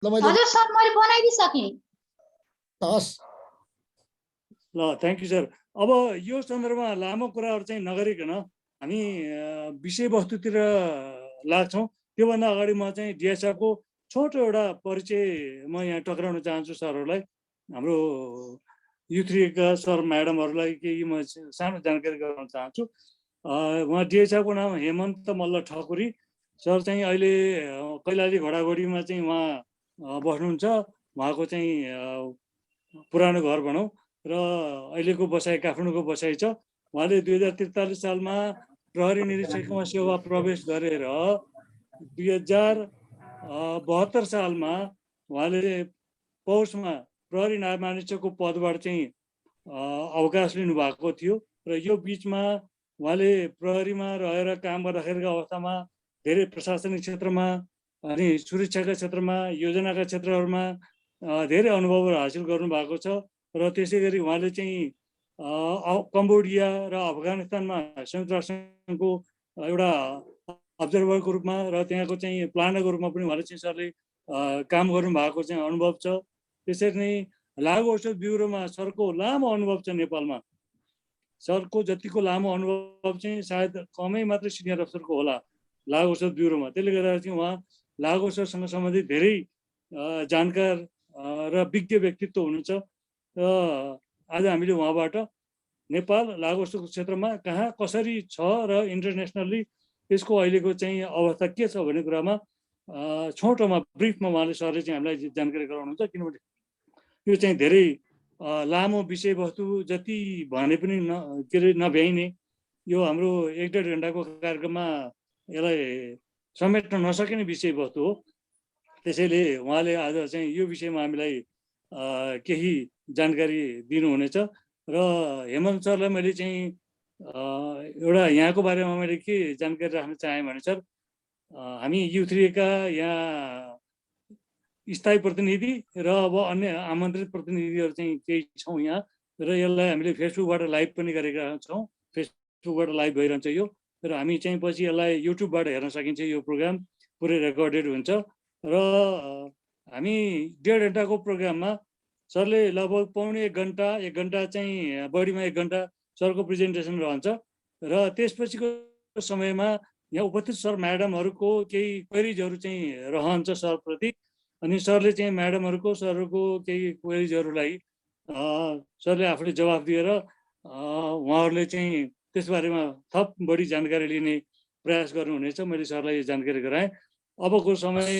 ल मैले हजुर सर मैले बनाइदिसकेँ। हस् ल थ्याङ्क यू सर। अब यो सन्दर्भमा लामो कुराहरू चाहिँ नगरिकन हामी विषयवस्तुतिर लाग्छौँ। त्योभन्दा अगाडि म चाहिँ डिएसआरको छोटो एउटा परिचय म यहाँ टक्राउन चाहन्छु सरहरूलाई। हाम्रो युथ्रीका सर म्याडमहरूलाई केही म सानो जानकारी गराउन चाहन्छु। उहाँ डिएसआरको नाम हेमन्त मल्ल ठकुरी सर चाहिँ अहिले कैलाली घोडाघोडीमा चाहिँ उहाँ बस्नुहुन्छ। उहाँको चाहिँ पुरानो घर भनौँ र अहिलेको बसाइ काठमाडौँको बसाइ छ। उहाँले 2043 सालमा प्रहरी निरीक्षकमा सेवा प्रवेश गरेर 2072 सालमा उहाँले पौषमा प्रहरी महानिरीक्षकको पदबाट चाहिँ अवकाश लिनुभएको थियो र यो बिचमा उहाँले प्रहरीमा रहेर काम गर्दाखेरिको अवस्थामा धेरै प्रशासनिक क्षेत्रमा अनि सुरक्षाका क्षेत्रमा योजनाका क्षेत्रहरूमा धेरै अनुभवहरू हासिल गर्नुभएको छ र त्यसै गरी उहाँले चाहिँ कम्बोडिया र अफगानिस्तानमा संयुक्त राष्ट्रसङ्घको एउटा अब्जर्भरको रूपमा र त्यहाँको चाहिँ प्लानरको रूपमा पनि उहाँले चाहिँ सरले काम गर्नुभएको चाहिँ अनुभव छ। त्यसरी नै लागु औषध ब्युरोमा सरको लामो अनुभव छ। नेपालमा सरको जतिको लामो अनुभव चाहिँ सायद कमै मात्रै सिनियर अफसरको होला लागु औषध ब्युरोमा। त्यसले गर्दा चाहिँ उहाँ लागु औषधसँग सम्बन्धित धेरै जानकार र विज्ञ व्यक्तित्व हुनुहुन्छ र आज हामीले उहाँबाट नेपाल लागु औषधको क्षेत्रमा कहाँ कसरी छ र इन्टरनेसनल्ली त्यसको अहिलेको चाहिँ अवस्था के छ भन्ने कुरामा छोटोमा ब्रिफमा उहाँले सरले चाहिँ हामीलाई जानकारी गराउनुहुन्छ। किनभने यो चाहिँ धेरै लामो विषयवस्तु जति भने पनि के अरे नभ्याइने यो हाम्रो 1-1.5 घन्टाको कार्यक्रममा यसलाई समेट्न नसकिने विषयवस्तु हो। त्यसैले उहाँले आज चाहिँ यो विषयमा हामीलाई केही जानकारी दिनुहुनेछ र हेमन्त सरलाई मैले चाहिँ एउटा यहाँको बारेमा मैले के जानकारी राख्न चाहेँ भने सर हामी युथ्रीका यहाँ स्थायी प्रतिनिधि र अब अन्य आमन्त्रित प्रतिनिधिहरू चाहिँ केही छौँ यहाँ र यसलाई हामीले फेसबुकबाट लाइभ पनि गरेका छौँ। फेसबुकबाट लाइभ भइरहन्छ यो र हामी चाहिँ पछि यसलाई युट्युबबाट हेर्न सकिन्छ। यो प्रोग्राम पुरै रेकर्डेड हुन्छ र हामी 1.5 घन्टाको प्रोग्राममा सरले लगभग पौने 1 घन्टा 1 घन्टा चाहिँ बढीमा 1 घन्टा सरको प्रेजेन्टेसन रहन्छ र त्यसपछिको समयमा यहाँ उपस्थित सर म्याडमहरूको केही क्वेरिजहरू चाहिँ रहन्छ सरप्रति अनि सरले चाहिँ म्याडमहरूको सरको केही क्वेरिजहरूलाई सरले आफूले जवाफ दिएर उहाँहरूले चाहिँ त्यसबारेमा थप बढी जानकारी लिने प्रयास गर्नुहुनेछ। मैले सरलाई जानकारी गराएँ। अबको समय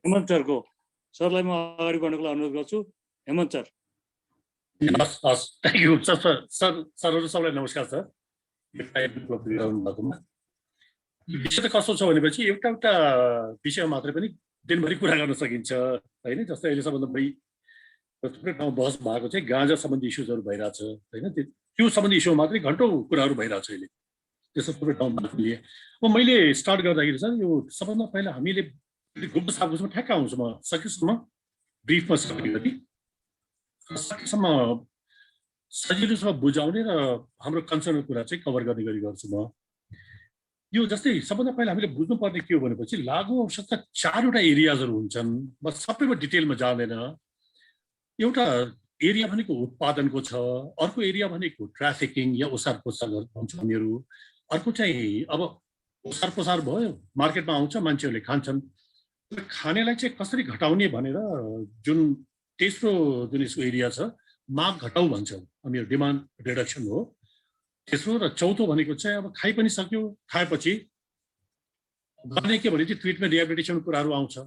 हेमन्त सरको सरलाई म अगाडि बढ्नको लागि अनुरोध गर्छु। हेमन्त सर। हस् थ्याङ्क यू सर। सरहरू सबलाई नमस्कार सर। विषय त कस्तो छ भनेपछि एउटा विषय मात्रै पनि दिनभरि कुरा गर्न सकिन्छ होइन। जस्तै अहिले सबभन्दा बढी थुप्रै ठाउँ बहस भएको चाहिँ गाँजा सम्बन्धी इस्युजहरू भइरहेछ होइन। त्यो सम्बन्धी इस्यु मात्रै घन्टौँ कुराहरू भइरहेछ अहिले त्यस्तो थुप्रै ठाउँमा लिए। अब मैले स्टार्ट गर्दाखेरि चाहिँ यो सबभन्दा पहिला हामीले गुप्त साबुसमा ठ्याक्क आउँछु म सकेसम्म ब्रिफमा सक्ने सकेसम्म सजिलोसँग बुझाउने र हाम्रो कन्सर्नको कुरा चाहिँ कभर गर्ने गरी गर्छु म। यो जस्तै सबभन्दा पहिला हामीले बुझ्नुपर्ने के हो भनेपछि लागु औषधका 4वटा एरियाजहरू हुन्छन्। म सबैमा डिटेलमा जाँदैन। एउटा एरिया भनेको उत्पादनको छ, अर्को एरिया भनेको ट्राफिकिङ या ओसार पोसार भन्छ हामीहरू, अर्को चाहिँ अब ओसार पोसार भयो मार्केटमा आउँछ मान्छेहरूले खान्छन्। खानेलाई चाहिँ कसरी घटाउने भनेर जुन तेस्रो जुन यसको एरिया छ माग घटाउ भन्छौँ हामीहरू, डिमान्ड रिडक्सन हो तेस्रो। र चौथो भनेको चाहिँ अब खाइ पनि सक्यो, खाएपछि गर्ने के भने चाहिँ ट्रिटमेन्ट रिहेबिलिटेसन कुराहरू आउँछ।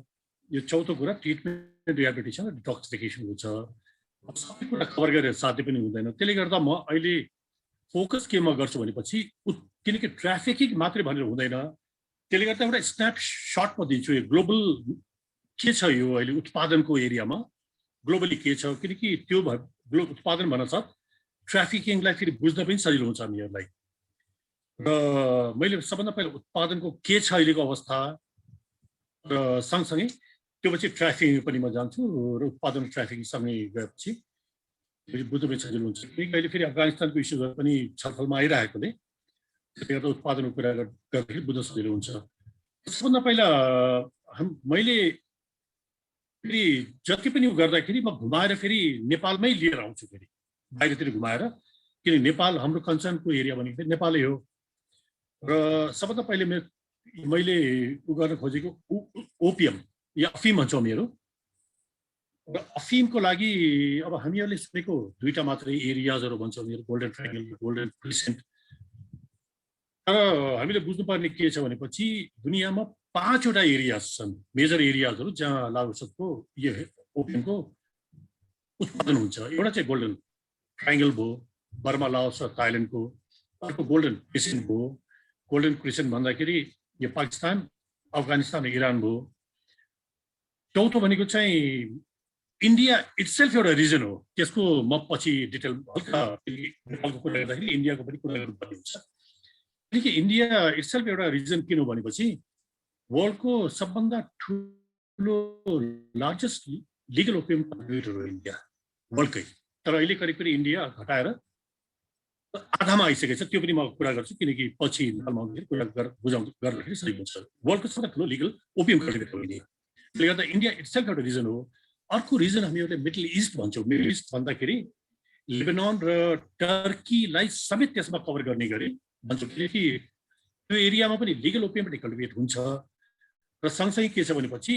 यो चौथो कुरा ट्रिटमेन्ट रिहेबिलिटेसन र डिटोक्सिफिकेसनको छ। सबै कुरा कभर गरेर साध्य पनि हुँदैन। त्यसले गर्दा म अहिले फोकस केमा गर्छु भनेपछि किनकि ट्राफिकिङ मात्रै भनेर हुँदैन। त्यसले गर्दा एउटा स्न्यापसटमा दिन्छु यो ग्लोबल के छ यो अहिले उत्पादनको एरियामा ग्लोबली के छ। किनकि त्यो उत्पादन भन्नासाथ ट्राफिकिङलाई फेरि बुझ्न पनि सजिलो हुन्छ हामीहरूलाई। र मैले सबभन्दा पहिला उत्पादनको के छ अहिलेको अवस्था र सँगसँगै त्यो पछि ट्राफिकिङ पनि म जान्छु र उत्पादन ट्राफिकिङसँगै गएपछि बुझ्न पनि सजिलो हुन्छ। किनकि अहिले फेरि अफगानिस्तानको इस्युजहरू पनि छलफलमा आइरहेकोले त्यसले गर्दा उत्पादनको कुरा गर्दाखेरि बुझ्न सजिलो हुन्छ। सबभन्दा पहिला मैले फेरि जति पनि गर्दाखेरि म घुमाएर फेरि नेपालमै लिएर आउँछु, फेरि बाहिरतिर घुमाएर, किन नेपाल हाम्रो कन्सर्नको एरिया भनेको नेपालै हो। र सबभन्दा पहिले मैले गर्न खोजेको ओपियम या अफिम भन्छौँ मेरो। र अफिमको लागि अब हामीहरूले सुनेको दुईटा मात्रै एरियाजहरू भन्छौँ, मेरो गोल्डन ट्रायंगल, गोल्डन क्रिसेन्ट। तर हामीले बुझ्नुपर्ने के छ भनेपछि दुनियाँमा 5वटा एरियाज छन्, मेजर एरियाजहरू जहाँ लाओसको यो ओपियमको उत्पादन हुन्छ। एउटा चाहिँ गोल्डन ट्रायंगल भयो, बर्मा, लाओस र थाइल्यान्डको। अर्को गोल्डन क्रिसेन्ट भयो। गोल्डन क्रिसेन्ट भन्दाखेरि यो पाकिस्तान, अफगानिस्तान र इरान भयो। चौथो भनेको चाहिँ इन्डिया इट्सेल्फ एउटा रिजन हो। त्यसको म पछि डिटेल हल्का नेपालको कुरा गर्दाखेरि इन्डियाको पनि कुरा गर्नुपर्ने हुन्छ। किनकि इन्डिया इट्सेल्फ एउटा रिजन किन हो भनेपछि वर्ल्डको सबभन्दा ठुलो लार्जेस्ट लिगल ओपियम कन्ट्रिब्युटर हो इन्डिया वर्ल्डकै। तर अहिले करिब करिब इन्डिया घटाएर आधामा आइसकेको छ। त्यो पनि म कुरा गर्छु, किनकि पछि कुरा गर्दाखेरि सही हुन्छ। वर्ल्डको सबभन्दा ठुलो लिगल ओपियम कन्ट्रिब्युटर हो इन्डिया। त्यसले गर्दा इन्डिया इट्सेल्फ एउटा रिजन हो। अर्को रिजन हामीहरूले मिडल इस्ट भन्छौँ। मिडल इस्ट भन्दाखेरि लेबनान र टर्कीलाई समेत त्यसमा कभर गर्ने गरी भन्छौँ, किनकि त्यो एरियामा पनि लिगल ओपियम पनि कल्टिभेट हुन्छ। र सँगसँगै के छ भनेपछि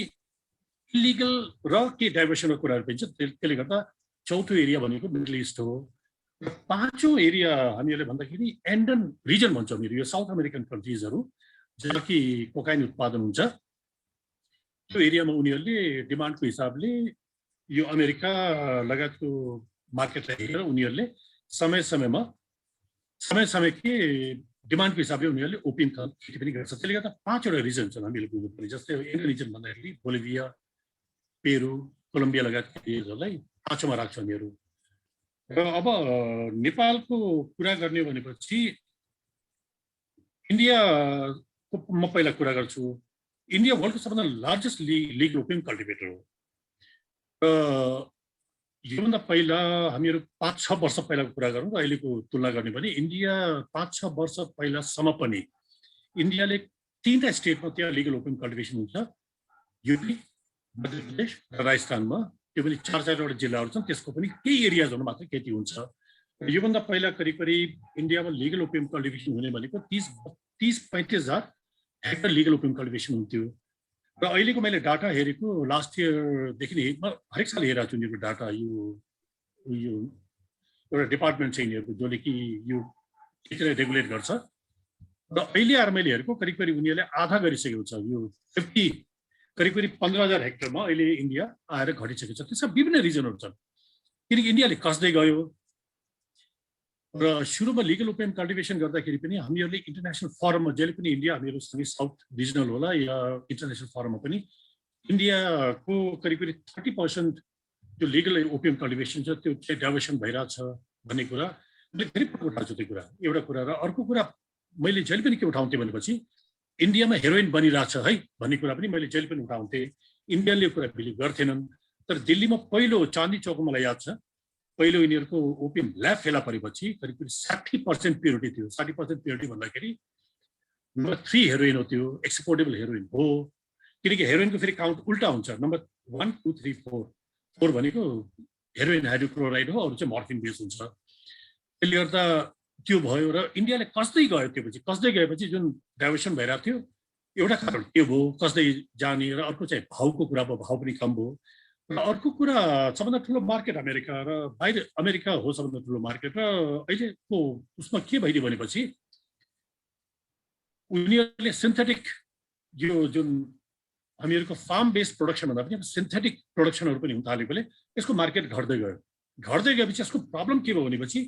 इलिगल र के डाइभर्सनको कुराहरू पनि छ। त्यसले गर्दा चौथो एरिया भनेको मिडल इस्ट हो। र पाँचौँ एरिया हामीहरूले भन्दाखेरि एन्डन रिजन भन्छौँ यो साउथ अमेरिकन कन्ट्रिजहरू जहाँ कि कोकाइन उत्पादन हुन्छ। त्यो एरियामा उनीहरूले डिमान्डको हिसाबले यो अमेरिका लगायतको मार्केटलाई हेरेर उनीहरूले समय समयकै डिमान्डको हिसाबले उनीहरूले ओपियम खेती पनि गर्छ। त्यसले गर्दा 5वटा रिजन छन् हामीले बुझ्नुपर्ने। जस्तै एउटा रिजन भन्दाखेरि बोलिभिया, पेरू, कोलम्बिया लगायतका देशहरूलाई 5औँमा राख्छ हामीहरू। र अब नेपालको कुरा गर्ने भनेपछि इन्डियाको म पहिला कुरा गर्छु। इन्डिया वर्ल्डको सबभन्दा लार्जेस्ट लिगल ओपियम कल्टिभेटर हो। र योभन्दा पहिला हामीहरू 5-6 वर्ष पहिलाको कुरा गरौँ र अहिलेको तुलना गर्ने भने इन्डिया 5-6 वर्ष पहिलासम्म पनि इन्डियाले 3टा स्टेटमा त्यहाँ लिगल ओपियम कल्टिभेसन हुन्छ, यूपी, मध्य प्रदेश र राजस्थानमा। त्यो पनि 4-4वटा जिल्लाहरू छन्, त्यसको पनि केही एरियाजहरू मात्रै खेती हुन्छ। र योभन्दा पहिला करिब इन्डियामा लिगल ओपियम कल्टिभेसन हुने भनेको 30-35 हजार हेक्टर लिगल ओपियम कल्टिभेसन हुन्थ्यो। र अहिलेको मैले डाटा हेरेको लास्ट इयरदेखि नै म हरेक साल हेरेको छु यिनीहरूको डाटा। यो एउटा डिपार्टमेन्ट छ यिनीहरूको जसले कि यो खेतीलाई रेगुलेट गर्छ। र अहिले आएर मैले हेरेको करिब उनीहरूले आधा गरिसकेको छ। यो 50 करिब 15,000 हेक्टरमा अहिले इन्डिया आएर घटिसकेको छ। त्यसका विभिन्न रिजनहरू छन्, किनकि इन्डियाले कस्दै गयो। र सुरुमा लिगल ओपियम कल्टिभेसन गर्दाखेरि पनि हामीहरूले इन्टरनेसनल फरममा जहिले पनि इन्डिया हामीहरूसँग साउथ रिजनल होला या इन्टरनेसनल फरममा पनि इन्डियाको करिब 30% जो लिगल ओपियम कल्टिभेसन छ त्यो चाहिँ डाइभर्सन भइरहेछ भन्ने कुरा मैले धेरै पटक उठाएको छु। त्यो कुरा एउटा कुरा। र अर्को कुरा मैले जहिले पनि के उठाउँथेँ भनेपछि इन्डियामा हेरोइन बनिरहेछ है भन्ने कुरा पनि मैले जहिले पनि उठाउँथेँ। इन्डियाले यो कुरा बिलिभ गर्थेनन्। तर दिल्लीमा पहिलो चाँदी चौकमा मलाई याद छ, पहिलो यिनीहरूको ओपियम ल्याब फेला परेपछि करिब 60% प्युरिटी थियो। 60% प्युरिटी भन्दाखेरि नम्बर 3 हेरोइन हो, त्यो एक्सपोर्टेबल हेरोइन हो। किनकि हेरोइनको फेरि काउन्ट उल्टा हुन्छ, नम्बर 1, 2, 3, 4 भनेको हेरोइन हाइड्रोक्लोराइड हो, अरू चाहिँ मर्फिन बेस हुन्छ। त्यसले गर्दा त्यो भयो। र इन्डियाले कस्दै गयो। कस्दै गएपछि जुन डाइभर्सन भइरहेको थियो एउटा कारण त्यो भयो, कस्दै जाने। र अर्को चाहिँ भाउको कुरा भयो, भाउ पनि कम भयो। र अर्को कुरा सबभन्दा ठुलो मार्केट अमेरिका र बाहिर अमेरिका हो सबभन्दा ठुलो मार्केट। र अहिलेको उसमा के भइदियो भनेपछि उनीहरूले सिन्थेटिक यो जुन हामीहरूको फार्म बेस्ड प्रोडक्सन भन्दा पनि सिन्थेटिक प्रोडक्सनहरू पनि हुन थालेकोले यसको मार्केट घट्दै गयो। घट्दै गएपछि यसको प्रब्लम के भयो भनेपछि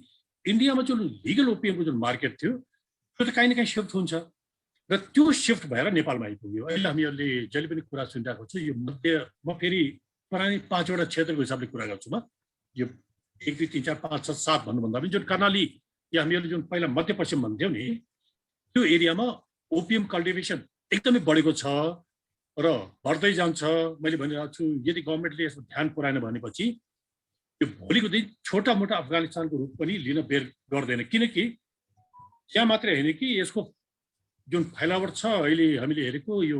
इन्डियामा जुन लिगल ओपियमको जुन मार्केट थियो त्यो त काहीँ न काहीँ सिफ्ट हुन्छ। र त्यो सिफ्ट भएर नेपालमा आइपुग्यो। अहिले हामीहरूले जहिले पनि कुरा सुनिरहेको छु। यो म फेरि पुरानै 5वटा क्षेत्रको हिसाबले कुरा गर्छु। म यो 1, 2, 3, 4, 5, 6, 7 भन्नुभन्दा पनि जुन कर्णाली या हामीहरूले जुन पहिला मध्यपश्चिम भन्थ्यौँ नि त्यो एरियामा ओपियम कल्टिभेसन एकदमै बढेको छ र बढ्दै जान्छ। मैले भनिरहेको छु यदि गभर्मेन्टले यसमा ध्यान पुर्याएन भनेपछि यो भोलिको दिन छोटा मोटा अफगानिस्तानको रूप पनि लिन बेर गर्दैन। किनकि त्यहाँ मात्रै होइन कि यसको जुन फैलावट छ अहिले हामीले हेरेको यो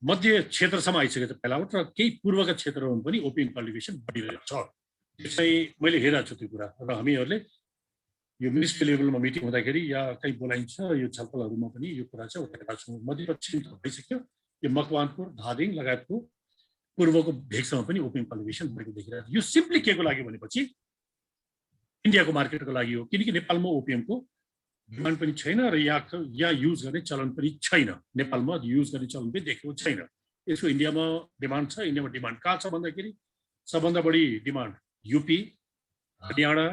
मध्य क्षेत्रसम्म आइसकेको छ फैलावट र केही पूर्वका क्षेत्रहरूमा पनि ओपियम कल्टिभेसन बढिरहेको छ। त्यो चाहिँ मैले हेरिरहेको छु त्यो कुरा र हामीहरूले यो मिनिस्ट्री लेभलमा मिटिङ हुँदाखेरि या कहीँ बोलाइन्छ यो छलफलहरूमा पनि यो कुरा चाहिँ उठाएका छौँ। मध्यपश्चिम त भइसक्यो, यो मकवानपुर धादिङ लगायतको पूर्वको भेगसम्म पनि ओपियम कल्टिभेसन बढेको देखिरहेको छ। यो सिम्पली के को लागि भनेपछि इन्डियाको मार्केटको लागि हो, किनकि नेपालमा ओपियमको डिमान्ड पनि छैन र यहाँ युज गर्ने चलन पनि छैन। नेपालमा युज गर्ने चलन पनि देखेको छैन। यसको इन्डियामा डिमान्ड छ। इन्डियामा डिमान्ड कहाँ छ भन्दाखेरि सबभन्दा बढी डिमान्ड युपी, हरियाणा,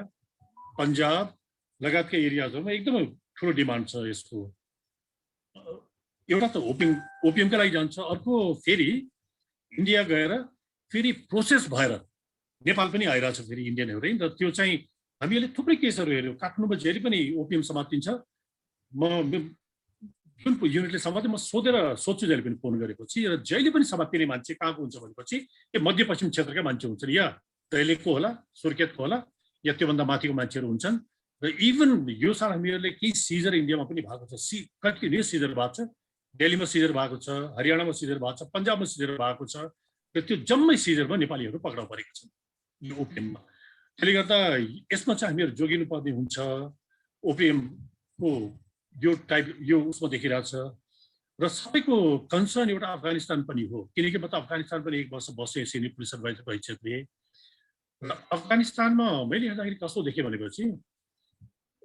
पन्जाब लगायतका एरियाजहरूमा एकदमै ठुलो डिमान्ड छ यसको। एउटा त ओपियमकै लागि जान्छ, अर्को फेरि इन्डिया गएर फेरि प्रोसेस भएर नेपाल पनि आइरहेछ फेरि इन्डियन हेरोइन। र त्यो चाहिँ हामीले थुप्रै केसहरू हेऱ्यौँ। काठमाडौँमा जहिले पनि ओपियम समातिन्छ, म जुन युनिटले समाते म सोध्छु जहिले पनि फोन गरेपछि, र जहिले पनि समातिने मान्छे कहाँको हुन्छ भनेपछि यो मध्यपश्चिम क्षेत्रकै मान्छे हुन्छन्, या दैलेखको होला, सुर्खेतको होला, या त्योभन्दा माथिको मान्छेहरू हुन्छन्। र इभन यो साल हामीहरूले केही सिजर इन्डियामा पनि भएको छ, कन्टिन्युस सिजर भएको छ। दिल्लीमा सिजर भएको छ, हरियाणामा सिजर भएको छ, पन्जाबमा सिजर भएको छ, र त्यो जम्मै सिजरमा नेपालीहरू पक्राउ परेका छन् यो ओपियममा। त्यसले गर्दा यसमा चाहिँ हामीहरू जोगिनु पर्ने हुन्छ। ओपियमको यो टाइप यो उसमा देखिरहेछ र सबैको कन्सर्न एउटा अफगानिस्तान पनि हो, किनकि म त अफगानिस्तान पनि 1 वर्ष बसेँ, सिनियर पुलिस एडभाइजर भइसकेँ। र अफगानिस्तानमा मैले हेर्दाखेरि कस्तो देखेँ भनेपछि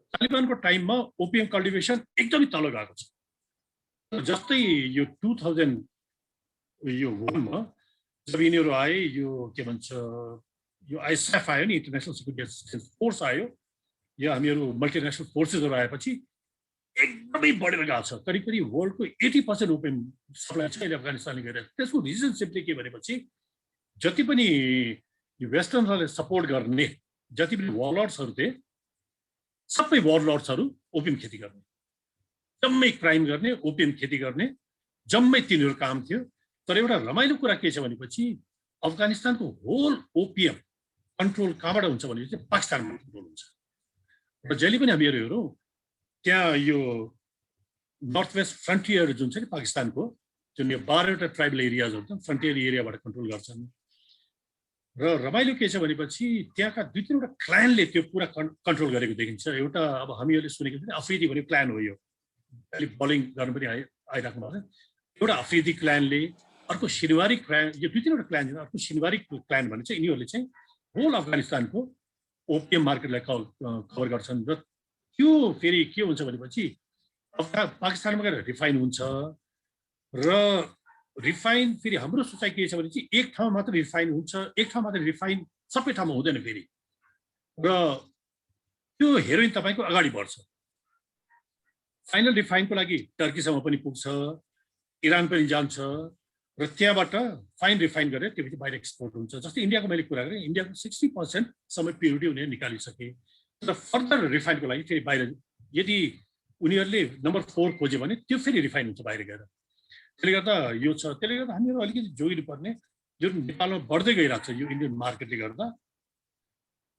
तालिबानको टाइममा ओपियम कल्टिभेसन एकदमै तल गएको छ। जस्तै यो 2001मा जब यिनीहरू आए, यो के भन्छ यो आइएसएफ आयो नि, इन्टरनेसनल सिक्युरिटी एसिस्टेन्स फोर्स आयो, या हामीहरू मल्टिनेसनल फोर्सेसहरू आएपछि एकदमै बढेर गएको छ। करिब करिब वर्ल्डको 80% ओपियम सप्लाई छ अहिले अफगानिस्तानले गरेर। त्यसको रिजन सिम्पली के भनेपछि जति पनि यो वेस्टर्नहरूले सपोर्ट गर्ने जति पनि वारलर्ड्सहरू थिए, सबै वारलर्ड्सहरू ओपियम खेती गर्ने, जम्मै क्राइम गर्ने, ओपियम खेती गर्ने, जम्मै तिनीहरू काम थियो। तर एउटा रमाइलो कुरा के छ भनेपछि अफगानिस्तानको होल ओपियम कन्ट्रोल कहाँबाट हुन्छ भनेपछि पाकिस्तानमा कन्ट्रोल हुन्छ। र जहिले पनि हामीहरू हेरौँ त्यहाँ यो नर्थ वेस्ट फ्रन्टियर जुन छ नि पाकिस्तानको, जुन यो 12वटा ट्राइबल एरियाजहरू छन्, फ्रन्टियर एरियाबाट कन्ट्रोल गर्छन्। र रमाइलो के छ भनेपछि त्यहाँका 2-3वटा क्लानले त्यो पुरा कन्ट्रोल गरेको देखिन्छ। एउटा अब हामीहरूले सुनेको थियो अफ्रिदी भन्ने क्लान हो, यो अलिक बलिङ गर्नु पनि आइराख्नु भएको छ। एउटा अफ्रिदी क्लानले, अर्को सिनवारी क्लान, यो 2-3वटा क्लान छ। अर्को सिनवारी क्लान भने चाहिँ यिनीहरूले चाहिँ होल अफगानिस्तानको ओपियम मार्केटलाई कभर गर्छन्। र त्यो फेरि के हुन्छ भनेपछि पाकिस्तानमा गएर रिफाइन हुन्छ, र रिफाइन फेरि हाम्रो सोचाइ के छ भने चाहिँ एक ठाउँमा मात्र रिफाइन हुन्छ, एक ठाउँमा मात्र रिफाइन सबै ठाउँमा हुँदैन फेरि। र त्यो हेरोइन तपाईँको अगाडि बढ्छ, फाइनल रिफाइनको लागि टर्कीसम्म पनि पुग्छ, इरान पनि जान्छ, र त्यहाँबाट फाइन रिफाइन गरेर त्यो बाहिर एक्सपोर्ट हुन्छ। जस्तै इन्डियाको मैले कुरा गरेँ, इन्डियाको 60% प्युरिटी उनीहरूले निकालिसके, र फर्दर रिफाइनको लागि फेरि बाहिर यदि उनीहरूले नम्बर 4 खोज्यो भने त्यो फेरि रिफाइन हुन्छ बाहिर गएर। त्यसले गर्दा यो छ। त्यसले गर्दा हामीहरू अलिकति जोगिनु पर्ने, जुन नेपालमा बढ्दै गइरहेको छ यो इन्डियन मार्केटले गर्दा,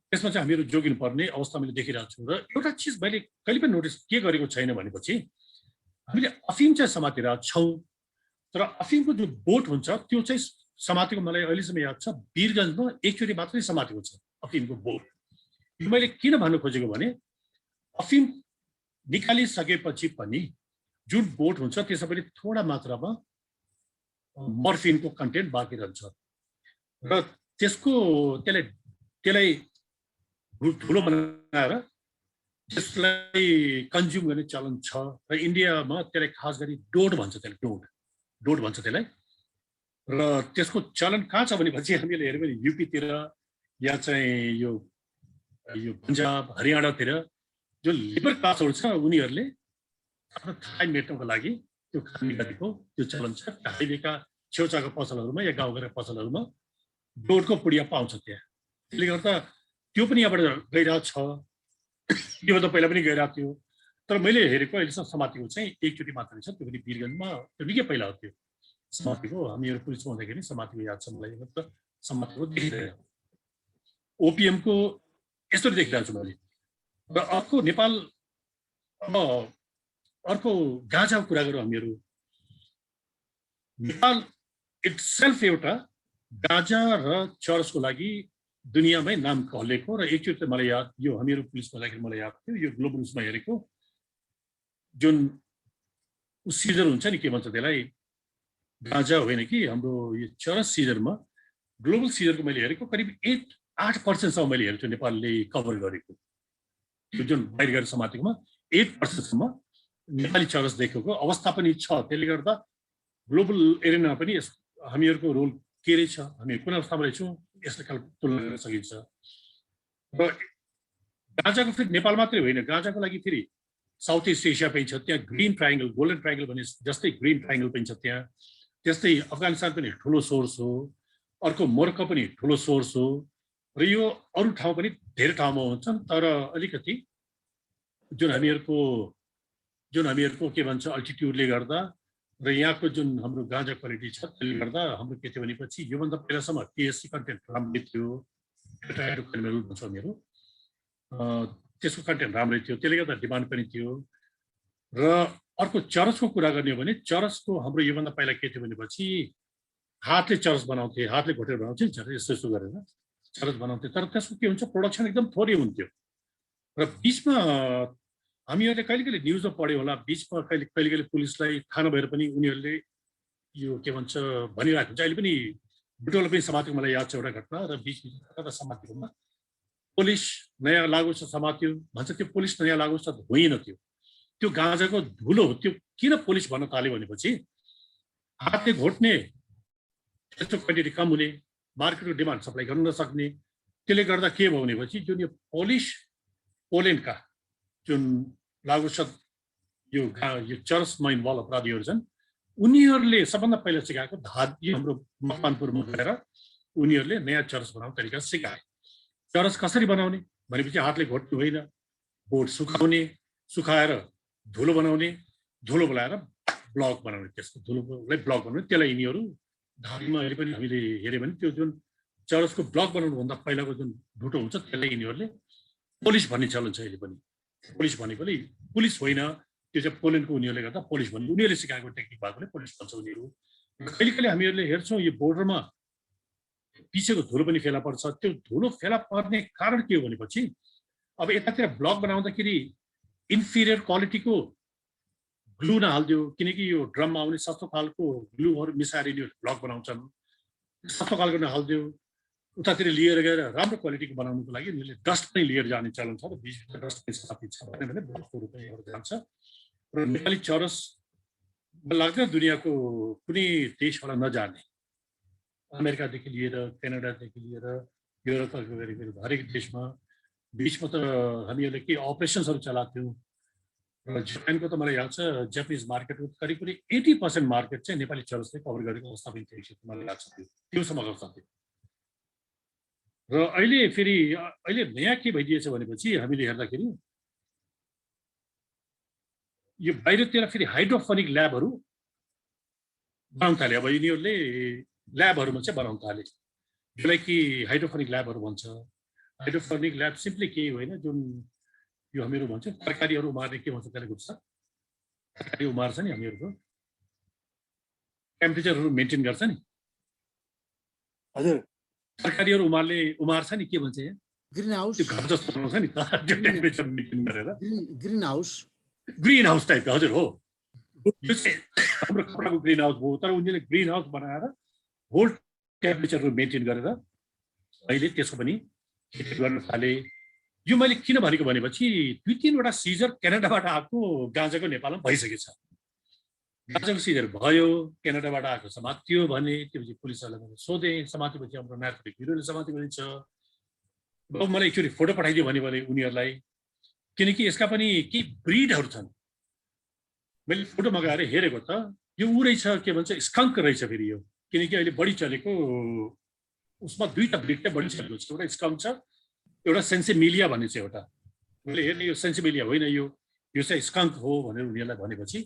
त्यसमा चाहिँ हामीहरू जोगिनु पर्ने अवस्था मैले देखिरहेको छु। र एउटा चिज मैले कहिले पनि नोटिस के गरेको छैन भनेपछि हामीले अफिम चाहिँ समातिरहेको छौँ, तर अफिमको जो बोट हुन्छ त्यो चाहिँ समातेको मलाई अहिलेसम्म याद छ वीरगन्जमा एकचोटि मात्रै समातेको छ अफिमको बोट। मैले किन भन्नु खोजेको भने अफिम निकालिसकेपछि पनि जुन बोट हुन्छ त्यसमा पनि थोडा मात्रामा मर्फिनको कन्टेन्ट बाँकी रहन्छ, र त्यसलाई ठुलो बनाएर त्यसलाई कन्ज्युम गर्ने चलन छ। र इन्डियामा त्यसलाई खास गरी डोड भन्छ, त्यसलाई डोड भन्छ त्यसलाई। र त्यसको चलन कहाँ छ भनेपछि हामीले हेऱ्यौँ भने युपीतिर या चाहिँ यो पन्जाब हरियाणातिर जो लिबर क्लासहरू छ उनीहरूले आफ्नो थाई मेट्नको लागि त्यो खाने गरेको त्यो चलन छ। हाइवेका छेउछाउका पसलहरूमा या गाउँघरका पसलहरूमा डोडको पुडिया पाउँछ त्यहाँ। त्यसले गर्दा त्यो पनि यहाँबाट गइरहेको छ, यो त पहिला पनि गइरहेको थियो। तर मैले हेरेको अहिलेसम्म समातेको चाहिँ एकचोटि मात्रै छ, त्यो पनि वीरगन्जमा, त्यो निकै पहिला हो त्यो समातेको। हामीहरू पुलिसमा हुँदाखेरि समातेको याद छ मलाई, समातेको देखिरहेको ओपिएमको यस्तो देखिरहेको छु मैले। र अर्को नेपाल, अब अर्को गाँजाको कुरा गरौँ हामीहरू। नेपाल इट्सेल्फ एउटा गाँजा र चरसको लागि दुनियाँमै नाम कहलेको र एकचोटि मलाई याद यो हामीहरू पुलिसमा जाँदाखेरि मलाई याद थियो यो ग्लोबल उसमा हेरेको जुन सिजर हुन्छ नि के भन्छ त्यसलाई गाँजा होइन कि हाम्रो यो चरस सिजरमा ग्लोबल सिजरको मैले हेरेको करिब 8% मैले हेरेको छु नेपालले कभर गरेको यो जुन बाहिर गएर समातेकोमा 8%सम्म नेपाली चरस देखेको अवस्था पनि छ। त्यसले गर्दा ग्लोबल एरिनामा पनि हामीहरूको रोल के रहेछ, हामी कुन अवस्थामा रहेछौँ यसले तुलना गर्न सकिन्छ। र गाँजाको फेरि नेपाल मात्रै होइन, गाँजाको लागि फेरि साउथ इस्ट एसिया पनि छ, त्यहाँ ग्रिन ट्रायङ्गल गोल्डन ट्रायङ्गल भने जस्तै ग्रिन ट्रायङ्गल पनि छ त्यहाँ। त्यस्तै अफगानिस्तान पनि ठुलो सोर्स हो, अर्को मोरक्को पनि ठुलो सोर्स हो र यो अरू ठाउँ पनि धेरै ठाउँमा हुन्छन्। तर अलिकति जुन हामीहरूको के भन्छ अल्टिट्युडले गर्दा र यहाँको जुन हाम्रो गाँजा क्वालिटी छ त्यसले गर्दा हाम्रो के थियो भनेपछि योभन्दा पहिलासम्म टिएससी कन्टेन्ट राम्रै थियो, भन्छ मेरो त्यसको कन्टेन्ट राम्रै थियो, त्यसले गर्दा डिमान्ड पनि थियो। र अर्को चरसको कुरा गर्ने हो भने चरसको हाम्रो योभन्दा पहिला के थियो भनेपछि हातले चरस बनाउँथे, हातले घोटेर बनाउँथे नि यस्तो यस्तो गरेर चरस बनाउँथे। तर त्यसको के हुन्छ प्रोडक्सन एकदम थोरै हुन्थ्यो र बिचमा हामीहरूले कहिले कहिले न्युजमा पढ्यो होला, बिचमा कहिले कहिले पुलिसलाई थाहा नभएर पनि उनीहरूले यो के भन्छ भनिरहेको हुन्छ। अहिले पनि बुटोल पनि समातेको मलाई याद छ एउटा घटना र बिचमा समातेकोमा पुलिस नयाँ लागु छ समात्यो भन्छ, त्यो पुलिस नयाँ लागु छ होइन, त्यो गाँजाको धुलो हो। त्यो किन पुलिस भन्न थाल्यो भनेपछि हातले घोट्ने, त्यस्तो क्वान्टिटी कम हुने, मार्केटको डिमान्ड सप्लाई गर्न नसक्ने, त्यसले गर्दा के भयो भनेपछि जुन यो पोल्यान्डका जुन लागु छ यो चरसमा इन्भल्भ अपराधीहरू छन् उनीहरूले सबभन्दा पहिला सिकाएको यो हाम्रो मकवानपुरमा गएर उनीहरूले नयाँ चरस बनाउने तरिका सिकाए। चरस कसरी बनाउने भनेपछि हातले घोट्नु होइन, बोट सुकाउने, सुकाएर धुलो बनाउने, धुलो बनाएर ब्लक बनाउने, त्यसको धुलोलाई ब्लक बनाउने, त्यसलाई यिनीहरू धारमा हेरे पनि हामीले हेऱ्यो भने त्यो जुन चरसको ब्लक बनाउनुभन्दा पहिलाको जुन ढुटो हुन्छ त्यसलाई यिनीहरूले पोलिस भन्ने चलन छ अहिले पनि। पोलिस भनेकोले पुलिस होइन, त्यो चाहिँ पोल्यान्डको उनीहरूले गर्दा पोलिस भन्ने उनीहरूले सिकाएको टेक्निक भएकोले पोलिस भन्छ उनीहरू। कहिले कहिले हामीहरूले हेर्छौँ यो बोर्डरमा पिछेको धुलो पनि फेला पर्छ। त्यो धुलो फेला पर्ने कारण के हो भनेपछि अब यतातिर ब्लक बनाउँदाखेरि इन्फिरियर क्वालिटीको ग्लु नहालिदियो, किनकि यो ड्रममा आउने सस्तो खालको ग्लुहरू मिसाएर यिनीहरू ब्लक बनाउँछन्, सस्तो खालको नहालिदियो, उतातिर लिएर गएर राम्रो क्वालिटीको बनाउनुको लागि उनीहरूले डस्ट पनि लिएर जाने चलन छ र बिचभित्र डस्ट पनि स्थापित छ भने बहुत रुपियाँ जान्छ। र नेपाली चरस लाग्दैन दुनियाँको कुनै देशबाट नजाने, अमेरिकादेखि लिएर क्यानाडादेखि लिएर युरोपदेखि लिएर हरेक देशमा। बिचमा त हामीहरूले के अपरेसन्सहरू चलाएको थियौँ र जापानको त मलाई याद छ जापानिज मार्केटको करिब करिब 80% मार्केट चाहिँ नेपाली चरसले कभर गरेको अवस्था पनि थियो, मलाई याद छ त्योसम्म अवस्था थियो। र अहिले नयाँ के भइदिएछ भनेपछि हामीले हेर्दाखेरि यो बाहिरतिर फेरि हाइड्रोफोनिक ल्याबहरू बनाउन थाले। अब यिनीहरूले ल्याबहरूमा चाहिँ बनाउन थाले, जसलाई कि हाइड्रोफोनिक ल्याबहरू भन्छ। हाइड्रोफोनिक ल्याब सिम्पली केही होइन, जुन यो हामीहरू भन्छ तरकारीहरू उमार्ने के भन्छ त्यसले गर्छ, तरकारी उमार्छ नि हामीहरूको टेम्परेचरहरू मेन्टेन गर्छ नि। हजुर, तरकारीहरू उमार्छ नि के भन्छ यहाँ ग्रीन हाउस, त्यो घर जस्तो बनाउँछ नि त्यो टेम्परेचर मेन्टेन गरेर ग्रीन हाउस टाइपको। हजुर हो, यो चाहिँ हाम्रो कपडाको ग्रिन हाउस भयो, तर उनीहरूले ग्रिन हाउस बनाएर होल टेम्परेचरहरू मेन्टेन गरेर अहिले त्यसको पनि खेती गर्न थाले। यो मैले किन भनेको भनेपछि 2-3वटा सिजर क्यानाडाबाट आएको गाँजाको नेपालमा भइसकेछ। गाँजाको सिजर भयो, क्यानाडाबाट आएको समात्यो भने त्यसपछि पुलिसहरूलाई सोधेँ, समातेपछि हाम्रो नार्कोटिक ब्युरोले समात्यो भने छ। अब मलाई एकचोटि फोटो पठाइदियो भने उनीहरूलाई, किनकि यसका पनि केही ब्रिडहरू छन्। मैले फोटो मगाएर हेरेको त यो ऊ रहेछ के भन्छ स्कङ्क रहेछ फेरि यो, किनकि अहिले बढी चलेको उसमा 2टा ब्रिड चाहिँ बढी चलेको छ, एउटा स्कङ्क छ, एउटा सेन्सिमिलिया भन्ने चाहिँ एउटा। मैले हेर्ने यो सेन्सिमिलिया होइन, यो चाहिँ स्कङ्क हो भनेर उनीहरूलाई भनेपछि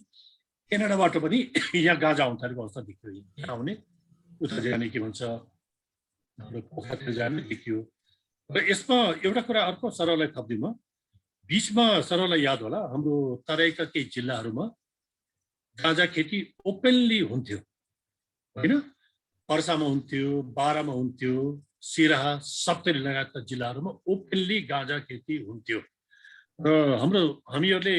क्यानाडाबाट पनि यहाँ गाँजा आउनु थालेको अवस्था देखियो। यहाँ आउने उता जाने के भन्छ हाम्रो पोखरातिर जाने देखियो। र यसमा एउटा कुरा अर्को सरलाई थप्दिउँ म, बिचमा सरलाई याद होला हाम्रो तराईका केही जिल्लाहरूमा गाँजा खेती ओपनली हुन्थ्यो, होइन पर्सामा हुन्थ्यो, बारामा हुन्थ्यो, सिराहा, सप्तरी लगायतका जिल्लाहरूमा ओपनली गाँजा खेती हुन्थ्यो र हामीहरूले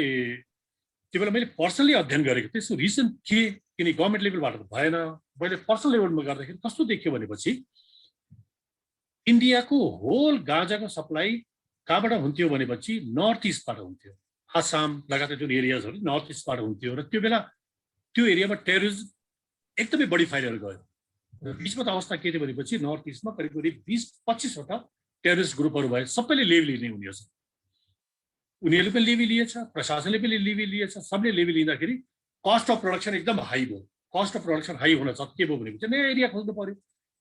त्यो बेला मैले पर्सनली अध्ययन गरेको त्यसको रिजन के किन गभर्मेन्ट लेभलबाट त भएन मैले पर्सनल लेभलमा गर्दाखेरि कस्तो देखियो भनेपछि इन्डियाको होल गाँजाको सप्लाई कहाँबाट हुन्थ्यो भनेपछि नर्थ इस्टबाट हुन्थ्यो आसाम लगायत जुन एरियाजहरू नर्थ इस्टबाट हुन्थ्यो र त्यो बेला त्यो एरियामा टेररिजम एकदमै बढी फाइलहरू गयो बिचमा त अवस्था के थियो भनेपछि नर्थ इस्टमा करिब करिब 20-25वटा टेररिस्ट ग्रुपहरू भए सबैले लेबी लिने उनीहरू उनीहरूले पनि लेबी लिएछ प्रशासनले पनि लेबी लिएछ सबले लेबी लिँदाखेरि कस्ट अफ प्रोडक्सन एकदम हाई भयो कस्ट अफ प्रोडक्सन हाई हुन सक्छ के भयो भनेपछि नयाँ एरिया खोज्नु पर्यो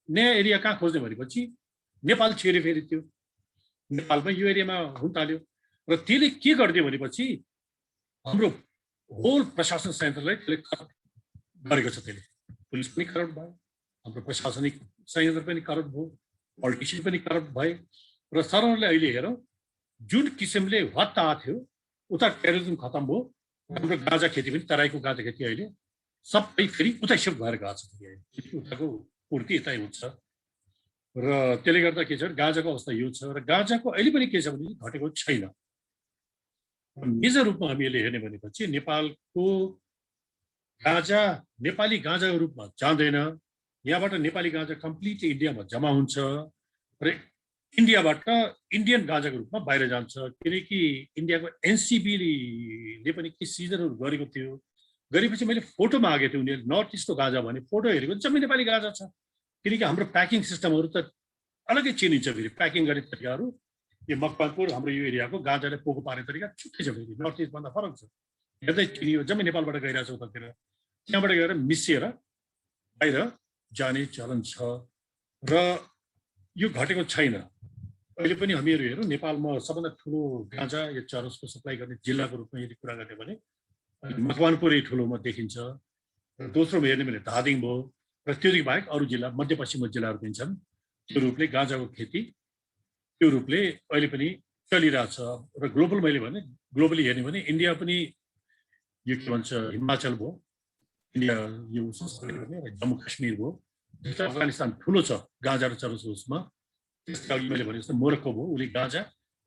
नयाँ एरिया कहाँ खोज्ने भनेपछि नेपाल छिर्यो फेरि त्यो नेपालमा यो एरियामा हुन थाल्यो र त्यसले के गरिदियो भनेपछि हाम्रो होल प्रशासन संयन्त्रलाई त्यसले करप्ट गरेको छ त्यसले पुलिस पनि करप्ट भयो हाम्रो प्रशासनिक संयन्त्र पनि करप्ट भयो पोलिटिसियन पनि करप्ट भए र सरहरूले अहिले हेरौँ जुन किसिमले हत्ता थियो उता टेररिजम खतम भयो हाम्रो गाँजा खेती पनि तराईको गाँजा खेती अहिले सबै फेरि उतै सिफ्ट भएर गएको छ उताको पूर्ति यतै हुन्छ र त्यसले गर्दा के छ गाँजाको अवस्था यो छ र गाँजाको अहिले पनि के छ भने घटेको छैन मेजर रूपमा हामीले हेर्ने भनेपछि नेपालको गाँजा नेपाली गाँजाको रूपमा जाँदैन यहाँबाट नेपाली गाँजा कम्प्लिटली इन्डियामा जम्मा हुन्छ र इन्डियाबाट इन्डियन गाँजाको रूपमा बाहिर जान्छ किनकि इन्डियाको एनसिबीले पनि के सिजनहरू गरेको थियो गरेपछि मैले फोटो मागेको थिएँ उनीहरूले नर्थ इस्टको गाँजा भने फोटो हेरेको जम्मै नेपाली गाँजा छ किनकि हाम्रो प्याकिङ सिस्टमहरू त अलग्गै चिनिन्छ फेरि प्याकिङ गर्ने तरिकाहरू यो मकवानपुर हाम्रो यो एरियाको गाँजाले पोको पार्ने तरिका छुट्टै छ फेरि नर्थ इस्टभन्दा फरक छ हेर्दै चिनियो जम्मै नेपालबाट गइरहेको छ उतातिर त्यहाँबाट गएर मिसिएर बाहिर जाने चलन छ र यो घटेको छैन अहिले पनि हामीहरू हेरौँ नेपालमा सबभन्दा ठुलो गाँजा यो चरसको सप्लाई गर्ने जिल्लाको रूपमा यदि कुरा गर्ने भने मकवानपुरै ठुलोमा देखिन्छ र दोस्रोमा हेर्ने भने धादिङ भयो र त्योदेखि बाहेक अरू जिल्ला मध्यपश्चिमको जिल्लाहरू पनि छन् त्यो रूपले गाँजाको खेती त्यो रूपले अहिले पनि चलिरहेछ र ग्लोबल मैले भने ग्लोबली हेर्ने भने इन्डिया पनि यो के भन्छ हिमाचल भयो इन्डिया यो जम्मू काश्मीर भयो अफगानिस्तान ठुलो छ गाँजा र चरस उसमा त्यसका अघि मैले भने जस्तो मोरक्को भयो उसले गाँजा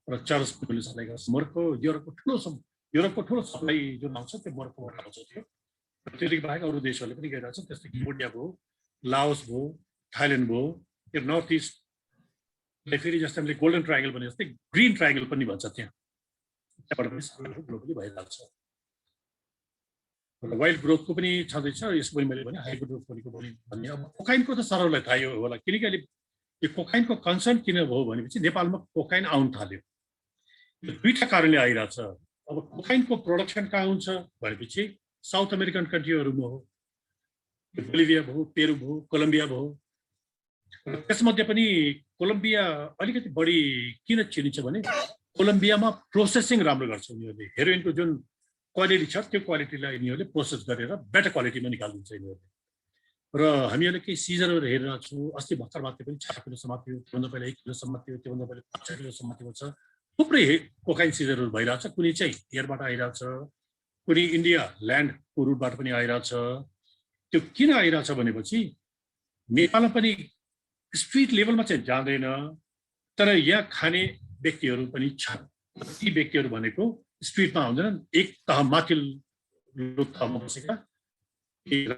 र चरस पनि सप्लाई गर्छ मोरक्को युरोपको ठुलो सप्लाई जुन आउँछ त्यो मोरक्कोबाट आउँछ त्यो त्योदेखि बाहेक अरू देशहरूले पनि गइरहेको छ त्यस्तै कम्बोडिया भयो लाओस भयो थाइल्यान्ड भयो यो नर्थ इस्टले फेरि जस्तै हामीले गोल्डन ट्रायङ्गल भने जस्तै ग्रिन ट्रायङ्गल पनि भन्छ त्यहाँबाट पनि सप्लाई ग्लोबली भइरहेको छ वाइल्ड ग्रोथको पनि छँदैछ यसको पनि मैले भने हाइब्रिड ग्रोथ भनेको भन्ने अब कोकाइनको त सरहरूलाई थाहा होला किनकि अहिले यो कोकाइनको कन्सर्न किन भयो भनेपछि नेपालमा कोकाइन आउनु थाल्यो यो दुईटा कारणले आइरहेछ अब कोकाइनको प्रोडक्सन कहाँ हुन्छ भनेपछि साउथ अमेरिकन कन्ट्रीहरूमा हो बोलिभिया भयो पेरू भयो कोलम्बिया भयो त्यसमध्ये पनि कोलम्बिया अलिकति बढी किन चिनिन्छ भने कोलम्बियामा प्रोसेसिङ राम्रो गर्छ उनीहरूले हेरोइनको जुन क्वालिटी छ त्यो क्वालिटीलाई यिनीहरूले प्रोसेस गरेर बेटर क्वालिटीमा निकालिदिन्छ यिनीहरूले र हामीहरूले केही सिजनहरू हेरिरहेको छौँ अस्ति भर्खर मात्रै पनि 4 किलोसम्म थियो त्योभन्दा पहिला 1 किलोसम्म थियो त्योभन्दा पहिला 5 किलोसम्म थियो छ थुप्रै कोकाइन सिजनहरू भइरहेछ कुनै चाहिँ एयरबाट आइरहेछ कुनै इन्डिया ल्यान्डको रुटबाट पनि आइरहेछ त्यो किन आइरहेछ भनेपछि नेपालमा पनि स्ट्रिट लेभलमा चाहिँ जाँदैन तर यहाँ खाने व्यक्तिहरू पनि छन् ती व्यक्तिहरू भनेको स्ट्रिटमा आउँदैनन् एक तह माथिल्लो तहमा बसेका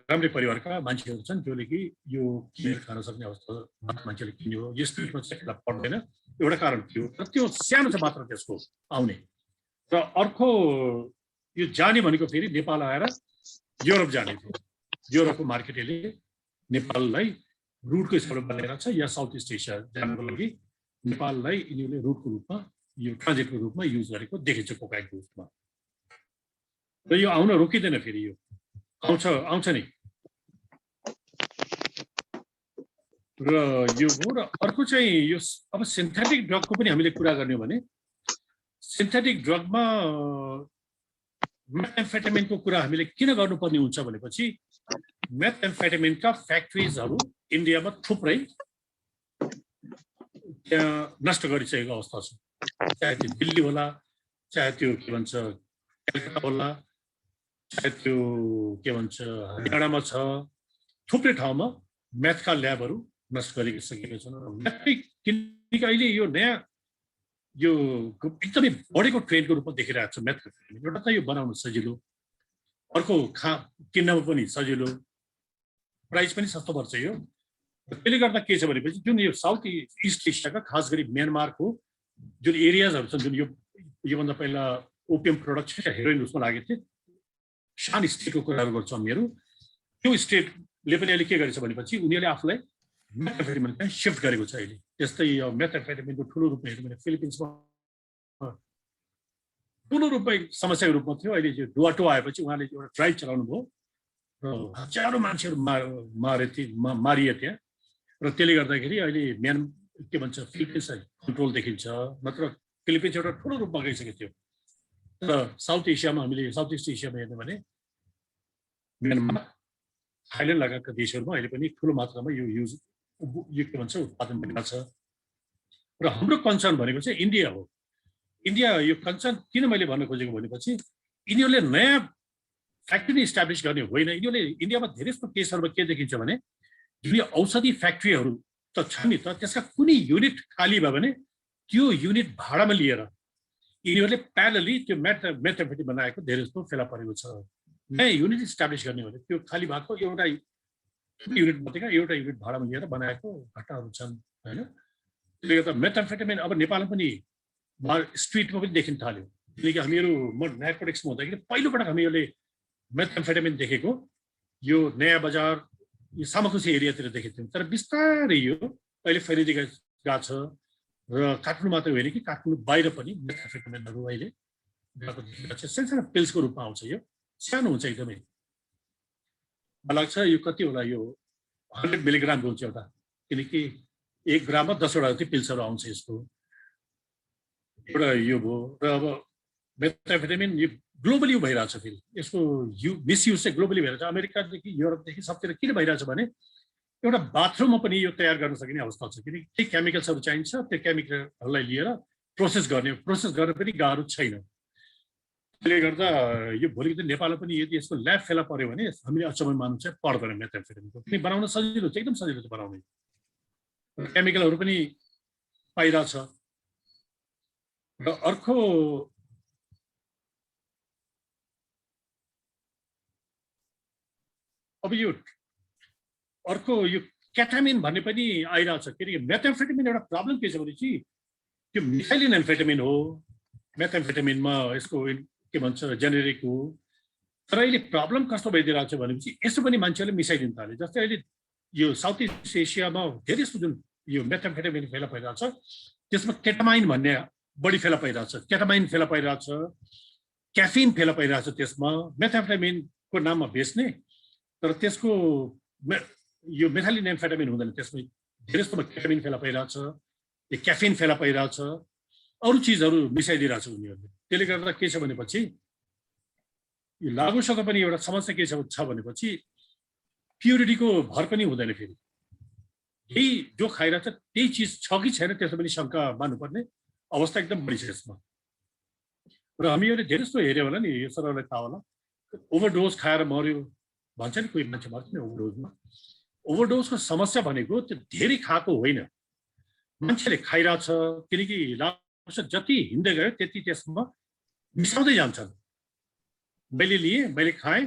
राम्रै परिवारका मान्छेहरू छन् जसले कि यो किनेर खान सक्ने अवस्था मान्छेले किन्यो यो स्ट्रिटमा चाहिँ पर्दैन एउटा कारण थियो र त्यो सानो छ मात्र त्यसको आउने र अर्को यो जाने भनेको फेरि नेपाल आएर युरोप जाने थियो युरोपको मार्केटले नेपाललाई रुटको हिसाबले बनाएर छ या साउथ इस्ट एसिया जानको लागि नेपाललाई यिनीहरूले रुटको रूपमा यो ट्रान्जिटको रूपमा युज गरेको देखिन्छ कोकाइनको रूपमा र यो आउन रोकिँदैन फेरि यो आउँछ नि र यो हो र अर्को चाहिँ यो अब सिन्थेटिक ड्रगको पनि हामीले कुरा गर्ने हो भने सिन्थेटिक ड्रगमा मेथएम्फेटामिनको कुरा हामीले किन गर्नुपर्ने हुन्छ भनेपछि मेथएम्फेटामिनका फ्याक्ट्रिजहरू इन्डियामा थुप्रै त्यहाँ नष्ट गरिसकेको अवस्था छ चाहे त्यो दिल्ली होला चाहे त्यो के भन्छ कलकत्ता होला चाहे त्यो के भन्छ हरियाणामा छ थुप्रै ठाउँमा म्याथका ल्याबहरू नष्ट गरेको सकेका छन्। किनकि अहिले यो नयाँ यो एकदमै बढेको ट्रेन्डको रूपमा देखिरहेको छ म्याथको। एउटा त यो बनाउन सजिलो, अर्को किन्नमा पनि सजिलो, प्राइस पनि सस्तो पर्छ यो। त्यसले गर्दा के छ भनेपछि जुन यो साउथ इस्ट एसियाका खास गरी म्यानमारको जुन एरियाजहरू छन्, जुन योभन्दा पहिला ओपियम प्रोडक्सन हेरोइन उसमा लागेको थियो, शान स्टेटको कुराहरू गर्छौँ हामीहरू। त्यो स्टेटले पनि अहिले के गरेछ भनेपछि उनीहरूले आफूलाई मेथाम्फेटामिन चाहिँ सिफ्ट गरेको छ अहिले। त्यस्तै मेथाम्फेटामिनको ठुलो रूपमा हेर्नु भने फिलिपिन्समा ठुलो रूपमा समस्याको रूपमा थियो। अहिले यो डुवाटो आएपछि उहाँले एउटा ड्राइभ चलाउनु भयो र हजारौँ मान्छेहरू मारिए त्यहाँ। र त्यसले गर्दाखेरि अहिले के भन्छ फिलिपिन्स कन्ट्रोल देखिन्छ, नत्र फिलिपिन्स एउटा ठुलो रूपमा गइसकेको थियो। र साउथ एसियामा हामीले साउथ इस्ट एसियामा हेर्ने भने म्यानमार, थाइल्यान्ड लगायतका देशहरूमा अहिले पनि ठुलो मात्रामा यो के भन्छ उत्पादन भइरहेको छ। र हाम्रो कन्सर्न भनेको चाहिँ इन्डिया हो। इन्डिया यो कन्सर्न किन मैले भन्न खोजेको भनेपछि यिनीहरूले नयाँ फ्याक्ट्री इस्टाब्लिस गर्ने होइन। यिनीहरूले इन्डियामा धेरै जस्तो केसहरूमा के देखिन्छ भने जुन औषधि फ्याक्ट्रीहरू त छ नि त, त्यसका कुनै युनिट खाली भयो भने त्यो युनिट भाडामा लिएर यिनीहरूले प्यारलली त्यो मेथाम्फेटामिन बनाएको धेरै जस्तो फेला परेको छ। नयाँ युनिट इस्टाब्लिस गर्ने भने त्यो खाली भएको एउटा युनिट मात्रै एउटा युनिट भाडामा लिएर बनाएको घटनाहरू छन् होइन। त्यसले गर्दा मेथाम्फेटामिन अब नेपालमा पनि स्ट्रिटमा पनि देखिन थाल्यो। किनकि हामीहरू म नार्कोटिक्समा हुँदाखेरि पहिलोपटक हामीहरूले मेथाम्फेटामिन देखेको यो नयाँ बजार यो सामाखुसी एरियातिर देखेको थियौँ। तर बिस्तारै यो अहिले फैलिँदै गएको छ र काठमाडौँ मात्रै होइन कि काठमाडौँ बाहिर पनि मेथाम्फेटामिनहरू अहिले गएको देखिएको छ। सानो पिल्सको रूपमा आउँछ, यो सानो हुन्छ एकदमै। मलाई लाग्छ यो कति होला, यो 100 मिलिग्रामको हुन्छ एउटा, किनकि 1 ग्राममा 10 वटा जति पिल्सहरू आउँछ यसको। एउटा यो भयो। र अब मेथाम्फेटामिन यो ग्लोबली भइरहेछ। फेरि यसको मिसयुज चाहिँ ग्लोबली भइरहेछ। अमेरिकादेखि युरोपदेखि सबतिर किन भइरहेछ भने एउटा बाथरुममा पनि यो तयार गर्न सकिने अवस्था छ। किनकि केही केमिकल्सहरू चाहिन्छ, त्यो केमिकलहरूलाई लिएर प्रोसेस गर्न पनि गाह्रो छैन। त्यसले गर्दा यो भोलिको दिन नेपालमा पनि यदि यसको ल्याब फेला पर्यो भने हामीले अचम्म मान्नु चाहिँ पर्दैन मेथाम्फेटामिनको। किन बनाउन सजिलो छ, एकदम सजिलो छ बनाउने। केमिकलहरू पनि पाइरहेछ। र अर्को अब यो क्याटामिन भन्ने पनि आइरहेछ। किनकि मेथाम्फेटामिन एउटा प्रब्लम के छ भनेपछि त्यो मिथाइलिन एम्फेटामिन हो। मेथाम्फेटामिनमा यसको के भन्छ जेनेरिक हो। तर अहिले प्रब्लम कस्तो भइदिरहेको छ भनेपछि यसो पनि मान्छेहरूले मिसाइदिन थाले। जस्तै अहिले यो साउथ इस्ट एसियामा धेरै जस्तो जुन यो मेथाम्फेटामिन फेला परिरहेको छ, त्यसमा केटामाइन भन्ने बढी फेला परिरहेको छ। केटामाइन फेला परिरहेको छ, क्याफिन फेला परिरहेको छ। त्यसमा मेथाम्फेटामिनको नाममा बेच्ने, तर त्यसको यो मेथाइलिन एम्फेटामिन हुँदैन। त्यसमा धेरै जस्तोमा केटामिन फेला परिरहेको छ, यो क्याफिन फेला परिरहेको छ, अरू चिजहरू मिसाइदिरहेको छ उनीहरूले। त्यसले गर्दा के छ भनेपछि यो लागुसँग पनि एउटा समस्या के छ भनेपछि प्युरिटीको भर पनि हुँदैन। फेरि यही जो खाइरहेछ त्यही चिज छ कि छैन त्यसमा पनि शङ्का मान्नुपर्ने अवस्था एकदम बढी छ यसमा। र हामीहरूले धेरै जस्तो हेऱ्यो होला नि, यो सरलाई थाहा होला, ओभरडोज खाएर मर्यो भन्छ नि कोही मान्छे मर्छ नि ओभरडोजमा। ओभरडोजको समस्या भनेको त्यो धेरै खाएको होइन, मान्छेले खाइरहेछ। किनकि जति हिँड्दै गयो त्यति त्यसमा मिसाउँदै जान्छन्। मैले लिएँ, मैले खाएँ,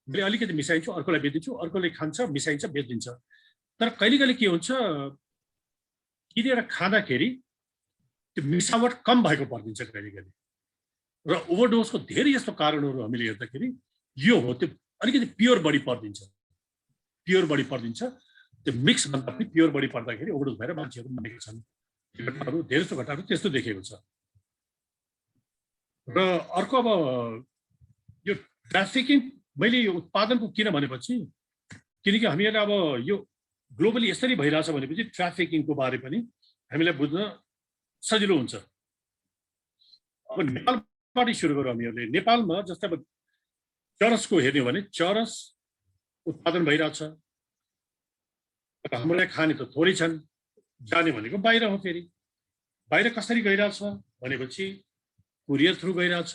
मैले अलिकति मिसाइन्छु, अर्कोलाई बेचिदिन्छु, अर्कोले खान्छ, मिसाइन्छ, बेचिदिन्छ। तर कहिले कहिले के हुन्छ, किनेर खाँदाखेरि त्यो मिसावट कम भएको परिदिन्छ कहिले कहिले। र ओभरडोजको धेरै यस्तो कारणहरू हामीले हेर्दाखेरि यो हो, त्यो अलिकति प्योर बडी परिदिन्छ। त्यो मिक्स भन्दा पनि प्योर बडी पर्दाखेरि ओभरडोज भएर मान्छेहरू मरेका छन्। घटनाहरू धेरै जस्तो घटनाहरू त्यस्तो देखेको छ। र अर्को अब यो ट्राफिकिङ, मैले यो उत्पादनको किन भनेपछि किनकि हामीहरूले अब यो ग्लोबली यसरी भइरहेछ भनेपछि ट्राफिकिङको बारे पनि हामीलाई बुझ्न सजिलो हुन्छ। अब नेपालबाट सुरु गरौँ हामीहरूले। नेपालमा जस्तै अब चरसको हेर्ने हो भने चरस उत्पादन भइरहेछ। हामीलाई खाने त थोरै छन्, जाने भनेको बाहिर हो। फेरि बाहिर कसरी गइरहेछ भनेपछि कुरियर थ्रु गइरहेछ,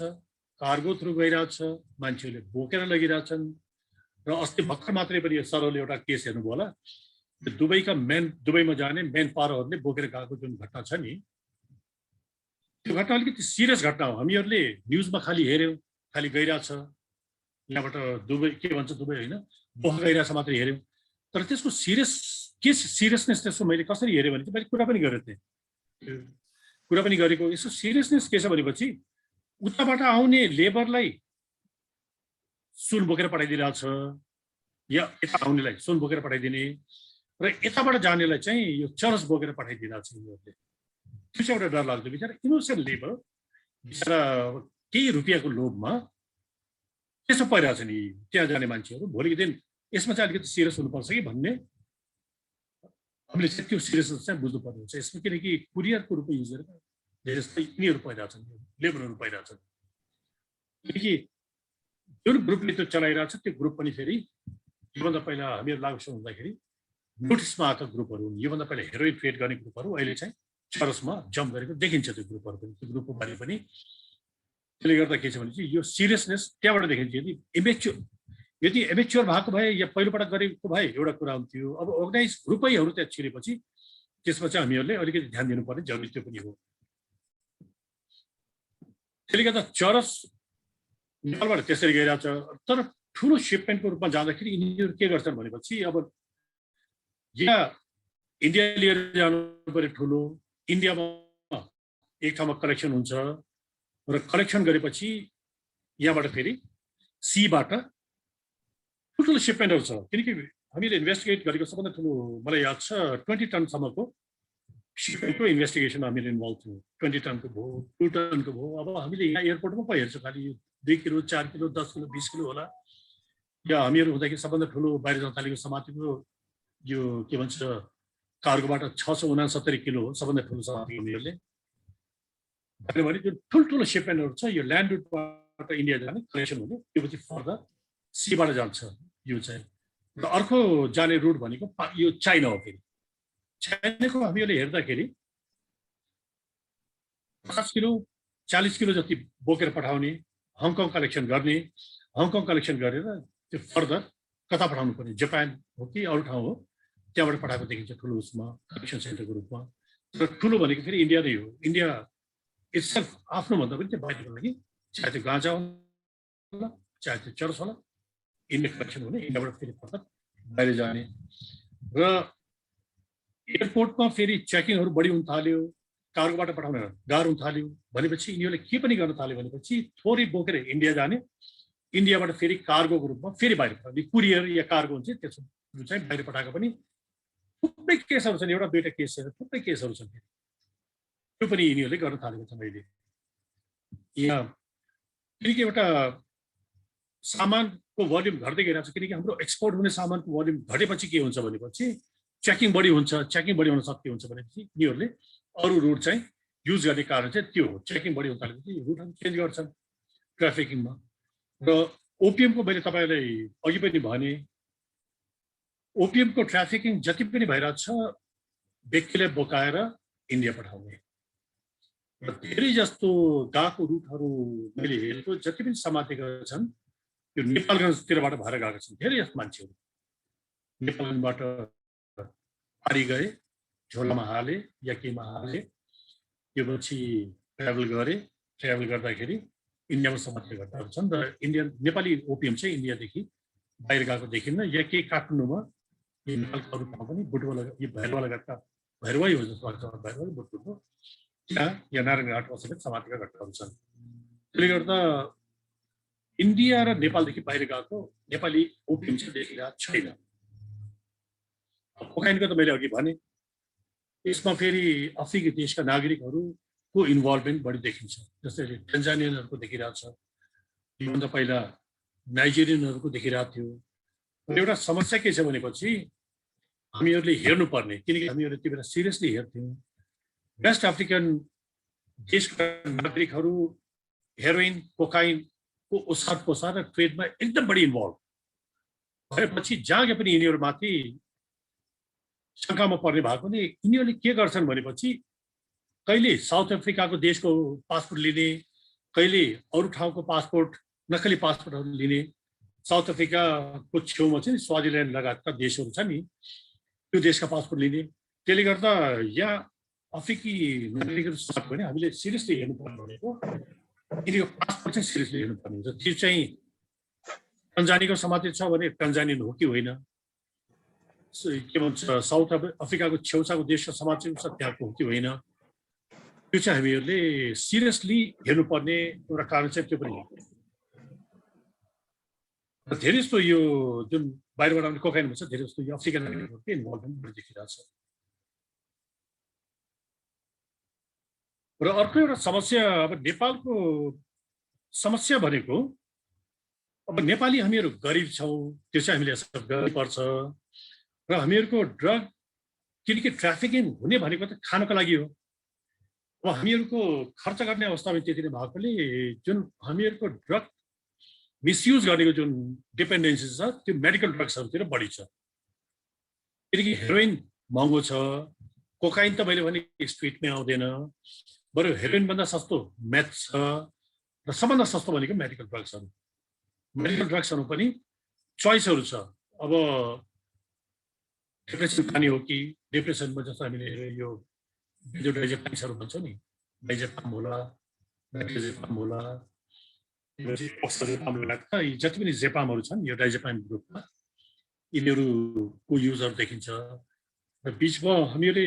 कार्गो थ्रु गइरहेछ, मान्छेहरूले बोकेर लगिरहेछन्। र र अस्ति भर्खर मात्रै पनि सरले एउटा केस हेर्नुभयो होला, दुबईमा जाने मेन पावरहरूले बोकेर गएको जुन घटना छ नि, त्यो घटना अलिकति सिरियस घटना हो। हामीहरूले न्युजमा खालि हेऱ्यौँ, खालि गइरहेछ यहाँबाट दुबई, के भन्छ दुबई होइन, बोका गइरहेछ मात्रै हेऱ्यौँ। तर त्यसको सिरियसनेस त्यसको मैले कसरी हेरेँ भने चाहिँ मैले कुरा पनि गरेको थिएँ। कुरा पनि गरेको यसो सिरियसनेस के छ भनेपछि उताबाट आउने लेबरलाई सुन बोकेर पठाइदिरहेछ, या यता आउनेलाई सुन बोकेर पठाइदिने र यताबाट जानेलाई चाहिँ यो चरस बोकेर पठाइदिरहेछ यिनीहरूले। त्यो चाहिँ एउटा डरलाग्दो बिचरा इनोसेन्ट लेबर, बिचरा केही रुपियाँको लोभमा त्यसो परिरहेछ नि त्यहाँ जाने मान्छेहरू। भोलिको दिन यसमा चाहिँ अलिकति सिरियस हुनुपर्छ कि भन्ने हामीले चाहिँ त्यो सिरियसनेस चाहिँ बुझ्नुपर्ने हुन्छ यसमा, किनकि कुरियरको रूपमा युज गरेर धेरै जस्तै यिनीहरू पाइरहेछन्, लेबरहरू पाइरहेछन्। किनकि जुन ग्रुपले त्यो चलाइरहेछ त्यो ग्रुप पनि फेरि योभन्दा पहिला हामीहरू लागु हुँदाखेरि नोटिसमा आएका ग्रुपहरू हुन्। योभन्दा पहिला हेरोइन ट्रेड गर्ने ग्रुपहरू अहिले चाहिँ चरसमा जम्प गरेको देखिन्छ। त्यो ग्रुपहरू पनि, त्यो ग्रुपको बारे पनि त्यसले गर्दा के छ भने चाहिँ यो सिरियसनेस त्यहाँबाट देखिन्छ। यदि एमेच्योर भएको भए या पहिलोपटक गरेको भए एउटा कुरा हुन्थ्यो। अब अर्गनाइज ग्रुपैहरू त्यहाँ छिरेपछि त्यसमा चाहिँ हामीहरूले अलिकति ध्यान दिनुपर्ने जरुरी त्यो पनि हो। त्यसले गर्दा चरस नेपालबाट त्यसरी गइरहेछ। तर ठुलो सिपमेन्टको रूपमा जाँदाखेरि यिनीहरू के गर्छन् भनेपछि अब यहाँ इन्डिया लिएर जानु पर्यो ठुलो, इन्डियामा एक ठाउँमा कलेक्सन हुन्छ र कलेक्सन गरेपछि यहाँबाट फेरि सीबाट ठुल्ठुलो सिपमेन्टहरू छ। किनकि हामीले इन्भेस्टिगेट गरेको सबभन्दा ठुलो मलाई याद छ 20 टनसम्मको सिपमेन्टको इन्भेस्टिगेसन हामीले इन्भल्भ थियौँ। 20 टनको भयो, 2 टनको भयो। अब हामीले यहाँ एयरपोर्टमा पो हेर्छौँ खालि 2 किलो, 4 किलो, 10 किलो, 20 किलो होला। या हामीहरू हुँदाखेरि सबभन्दा ठुलो बाहिर जान थालेको समातिको यो के भन्छ कार्गोबाट 669 किलो हो सबभन्दा ठुलो समाति उनीहरूले भने जुन ठुल्ठुलो सिपमेन्टहरू छ यो ल्यान्ड रुटबाट इन्डिया जाने कनेक्सन हुने, त्यो पछि फर्दर सीबाट जान्छ यो चाहिँ। र अर्को जाने रुट भनेको यो चाइना हो। फेरि चाइनाको हामीहरूले हेर्दाखेरि 50 किलो 40 किलो जति बोकेर पठाउने, हङकङ कलेक्सन गर्ने, हङकङ कलेक्सन गरेर त्यो फर्दर कता पठाउनु पर्ने, जापान हो कि अरू ठाउँ हो त्यहाँबाट पठाएको देखिन्छ ठुलो उसमा कलेक्सन सेन्टरको रूपमा। र ठुलो भनेको फेरि इन्डिया नै हो। इन्डिया इट्सेल्फ आफ्नो भन्दा पनि त्यो बाहिरको लागि चाहे त्यो गाँजा होला, चाहे त्यो चरस होला, इन्डिया कलेक्सन हुने, इन्डियाबाट फेरि फर्दर बाहिर जाने। र एयरपोर्टमा फेरि चेकिङहरू बढी हुन थाल्यो, कार्गोबाट पठाउन गाह्रो हुन थाल्यो भनेपछि यिनीहरूले के पनि गर्न थाल्यो भनेपछि थोरै बोकेर इन्डिया जाने, इन्डियाबाट फेरि कार्गोको रूपमा फेरि बाहिर पठाउने, कुरियर या कार्गो हुन्छ त्यसो चाहिँ बाहिर पठाएको पनि थुप्रै केसहरू छन्। एउटा दुईवटा केस छैन, थुप्रै केसहरू छन्। त्यो पनि यिनीहरूले गर्न थालेको छन् अहिले यहाँ। किनकि एउटा सामानको भोल्युम घट्दै गइरहेको छ। किनकि हाम्रो एक्सपोर्ट हुने सामानको भोल्युम घटेपछि के हुन्छ भनेपछि चेकिङ बढी हुन्छ। चेकिङ बढी हुन सक्ने हुन्छ भनेपछि यिनीहरूले अरू रुट चाहिँ युज गर्ने कारण चाहिँ त्यो हो। चेकिङ बढी हुन थालेपछि रुटहरू चेन्ज गर्छन् ट्राफिकिङमा। र ओपिएमको मैले तपाईँलाई अघि पनि भने, ओपिएमको ट्राफिकिङ जति पनि भइरहेको छ व्यक्तिले बोकाएर इन्डिया पठाउने र धेरै जस्तो गएको रुटहरू मैले हेरेको जति पनि समातेका छन् यो नेपालगञ्जतिरबाट भएर गएका छन्। धेरै जस्तो मान्छेहरू नेपालगञ्जबाट पारी गए, झोलामा हाले या केमा हाले, त्यो पछि ट्राभल गरे। ट्राभल गर्दाखेरि इन्डियामा समातेका घटनाहरू छन्। र नेपाली ओपिएम चाहिँ इन्डियादेखि बाहिर गएको देखिन्न। या केही काठमाडौँमा यो नेपालको अरू ठाउँ पनि बुटवाला, यो भैरवा लगायतका भैरवै हो जस्तो लाग्छ, भैरवा बुटको त्यहाँ या नारायणघाटमा समेत समातेका घटनाहरू छन्। त्यसले गर्दा इन्डिया र नेपालदेखि बाहिर गएको नेपाली ओपिएम चाहिँ देखिरहेको छैन। कोकाइनको त मैले अघि भने, यसमा फेरि अफ्रिकी देशका नागरिकहरूको इन्भल्भमेन्ट बढी देखिन्छ। जस्तै टेन्जानियनहरूको देखिरहेको छ, योभन्दा पहिला नाइजेरियनहरूको देखिरहेको थियो। एउटा समस्या के छ भनेपछि हामीहरूले हेर्नुपर्ने, किनकि हामीहरूले त्यो बेला सिरियसली हेर्थ्यौँ। वेस्ट अफ्रिकन देशका नागरिकहरू हेरोइन, कोकाइनको ओसार पोसार र ट्रेडमा एकदम बढी इन्भल्भ भएपछि जहाँ पनि यिनीहरूमाथि शङ्कामा पर्ने भएको नि यिनीहरूले के गर्छन् भनेपछि कहिले साउथ अफ्रिकाको देशको पासपोर्ट लिने, कहिले अरू ठाउँको पासपोर्ट, नक्कली पासपोर्टहरू लिने साउथ अफ्रिकाको छेउमा चाहिँ स्वाजिल्यान्ड लगायतका देशहरू छ नि, त्यो देशका पासपोर्ट लिने। त्यसले गर्दा यहाँ अफ्रिकी नागरिकहरू साथ पनि हामीले सिरियसली हेर्नुपर्ने भनेको यिनीहरूको पासपोर्ट चाहिँ सिरियसली हेर्नुपर्ने हुन्छ। त्यो चाहिँ तन्जानियाको समातेर छ भने तन्जानियन हो कि होइन, के भन्छ साउथ अफ्रिकाको छेउछाउको देशको समातेर छ त्यहाँको हो कि होइन, त्यो चाहिँ हामीहरूले सिरियसली हेर्नुपर्ने एउटा कारण चाहिँ त्यो पनि हो। धेरै जस्तो यो जुन बाहिरबाट आउने कोकाइन भन्छ धेरै जस्तो यो अफ्रिकन नागरिकहरूको इन्भल्भमेन्ट बढी देखिरहेको छ। र अर्को एउटा समस्या अब नेपालको समस्या भनेको अब नेपाली हामीहरू गरिब छौँ, त्यो चाहिँ हामीले एक्सेप्ट गर्नुपर्छ। र हामीहरूको ड्रग किनकि ट्राफिकिङ हुने भनेको त खानको लागि हो। अब हामीहरूको खर्च गर्ने अवस्थामा त्यति नै भएकोले जुन हामीहरूको ड्रग मिसयुज गरेको जुन डिपेन्डेन्सी छ त्यो मेडिकल ड्रग्सहरूतिर बढी छ। किनकि हेरोइन महँगो छ, कोकाइन त मैले भने स्ट्रिटमै आउँदैन, बरु हेरोइनभन्दा सस्तो म्याथ छ, र सबभन्दा सस्तो भनेको मेडिकल ड्रग्सहरू। मेडिकल ड्रग्सहरू पनि चोइसहरू छ। अब डिप्रेसन खाने हो कि डिप्रेसनमा जस्तो हामीले यो बेन्जोडाइजेपाइन्सहरू भन्छौँ नि, डाइजेपाम होला, डाइजेपाम होला, जति पनि जेपामहरू छन् यो डाइजेपाम ग्रुपमा यिनीहरूको युजहरू देखिन्छ। र बिचमा हामीहरूले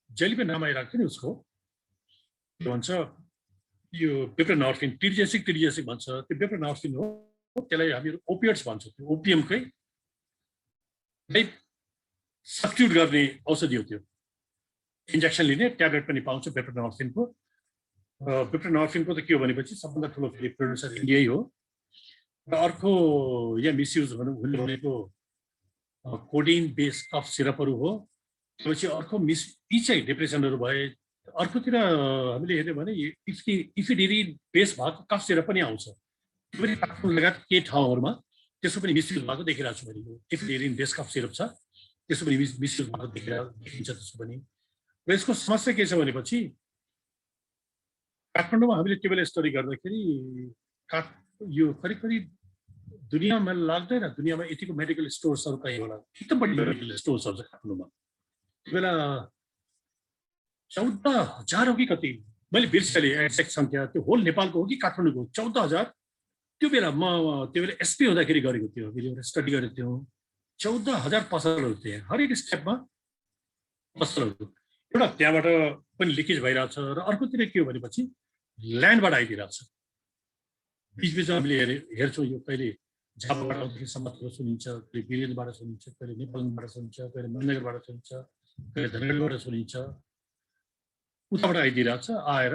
जहिले पनि नाम आइरहेको थियो नि उसको के भन्छ यो बेप्रेनर्फिन, टिरिजेसिक भन्छ, त्यो बेप्रेनर्फिन हो, त्यसलाई हामीहरू ओपिएट्स भन्छौँ। त्यो ओपिएमकै सब्स्टिट्युट गर्ने औषधि हो। त्यो इन्जेक्सन लिने ट्याब्लेट पनि पाउँछ बेप्रेनर्फिनको। बेप्रेनर्फिनको त के हो भनेपछि सबभन्दा ठुलो फेरि प्रड्युसर इन्डियै हो। र अर्को यहाँ मिसयुज हुने भनेको कोडिन बेस कफ सिरपहरू हो। त्यसपछि अर्को यी चाहिँ डिप्रेसनहरू भए। अर्कोतिर हामीले हेऱ्यौँ भने इफिडेरिन बेस भएको कफ सिरप पनि आउँछ। त्यो पनि काठमाडौँ लगायत केही ठाउँहरूमा त्यसको पनि मिसयुज भएको देखिरहेको छु मैले। इफिडेरिन बेस कफ सिरप छ, त्यसको पनि मिसयुज भएको देखिन्छ त्यसको पनि। र यसको समस्या के छ भनेपछि काठमाडौँमा हामीले त्यो बेला स्टडी गर्दाखेरि यो करिब करिब दुनियाँमा लाग्दैन, दुनियाँमा यतिको मेडिकल स्टोर्सहरू कहीँ होला, एकदम बढी मेडिकल स्टोर्सहरू छ काठमाडौँमा। त्यो बेला 14,000 हो कि कति, मैले बिर्सेँ एक्ज्याक्ट सङ्ख्या, त्यो होल नेपालको हो कि काठमाडौँको 14,000। त्यो बेला त्यो बेला एसपी हुँदाखेरि गरेको थियो, हामीले एउटा स्टडी गरेको थियौँ। 14,000 पसलहरू थिए, हरेक स्टेपमा पसलहरू। एउटा त्यहाँबाट पनि लिकेज भइरहेछ। र अर्कोतिर के हो भनेपछि ल्यान्डबाट आइदिरहेछ। बिचबिचमा हामीले हेर्छौँ यो कहिले झापाबाट आउँदाखेरि समाजबाट सुनिन्छ, कहिले वीरेन्द्रबाट सुनिन्छ, कहिले नेपालबाट सुनिन्छ, कहिले मननगरबाट सुनिन्छ, कहिले धनगढबाट सुनिन्छ। उताबाट आइदिरहेछ। आएर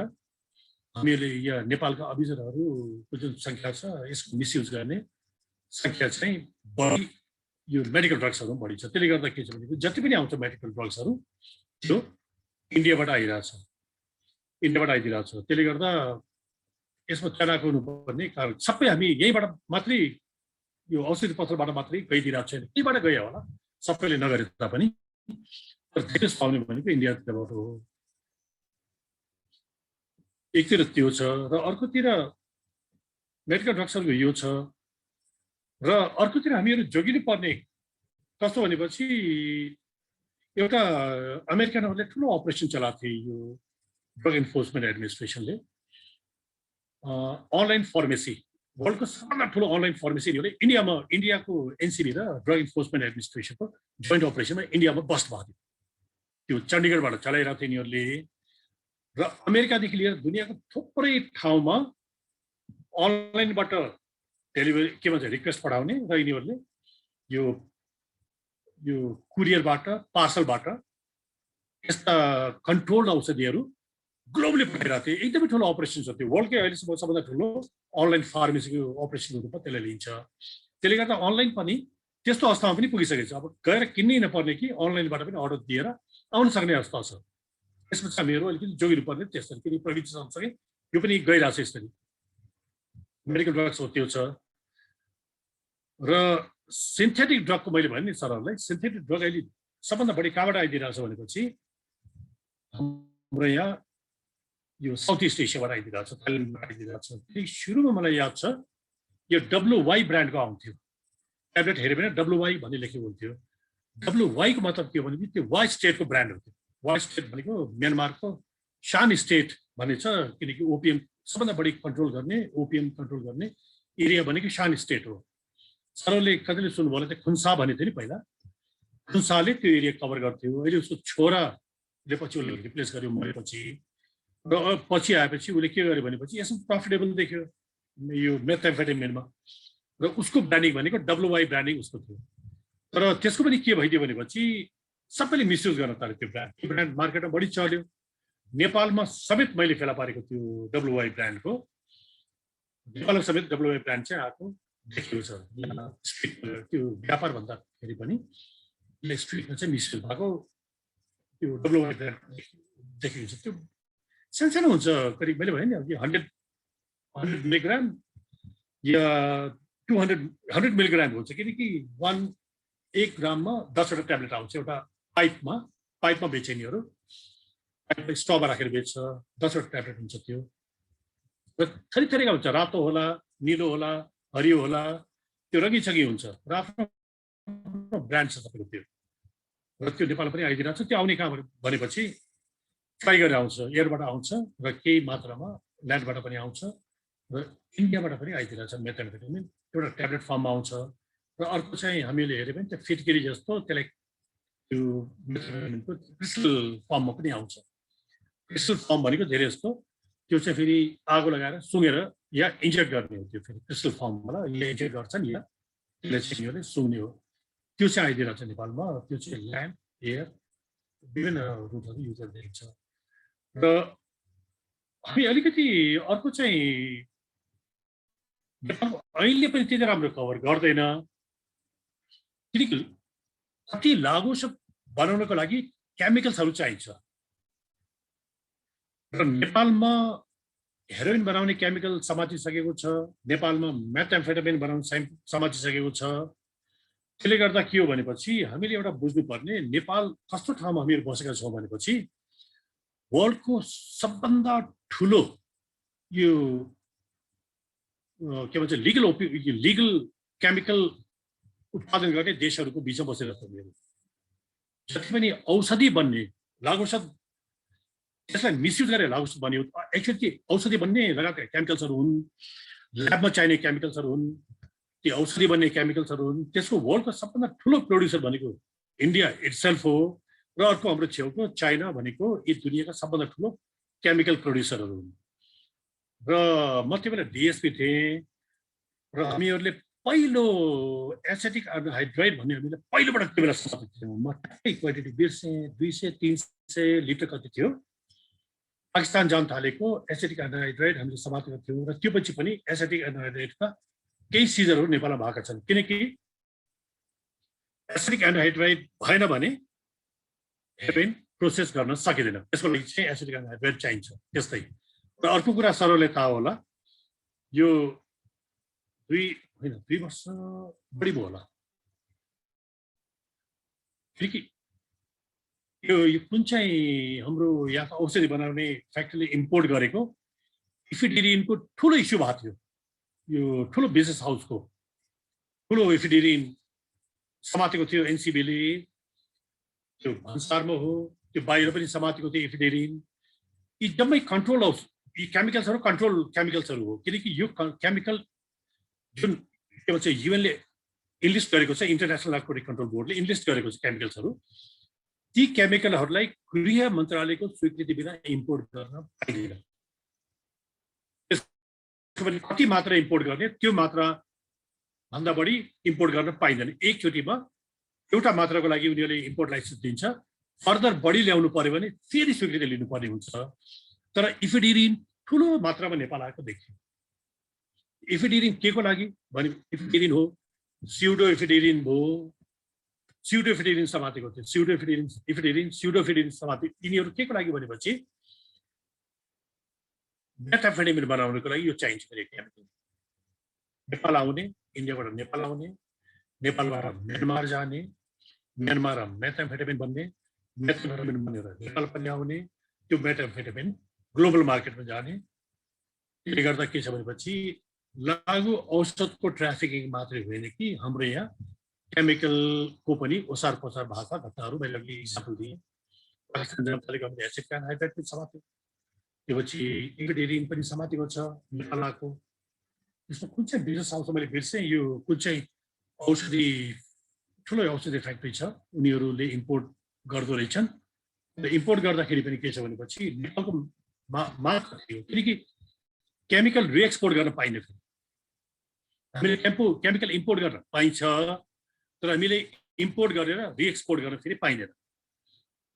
हामीले यहाँ नेपालका अभियोजकहरूको जुन सङ्ख्या छ यसको मिसयुज गर्ने सङ्ख्या चाहिँ बढी, यो मेडिकल ड्रग्सहरू बढी छ। त्यसले गर्दा के छ भने जति पनि आउँछ मेडिकल ड्रग्सहरू त्यो इन्डियाबाट आइरहेछ, त्यसले गर्दा यसमा चनाखो हुनुपर्ने कारण सबै हामी यहीँबाट मात्रै यो औषधि पत्रबाट मात्रै गइदिरहेको छैन, त्यहीबाट गयो होला, सबैले नगरे तापनि धेरै पाउने भनेको इन्डियातिरबाट हो। एकतिर त्यो छ र अर्कोतिर मेडिकल ड्रग्सहरूको यो छ। र अर्कोतिर हामीहरू जोगिनु पर्ने कस्तो भनेपछि एउटा अमेरिकनहरूले ठुलो अपरेसन चलाएको थियो यो ड्रग इन्फोर्समेन्ट एडमिनिस्ट्रेसनले। अनलाइन फार्मेसी, वर्ल्डको सबभन्दा ठुलो अनलाइन फार्मेसी इन्डियाको एनसिबी र ड्रग इन्फोर्समेन्ट एडमिनिस्ट्रेसनको जोइन्ट अपरेसनमा इन्डियामा बस्ट भएको थियो। त्यो चण्डीगढबाट चलाइरहेको थियो यिनीहरूले। र अमेरिकादेखि लिएर दुनियाँको थुप्रै ठाउँमा अनलाइनबाट डेलिभरी के भन्छ रिक्वेस्ट पठाउने र यिनीहरूले यो कुरियरबाट पार्सलबाट यस्ता कन्ट्रोल्ड औषधिहरू ग्लोबली पठाइरहेको थियो। एकदमै ठुलो अपरेसन छ त्यो, वर्ल्डकै अहिलेसम्म सबभन्दा ठुलो अनलाइन फार्मेसीको अपरेसनको रूपमा त्यसलाई लिन्छ। त्यसले गर्दा अनलाइन पनि त्यस्तो अवस्थामा पनि पुगिसकेको छ। अब गएर किन्नै नपर्ने कि अनलाइनबाट पनि अर्डर दिएर आउन सक्ने अवस्था छ। यसमा चाहिँ हामीहरू अलिकति जोगिनुपर्ने त्यसरी, किनकि प्रविधि सँगसँगै यो पनि गइरहेको छ यसरी। मेडिकल ड्रग्स हो त्यो छ। र सिन्थेटिक ड्रगको मैले भने नि सरहरूलाई, सिन्थेटिक ड्रग अहिले सबभन्दा बढी कहाँबाट आइदिरहेको छ भनेपछि हाम्रो यहाँ यो साउथ इस्ट एसियाबाट आइदिरहेको छ, थाइल्यान्डबाट आइदिरहेको छ। फेरि सुरुमा मलाई याद छ यो WY ब्रान्डको आउँथ्यो, ट्याब्लेट हेऱ्यो भने WY भन्ने लेखेको हुन्थ्यो। WY को मतलब के हो भने त्यो वाइ स्टेटको ब्रान्ड हो। त्यो वाइ स्टेट भनेको म्यानमारको शान स्टेट भन्ने छ, किनकि ओपिएम सबभन्दा बढी कन्ट्रोल गर्ने, ओपिएम कन्ट्रोल गर्ने एरिया भनेको शान स्टेट हो। सरले कतिले सुन्नुभयो भने खुन्सा भन्ने थियो नि पहिला, खुन्साले त्यो एरिया कभर गर्थ्यो। अहिले उसको छोराले पछि उसले रिप्लेस गर्यो मरेपछि, र पछि आएपछि उसले के गर्यो भनेपछि यसमा प्रफिटेबल देख्यो यो मेथाम्फेटामिनमा, र उसको ब्रान्डिङ भनेको WY ब्रान्डिङ उसको थियो। तर त्यसको पनि के भइदियो भनेपछि सबैले मिसयुज गर्न थाल्यो। त्यो ब्रान्ड मार्केटमा बढी चल्यो। नेपालमा समेत मैले फेला पारेको त्यो WY ब्रान्डको, नेपालमा समेत WY ब्रान्ड चाहिँ आएको देखिएको छ। त्यो व्यापार भन्दाखेरि पनि स्ट्रिटमा चाहिँ मिसयुज भएको त्यो WY ब्रान्ड देखिएको छ। त्यो सानो हुन्छ, करिब मैले भने नि 100 मिलिग्राम या 100 मिलिग्राम हुन्छ, किनकि 1 ग्राममा 10वटा ट्याब्लेट आउँछ एउटा पाइपमा बेच्नेहरू स्टकमा राखेर बेच्छ, 10वटा ट्याब्लेट हुन्छ त्यो। र थरी थरीका हुन्छ, रातो होला, निलो होला, हरियो होला, त्यो रङ्गी हुन्छ र आफ्नो ब्रान्ड छ तपाईँको त्यो। र त्यो नेपालमा पनि आइदिरहेको छ। त्यो आउने कहाँ भनेपछि फ्राई गरेर आउँछ, एयरबाट आउँछ, र केही मात्रामा ल्यान्डबाट पनि आउँछ, र इन्डियाबाट पनि आइदिरहेको छ मेथाम्फेटामिन। एउटा ट्याब्लेट फर्ममा आउँछ, र अर्को चाहिँ हामीले हेऱ्यो भने त्यो फिटकेरी जस्तो त्यसलाई त्यो मेथाम्फेटामिनको क्रिस्टल फर्ममा पनि आउँछ। क्रिस्टल फर्म भनेको धेरै जस्तो त्यो चाहिँ फेरि आगो लगाएर सुँगेर या इन्जेक्ट गर्ने हो। त्यो फेरि क्रिस्टल फर्मबाट या इन्जेक्ट गर्छन् या त्यसलाई चाहिँ सुँग्ने हो। त्यो चाहिँ आइदिरहेको छ नेपालमा। त्यो चाहिँ ल्यान्ड, एयर, विभिन्न रुटहरू युज गरिरहेको छ। र हामी अलिकति अर्को चाहिँ नेपाल अहिले पनि त्यति राम्रो कभर गर्दैन, किनकि कति लागु बनाउनको लागि केमिकल्सहरू चाहिन्छ। र नेपालमा हेरोइन बनाउने केमिकल समातिसकेको छ, नेपालमा मेथाम्फेटामिन बनाउने समातिसकेको छ। त्यसले गर्दा के हो भनेपछि हामीले एउटा बुझ्नुपर्ने, नेपाल कस्तो ठाउँमा हामीहरू बसेका छौँ भनेपछि वर्ल्डको सबभन्दा ठुलो यो के भन्छ लिगल केमिकल उत्पादन गर्ने देशहरूको बिचमा बसेर छ। जति पनि औषधि बन्ने लागौषध, त्यसलाई मिसयुज गरेर लागौषध बन्यो। एक्चुअली औषधि बन्ने लगायतका केमिकल्सहरू हुन्, ल्याबमा चाहिने केमिकल्सहरू हुन्, ती औषधि बन्ने केमिकल्सहरू हुन्। त्यसको वर्ल्डको सबभन्दा ठुलो प्रोड्युसर भनेको इन्डिया इटसेल्फ हो, र अर्को हाम्रो छेउको चाइना भनेको यी दुनियाँका सबभन्दा ठुलो केमिकल प्रोड्युसरहरू हुन्। र म त्यो बेला डिएसपी थिएँ, र हामीहरूले पहिलो एसेटिक हाइड्राइड भन्ने हामीले पहिलोबाट त्यो बेला समातेको थियौँ। म ठ्याक्कै क्वान्टिटी बिर्सेँ, 200-300 लिटर कति थियो। पाकिस्तान जान थालेको एसेटिक हाइड्राइड हामीले समातेको थियौँ, र त्यो पछि पनि एसेटिक हाइड्राइडका केही सिजनहरू नेपालमा भएका छन्। किनकि एसिडिक एन्हाइड्राइड भएन भने हेरोइन प्रोसेस गर्न सकिँदैन, त्यसको लागि चाहिँ एसिडिक एन्हाइड्राइड चाहिन्छ। त्यस्तै र अर्को कुरा सरले थाहा होला, यो 2 वर्ष बढी भयो होला, किनकि यो कुन चाहिँ हाम्रो यहाँको औषधि बनाउने फ्याक्ट्रीले इम्पोर्ट गरेको इफिडेरिनको ठुलो इस्यु भएको थियो। यो ठुलो बिजनेस हाउसको ठुलो इफिडेरिन समातेको थियो एनसिबीले, त्यो भन्सारमा हो, त्यो बाहिर पनि समातेको थियो इफिडेरिन। यी जम्मै कन्ट्रोल हाउस, यी केमिकल्सहरू कन्ट्रोल केमिकल्सहरू हो, किनकि यो केमिकल जुन के भन्छ युएनले इन्लिस्ट गरेको छ, इन्टरनेसनल नार्कोटिक कन्ट्रोल बोर्डले इन्लिस्ट गरेको छ केमिकल्सहरू, ती केमिकलहरूलाई गृह मन्त्रालयको स्वीकृति बिना इम्पोर्ट गर्न पाइँदैन। कति मात्रा इम्पोर्ट गर्ने, त्यो मात्रा भन्दा बढी इम्पोर्ट गर्न पाइँदैन। एकचोटिमा एउटा मात्राको लागि उनीहरूले इम्पोर्ट लाइसेन्स दिन्छ, फर्दर बढी ल्याउनु पर्यो भने फेरि स्वीकृति लिनुपर्ने हुन्छ। तर इफिडेरिन ठुलो मात्रामा नेपाल आएको देखियो। इफिडेरिन के को लागि भने इफिडेरिन हो, स्युडो इफिडेरिन भयो, स्युडो इफिडेरिन समातेको थियो, स्युडो इफिडेरिन समाते। यिनीहरू के को लागि भनेपछि मेथाम्फेटामिन बनाउनको लागि यो चाहिन्छ। नेपाल आउने, इन्डियाबाट नेपाल आउने, नेपालबाट म्यानमार जाने, म्यानमार मेथाम्फेटामिन बन्ने, मेथाम्फेटामिन बनेर नेपाल पनि आउने, त्यो मेथाम्फेटामिन ग्लोबल मार्केटमा जाने। त्यसले गर्दा के छ भनेपछि लागु औषधको ट्राफिकिङ मात्रै होइन कि हाम्रो यहाँ केमिकलको पनि ओसार पसार भएको घटनाहरू मैले अघि इक्जाम्पल दिएँ। पाकिस्तान जान थालेको हामीले एसिड हाइड्राइड पनि समात्यो, त्योपछि इन्ग्रेडिएन्ट पनि समातेको छ नेपालको। त्यसमा कुन चाहिँ बिजनेस आउँछ मैले बिर्सेँ, यो कुन चाहिँ औषधि ठुलो औषधि फ्याक्ट्री छ, उनीहरूले इम्पोर्ट गर्दो रहेछन्। र इम्पोर्ट गर्दाखेरि पनि के छ भनेपछि नेपालको माग थियो, किनकि केमिकल रिएक्सपोर्ट गर्न पाइने थियो। हामीले केमिकल इम्पोर्ट गर्न पाइन्छ, तर हामीले इम्पोर्ट गरेर रिएक्सपोर्ट गर्न फेरि पाइँदैन।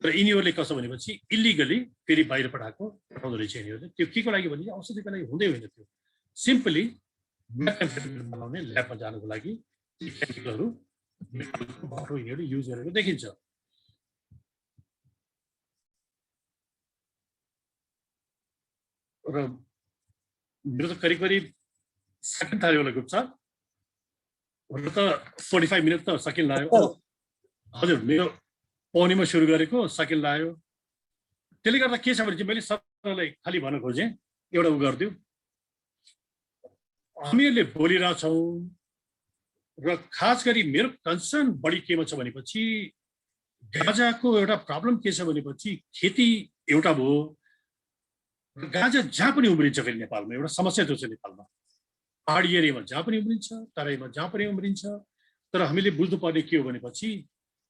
र यिनीहरूले कसो भनेपछि इलिगली फेरि बाहिर पठाउँदो रहेछ यिनीहरूले। त्यो के को लागि भने औषधिको लागि हुँदै होइन, त्यो सिम्पली मेथाम्फेटामिन बनाउने ल्याबमा जानुको लागि केमिकलहरू नेपालको बाटो यिनीहरूले युज गरेको देखिन्छ। र मेरो त करिब करिब सकिन थाल्यो होला गुप्ता, हुन त 45 मिनट त सकिन लाग्यो। हजुर, मेरो पौनीमा सुरु गरेको सकिन लाग्यो। त्यसले गर्दा के छ भने चाहिँ मैले सबैलाई खालि भन्न खोजेँ, एउटा उ गरिदिउँ, हामीहरूले बोलिरहेछौँ र खास गरी मेरो कन्सर्न बढी केमा छ भनेपछि गाँजाको एउटा प्रब्लम के छ भनेपछि खेती एउटा भयो, गाँजा जहाँ पनि उम्रिन्छ फेरि नेपालमा एउटा समस्या त्यो छ नेपालमा। पहाडी एरियामा जहाँ पनि उम्रिन्छ, तराईमा जहाँ पनि उम्रिन्छ, तर हामीले बुझ्नुपर्ने के हो भनेपछि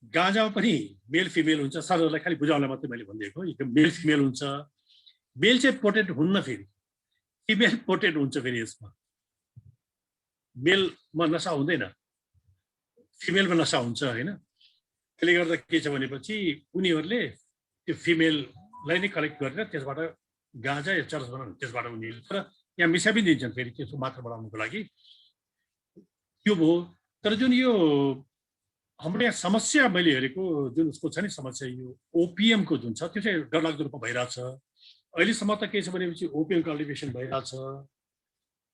गाँजामा पनि मेल फिमेल हुन्छ। सरहरूलाई खालि बुझाउनलाई मात्रै मैले भनिदिएको, मेल फिमेल हुन्छ। मेल चाहिँ पोटेन्ट हुन्न, फेरि फिमेल पोटेन्ट हुन्छ। फेरि यसमा मेलमा नसा हुँदैन, फिमेलमा नसा हुन्छ होइन। त्यसले गर्दा के छ भनेपछि उनीहरूले त्यो फिमेललाई नै कलेक्ट गरेर त्यसबाट गाँजा या चरस बनाउनु, त्यसबाट उनीहरूले तर यहाँ मिसा पनि दिन्छन् फेरि त्यसको मात्रा बढाउनुको लागि। त्यो भयो। तर जुन यो हाम्रो यहाँ समस्या मैले हेरेको जुन उसको छ नि समस्या, यो ओपिएमको जुन छ त्यो चाहिँ डरलाग्दो रूपमा भइरहेछ। अहिलेसम्म त के छ भनेपछि ओपिएम कल्टिभेसन भइरहेछ।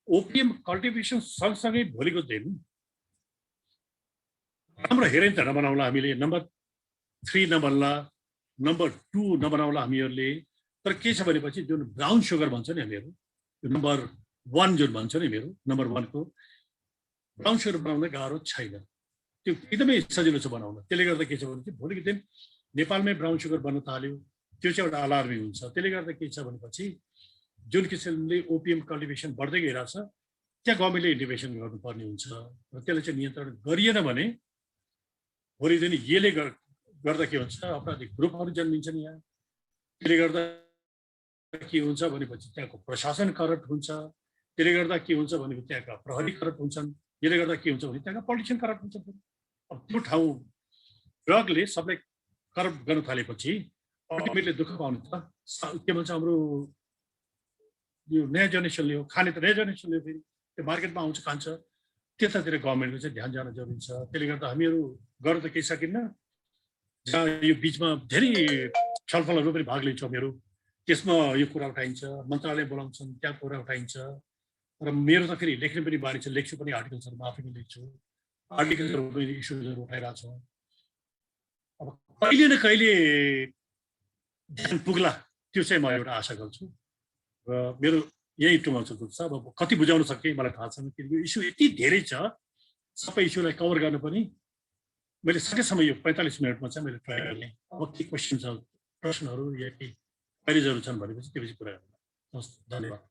ओपिएम कल्टिभेसन सँगसँगै भोलिको दिन राम्रो हेरेन त नबनाउला हामीले, नम्बर 3 नबन्ला, नम्बर 2 नबनाउला हामीहरूले। तर के छ भनेपछि जुन ब्राउन सुगर भन्छ नि हामीहरू, नम्बर 1 जुन भन्छ नि मेरो नम्बर 1 को ब्राउन सुगर बनाउन गाह्रो छैन, त्यो एकदमै सजिलो छ बनाउन। त्यसले गर्दा के छ भने चाहिँ भोलिको दिन नेपालमै ब्राउन सुगर बन्न थाल्यो, त्यो चाहिँ एउटा अलार्मिङ हुन्छ। त्यसले गर्दा के छ भनेपछि जुन किसिमले ओपिएम कल्टिभेसन बढ्दै गइरहेछ त्यहाँ गभर्मेन्टले इन्टरभेसन गर्नुपर्ने हुन्छ र त्यसलाई चाहिँ नियन्त्रण गरिएन भने भोलि दिन यसले गर्दा के हुन्छ, अपराधिक ग्रुपहरू जन्मिन्छन् यहाँ। त्यसले गर्दा के हुन्छ भनेपछि त्यहाँको प्रशासन करप्ट हुन्छ। त्यसले गर्दा के हुन्छ भनेपछि त्यहाँका प्रहरी करप्ट हुन्छन्। यसले गर्दा के हुन्छ भने त्यहाँका पोलिटिसियन करप्ट हुन्छ। अब त्यो ठाउँ ड्रगले सबलाई करप्ट गर्न थालेपछि अल्टिमेटली दुःख पाउनु त के भन्छ हाम्रो यो नयाँ जेनेरेसनले हो, खाने त नयाँ जेनेरेसनले फेरि त्यो मार्केटमा आउँछ खान्छ, त्यतातिर गभर्मेन्टको चाहिँ ध्यान जान जरुरी छ। त्यसले गर्दा हामीहरू गर्न त केही सकिन्न। जहाँ यो बिचमा धेरै छलफलहरू पनि भाग लिन्छौँ हामीहरू, त्यसमा यो कुरा उठाइन्छ, मन्त्रालय बोलाउँछन्, त्यहाँ कुरा उठाइन्छ। र मेरो त फेरि लेख्ने पनि बानी छ, लेख्छु पनि आर्टिकल्सहरू म आफै पनि लेख्छु, आर्टिकल्सहरू पनि इस्युजहरू उठाइरहेको छौँ। अब कहिले न कहिले ध्यान पुग्ला त्यो चाहिँ म एउटा आशा गर्छु। र मेरो यही टुङ्गो छ गुप्ता। अब कति बुझाउन सकेँ मलाई थाहा छैन, किनकि इस्यु यति धेरै छ, सबै इस्युलाई कभर गर्न पनि मैले सकेसम्म यो 45 मिनटमा चाहिँ मैले ट्राई गर्ने। अब के क्वेसन छ, प्रश्नहरू या केही क्वेरिजहरू छन् भनेपछि त्यसपछि कुरा गर्नु। हस्, धन्यवाद।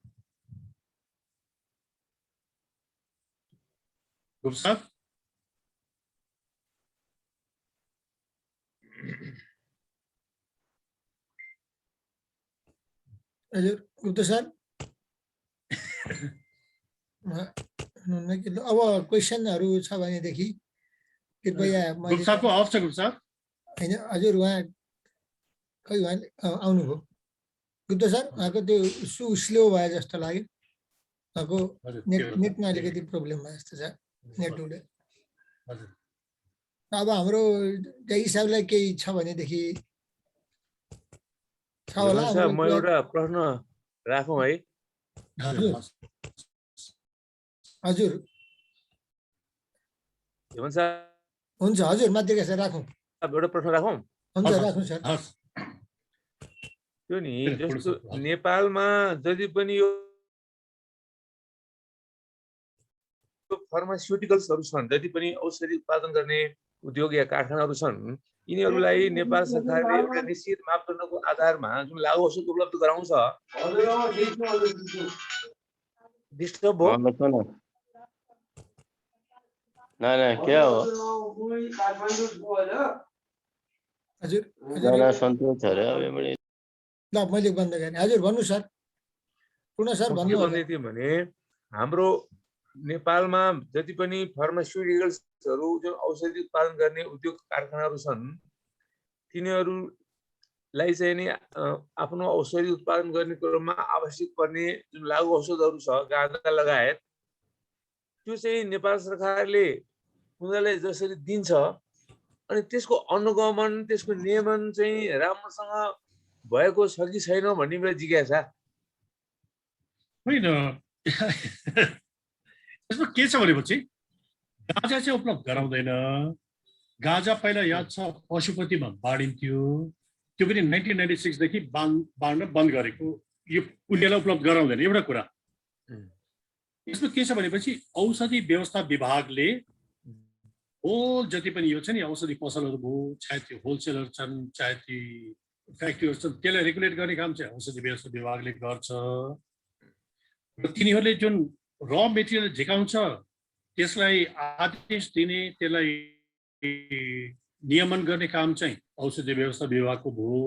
गुप्ता साहब। हजुर गुप्ता सर, अब क्वेसनहरू छ भनेदेखि कृपया गुप्ताको अफ छ गुप्ता होइन। हजुर उहाँ खै उहाँ आउनुभयो गुप्ता सर, उहाँको त्यो स्लो भयो जस्तो लाग्यो, उहाँको नेटमा अलिकति प्रब्लम भयो जस्तो छ, नेट उडे। अब हाम्रो त्यही हिसाबलाई केही छ भनेदेखि छ होला। म एउटा प्रश्न राखौँ है? हजुर हुन्छ, हजुर मातृका सर राखौँ, एउटा प्रश्न राखौँ? हुन्छ राखौँ सर। त्यो नि जस्तो नेपालमा जति पनि यो फार्मास्युटिकल्सहरू छन्, जति पनि औषधि उत्पादन गर्ने उद्योग या कारखानाहरू छन्, यिनीहरूलाई नेपाल सरकारले एउटा निश्चित मापदण्डको आधारमा जुन लागु औषध उपलब्ध गराउँछ, डिस्टर्ब हो? नहीं क्या हो हजुर गाना सन्तोष छ रे अब मैले ल मैले बन्द गरेँ। हजुर भन्नु सर, पूर्ण सर म के भन्नु होला। भन्दै थिएँ भने हाम्रो नेपालमा जति पनि फार्मास्युटिकल्सहरू जुन औषधि उत्पादन गर्ने उद्योग कारखानाहरू छन्, तिनीहरूलाई चाहिँ नि आफ्नो औषधि उत्पादन गर्ने क्रममा आवश्यक पर्ने जुन लागु औषधहरू छ, गाँजा लगायत, त्यो चाहिँ नेपाल सरकारले उनीहरूलाई जसरी दिन्छ, अनि त्यसको अनुगमन, त्यसको नियमन चाहिँ राम्रोसँग भएको छ कि छैन भन्ने मेरो जिज्ञासा। होइन यसमा के छ भनेपछि गाँजा चाहिँ उपलब्ध गराउँदैन। गाँजा पहिला याद छ पशुपतिमा बाँडिन्थ्यो, त्यो पनि 1996 देखि बाँड्न बन्द गरेको, यो उनीहरूलाई उपलब्ध गराउँदैन। एउटा कुरा यसमा के छ भनेपछि औषधि व्यवस्था विभागले होल जति पनि यो छ नि औषधि पसलहरू भयो, चाहे त्यो होलसेलर छन्, चाहे ती फ्याक्ट्रीहरू छन्, त्यसलाई रेगुलेट गर्ने काम चाहिँ औषधि व्यवस्था विभागले गर्छ। र तिनीहरूले जुन र मेटेरियल झिकाउँछ त्यसलाई आदेश दिने, त्यसलाई नियमन गर्ने काम चाहिँ औषधि व्यवस्था विभागको भयो।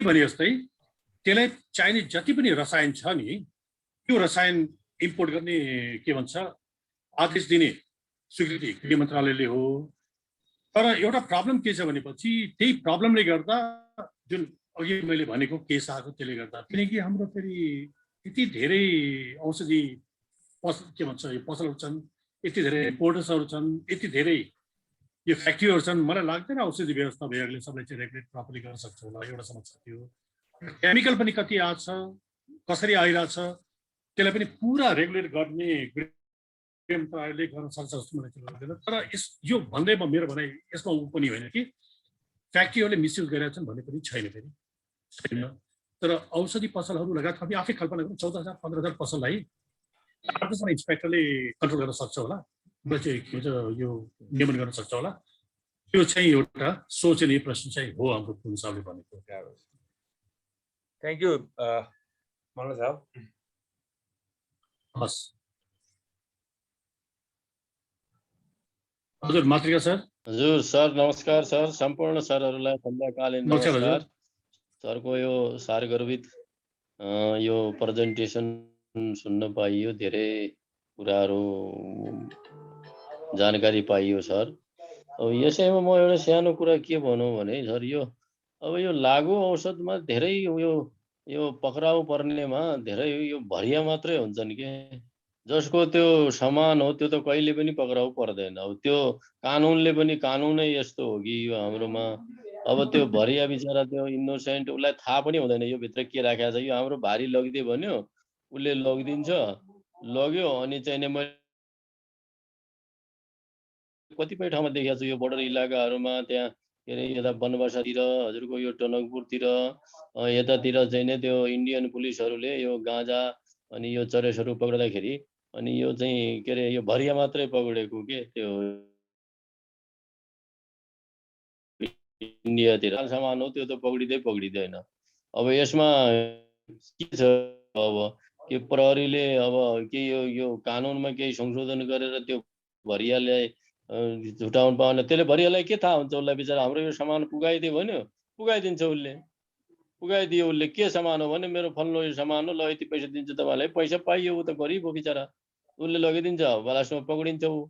भने जस्तै त्यसलाई चाहिने जति पनि रसायन छ नि, त्यो रसायन इम्पोर्ट गर्ने के भन्छ आदेश दिने स्वीकृति गृह मन्त्रालयले हो। तर एउटा प्रब्लम के छ भनेपछि त्यही प्रब्लमले गर्दा जुन अघि मैले भनेको केस आएको त्यसले गर्दा, किनकि हाम्रो फेरि यति धेरै औषधि के भन्छ यो पसलहरू छन्, यति धेरै इम्पोर्टर्सहरू छन्, यति धेरै यो फ्याक्ट्रीहरू छन्, मलाई लाग्दैन औषधि व्यवस्था विभागले सबलाई चाहिँ रेगुलेट प्रपरली गर्न सक्छ होला। एउटा समस्या थियो। केमिकल पनि कति आएको छ, कसरी आइरहेछ, त्यसलाई पनि पुरा रेगुलेट गर्ने मन्त्रालयले गर्न सक्छ जस्तो मलाई लाग्दैन। तर यो भन्दैमा मेरो भनाइ यसमा ऊ पनि होइन कि फ्याक्ट्रीहरूले मिसयुज गरेका छन् भन्ने पनि छैन फेरि छैन। तर औषधि पसलहरू लगायत हामी आफै कल्पना गरौँ 14,000 15,000 पसललाई आजसम्म इन्सपेक्टरले कन्ट्रोल गर्न सक्छ होला, चाहिँ के भन्छ यो नियमन गर्न सक्छ होला। त्यो चाहिँ एउटा सोचनीय प्रश्न चाहिँ हो हाम्रो पुन साहबले भनेको। थ्याङ्क यू मल्ल साहब। हस् हजुर मातृका सर। हजुर सर नमस्कार सर, सम्पूर्ण सरहरूलाई सन्ध्याकालीन नमस्कार। सरको यो सारगर्भित यो प्रेजेन्टेसन सुन्न पाइयो, धेरै कुराहरू जानकारी पाइयो सर। अब यसैमा म एउटा सानो कुरा के भनौँ भने सर, यो अब यो लागु औषधमा धेरै यो पक्राउ पर्नेमा धेरै यो भरिया मात्रै हुन्छन् के, जसको त्यो सामान हो त्यो त कहिले पनि पक्राउ पर्दैन। अब त्यो कानुनले पनि कानुनै यस्तो हो कि यो हाम्रोमा अब त्यो भरिया बिचरा त्यो इनोसेन्ट, उसलाई थाहा पनि हुँदैन यो भित्र के राखेको छ। यो हाम्रो भारी लगिदियो भन्यो, उसले लगिदिन्छ, लग्यो अनि चाहिँ मैले कतिपय ठाउँमा देखेको छु यो बोर्डर इलाकाहरूमा, त्यहाँ के अरे यता बनवासातिर, हजुरको यो टनकपुरतिर, यतातिर चाहिँ नै त्यो इन्डियन पुलिसहरूले यो गाँजा अनि यो चरेसहरू पक्रिँदाखेरि अनि यो चाहिँ के अरे यो भरिया मात्रै पक्रेको के, त्यो इन्डियातिर सामान हो त्यो त पक्रिँदैन। अब यसमा के छ, अब के प्रहरीले अब के यो कानुनमा केही संशोधन गरेर त्यो भरियालाई झुटाउनु पाउने, त्यसले भरियालाई के थाहा हुन्छ, उसलाई बिचरा हाम्रो यो सामान पुगाइदियो भन्यो पुगाइदिन्छ, पुगाइदियो उसले के सामान हो भने मेरो फल्लो यो सामान हो, ल यति पैसा दिन्छु तपाईँलाई, पैसा पाइयो, ऊ त गरिब हो बिचरा, उसले लगिदिन्छ, लास्टमा पक्रिन्छ ऊ।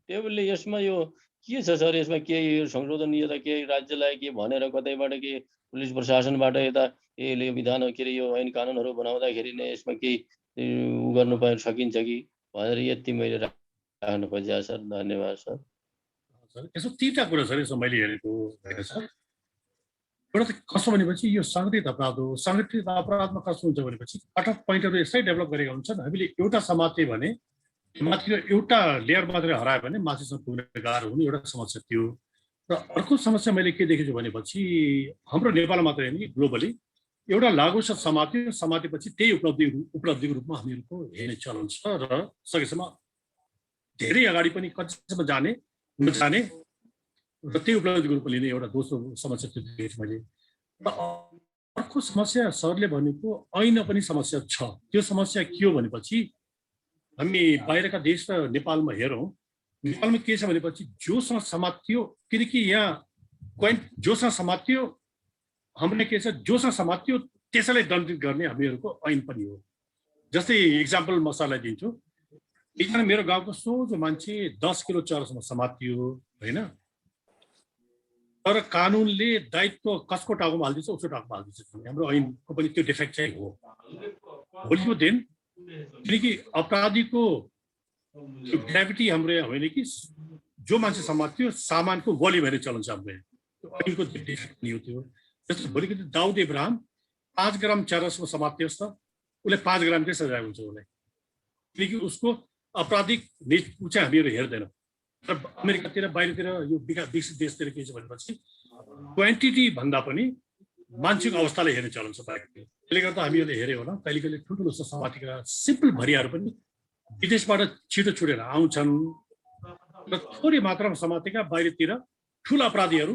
त्यही भएर यसमा यो के छ सर, यसमा के संशोधन यता के राज्यलाई के भनेर कतैबाट के पुलिस प्रशासनबाट यता यसले विधान के अरे यो ऐन कानुनहरू बनाउँदाखेरि नै यसमा केही उ गर्नु सकिन्छ कि भनेर यति मैले राख्न खोजेँ सर। धन्यवाद सर। यसो तीनटा कुरा सर यसो मैले हेरेको होइन सर। एउटा त कस्तो भनेपछि यो सङ्गठित अपराध हो। सङ्गठित अपराधमा कस्तो हुन्छ भनेपछि कट अफ पोइन्टहरू यसै डेभलप गरेका हुन्छन्। हामीले एउटा समाते भने माथिको एउटा लेयर मात्रै हरायो भने माथिसम्म पुग्न गाह्रो हुने एउटा समस्या थियो। र अर्को समस्या मैले के देखेछु भनेपछि हाम्रो नेपाल मात्रै होइन ग्लोबली एउटा लागु छ समातेपछि त्यही उपलब्धिको रूपमा हामीहरूको हेर्ने चलन छ र सकेसम्म धेरै अगाडि पनि कतिसम्म जाने नजाने र त्यही उपलब्धिको रूपमा लिने एउटा दोस्रो समस्या त्यो देखेँ मैले। र अर्को समस्या सरले भनेको ऐन पनि समस्या छ। त्यो समस्या के हो भनेपछि हामी बाहिरका देश र नेपालमा हेरौँ, नेपालमा के छ भनेपछि जोसँग समात्यो, किनकि यहाँ जोसँग समात्यो हामीले के छ, जोसँग समात्यो त्यसैलाई दण्डित गर्ने हामीहरूको ऐन पनि हो। जस्तै इक्जाम्पल म सरलाई दिन्छु, एकजना मेरो गाउँको सोझो मान्छे 10 किलो चरसम्म समातियो होइन, तर कानुनले दायित्व कसको टाउकोमा हालिदिन्छ उसको टाउकोमा हालिदिन्छ। हाम्रो ऐनको पनि त्यो डिफेक्ट चाहिँ हो। भोलिको दिन किनकि अपराधीको ग्राभिटी हाम्रो होइन कि जो मान्छे समात्यो सामानको बलि भएर चल्छ हाम्रो ऐनको डिफेक्ट नि हो त्यो। जस्तो भोलिको दिन दाउद इब्राहिम 5 ग्राम चरसमा समात्योस् त उसले 5 ग्रामकै सजाय हुन्छ उसलाई, किनकि उसको आपराधिक ऊ चाहिँ हामीहरू हेर्दैनौँ। तर अमेरिकातिर बाहिरतिर यो विकसित देशतिर के छ भनेपछि क्वान्टिटी भन्दा पनि मान्छेको अवस्थालाई हेर्ने चलन छ बाहिर। त्यसले गर्दा हामीहरूले हेऱ्यो होला कहिले कहिले ठुल्ठुलो समातिका सिम्पल भरियाहरू पनि विदेशबाट छिटो छुटेर आउँछन् र थोरै मात्रामा समातेका बाहिरतिर ठुला अपराधीहरू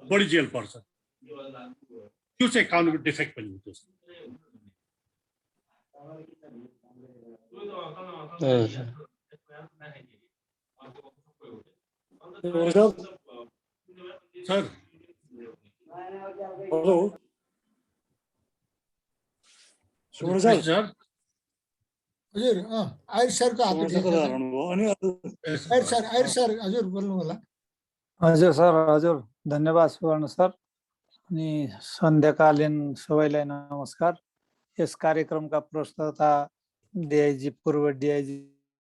बढी जेल पर्छ। त्यो चाहिँ कानुनको डिफेक्ट पनि हो। Sir hello Suman sir. हजुर आयर सरको हात उठेको छ। आयर सर हजुर बोल्नु होला। हजुर सर, हजुर धन्यवाद सुवर्ण सर। अनि सन्ध्याकालीन सबैलाई नमस्कार। यस कार्यक्रमका प्रस्तुता डिआइजी पूर्व डिआइजी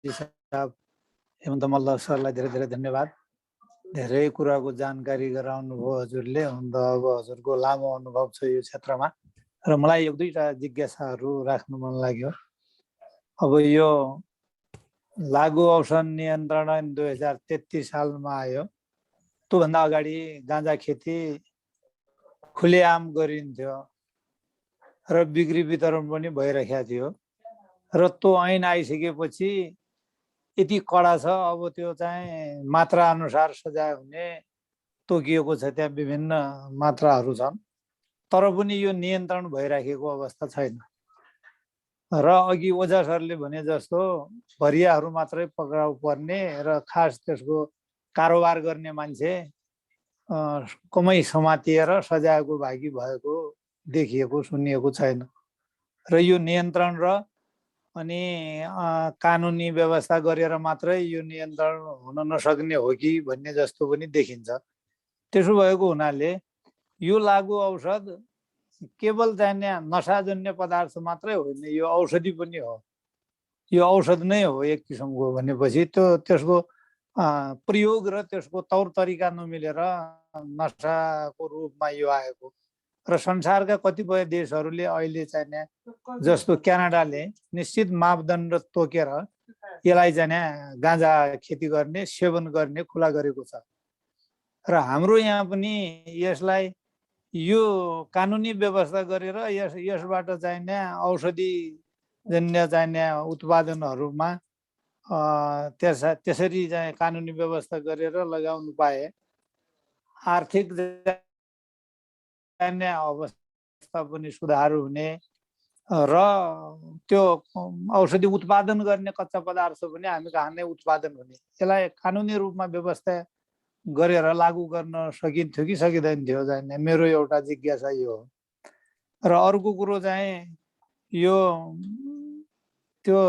साहब हेमन्त मल्ल सरलाई धेरै धेरै धन्यवाद। धेरै कुराको जानकारी गराउनु भयो हजुरले। अन्त अब हजुरको लामो अनुभव छ यो क्षेत्रमा र मलाई एक दुईटा जिज्ञासाहरू राख्नु मन लाग्यो। अब यो लागु औषध नियन्त्रण 2033 सालमा आयो। त्योभन्दा अगाडि गाँजा खेती खुलेआम गरिन्थ्यो र बिक्री वितरण पनि भइरहेको थियो र त्यो ऐन आइसकेपछि यति कडा छ अब त्यो चाहिँ मात्रा अनुसार सजाय हुने तोकिएको छ। त्यहाँ विभिन्न मात्राहरू छन् तर पनि यो नियन्त्रण भइराखेको अवस्था छैन र अघि ओझा सरले भने जस्तो भरियाहरू मात्रै पक्राउ पर्ने र खास त्यसको कारोबार गर्ने मान्छे कमै समातिएर सजायको भागी भएको देखिएको सुनिएको छैन र यो नियन्त्रण र अनि कानुनी व्यवस्था गरेर मात्रै यो नियन्त्रण हुन नसक्ने हो कि भन्ने जस्तो पनि देखिन्छ। त्यसो भएको हुनाले यो लागु औषध केवल चाहिने नशाजन्य पदार्थ मात्रै होइन, यो औषधि पनि हो। यो औषध नै हो एक किसिमको भनेपछि त्यसको प्रयोग र त्यसको तौर तरिका नमिलेर नशाको रूपमा यो आएको र संसारका कतिपय देशहरूले अहिले चाहिने जस्तो क्यानाडाले निश्चित मापदण्ड तोकेर यसलाई चाहिने गाँजा खेती गर्ने सेवन गर्ने खुला गरेको छ र हाम्रो यहाँ पनि यसलाई यो कानुनी व्यवस्था गरेर यसबाट चाहिने औषधि जन्य चाहिने उत्पादनहरूमा त्यसरी चाहिँ कानुनी व्यवस्था गरेर लगाउनु पाए आर्थिक अवस्था पनि सुधार हुने र त्यो औषधि उत्पादन गर्ने कच्चा पदार्थ पनि हामी कहाँ नै उत्पादन हुने। यसलाई कानुनी रूपमा व्यवस्था गरेर लागू गर्न सकिन्थ्यो कि सकिँदैन थियो चाहिने मेरो एउटा जिज्ञासा यो हो। र अर्को कुरो चाहिँ यो त्यो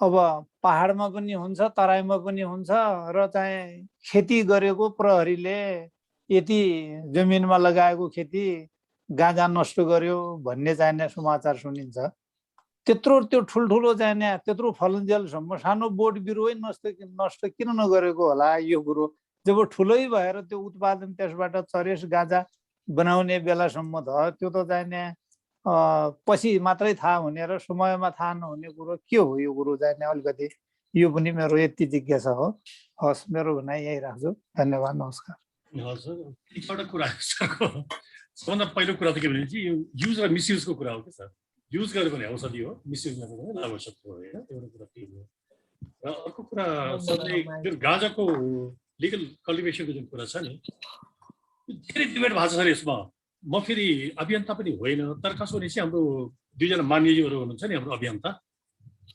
अब पहाडमा पनि हुन्छ तराईमा पनि हुन्छ र चाहिँ खेती गरेको प्रहरीले यति जमिनमा लगाएको खेती गाँजा नष्ट गर्यो भन्ने चाहिने समाचार सुनिन्छ। त्यत्रो त्यो ठुल्ठुलो चाहिने त्यत्रो फलन्जेलसम्म सानो बोट बिरुवै नष्ट किन नगरेको होला यो कुरो जब ठुलै भएर त्यो उत्पादन त्यसबाट चरेस गाँजा बनाउने बेलासम्म त त्यो त चाहिने पछि मात्रै थाहा हुने र समयमा थाहा नहुने कुरो के हो यो कुरो चाहिने अलिकति यो पनि मेरो यति जिज्ञासा हो। हस् मेरो भनाइ यही राख्छु। धन्यवाद, नमस्कार। हजुर एउटा कुरा सबभन्दा पहिलो कुरा त के भने यो युज र मिसयुजको कुरा हो कि सर। युज गरेको भने औषधि हो, मिसयुज गरेको भने लाभौषध हो होइन। एउटा कुरा के हो र अर्को कुरा सरले जुन गाँजाको लिगल कल्टिभेसनको जुन कुरा छ नि धेरै डिबेट भएको छ सर यसमा। म फेरि अभियन्ता पनि होइन, तर कसो भने चाहिँ हाम्रो दुईजना मान्यजीहरू हुनुहुन्छ नि हाम्रो अभियन्ता,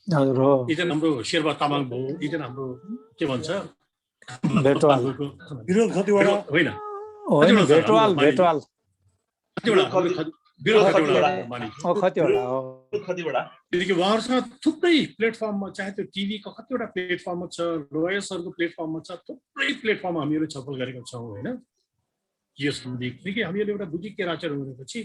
हजुर हो एकजना हाम्रो शेरबा तामाङ भयो, एकजना हाम्रो के भन्छ भेटवाल विरोध खतिवडा होइन होइन भेटवाल भेटवाल कतिवटा हो किनकि उहाँहरूसँग थुप्रै प्लेटफर्ममा चाहे त्यो टिभीको कतिवटा प्लेटफर्ममा छ, लोयर्सहरूको प्लेटफर्ममा छ, थुप्रै प्लेटफर्ममा हामीहरू छलफल गरेका छौँ होइन यो सम्बन्धी। किनकि हामीहरूले एउटा बुझी के राखेर भनेपछि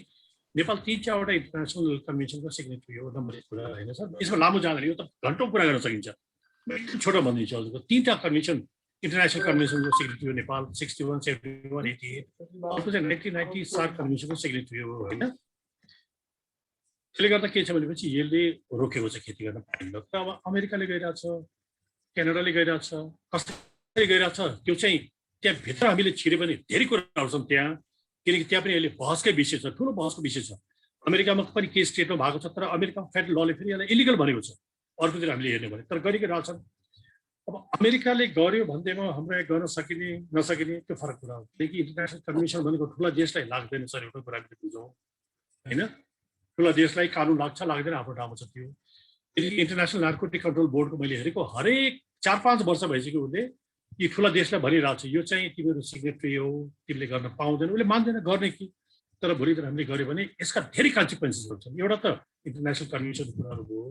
नेपाल 3-4वटा इन्टरनेसनल कन्भेन्सनको सिग्नेटरी हो, नम्बर 1 कुरा होइन सर। यसमा लामो जाँदैन, यो त घन्टौँ कुरा गर्न सकिन्छ। एकदम छोटो भनिदिन्छु हजुरको 3टा कन्भेन्सन इन्टरनेसनल कन्भेन्सनको सिग्नेटरी हो नेपाल, 61, 71, 88। अर्को चाहिँ 1990 सार्क कन्भेन्सनको सिग्नेटरी हो होइन। त्यसले गर्दा के छ भनेपछि यसले रोकेको छ खेती गर्न पाइन्न। तर अब अमेरिकाले गइरहेछ, क्यानाडाले गइरहेछ, कसैले गइरहेछ, त्यो चाहिँ त्यहाँभित्र हामीले छिर्यो भने धेरै कुराहरू छन् त्यहाँ, किनकि त्यहाँ पनि अहिले बहसकै विषय छ, ठुलो बहसको विषय छ। अमेरिकामा पनि केस स्टेटमा भएको छ, तर अमेरिकामा फेडरल लले फेरि यसलाई इलिगल भनेको छ। अर्कोतिर हामीले हेर्ने भने तर गरिकै रहेछन्। अब अमेरिकाले गर्यो भन्दैमा हाम्रो यहाँ गर्न सकिने नसकिने त्यो फरक कुरा हो, किनकि इन्टरनेसनल कन्भेन्सन भनेको ठुला देशलाई लाग्दैन सर, एउटा कुरा हामीले बुझौँ होइन। ठुला देशलाई कानुन लाग्छ लाग्दैन आफ्नो ठाउँमा छ त्यो। इन्टरनेसनल नार्कोटिक कन्ट्रोल बोर्डको मैले हेरेको हरेक 4-5 वर्ष भइसक्यो उसले यी ठुला देशलाई भनिरहेको छ यो चाहिँ तिमीहरू सिग्नेटरी हो, तिमीले गर्न पाउँदैन, उसले मान्दैन गर्ने कि। तर भोलि त हामीले गऱ्यो भने यसका धेरै कन्सिक्वेन्सेसहरू छन्। एउटा त इन्टरनेसनल कन्भेन्सनको कुराहरू भयो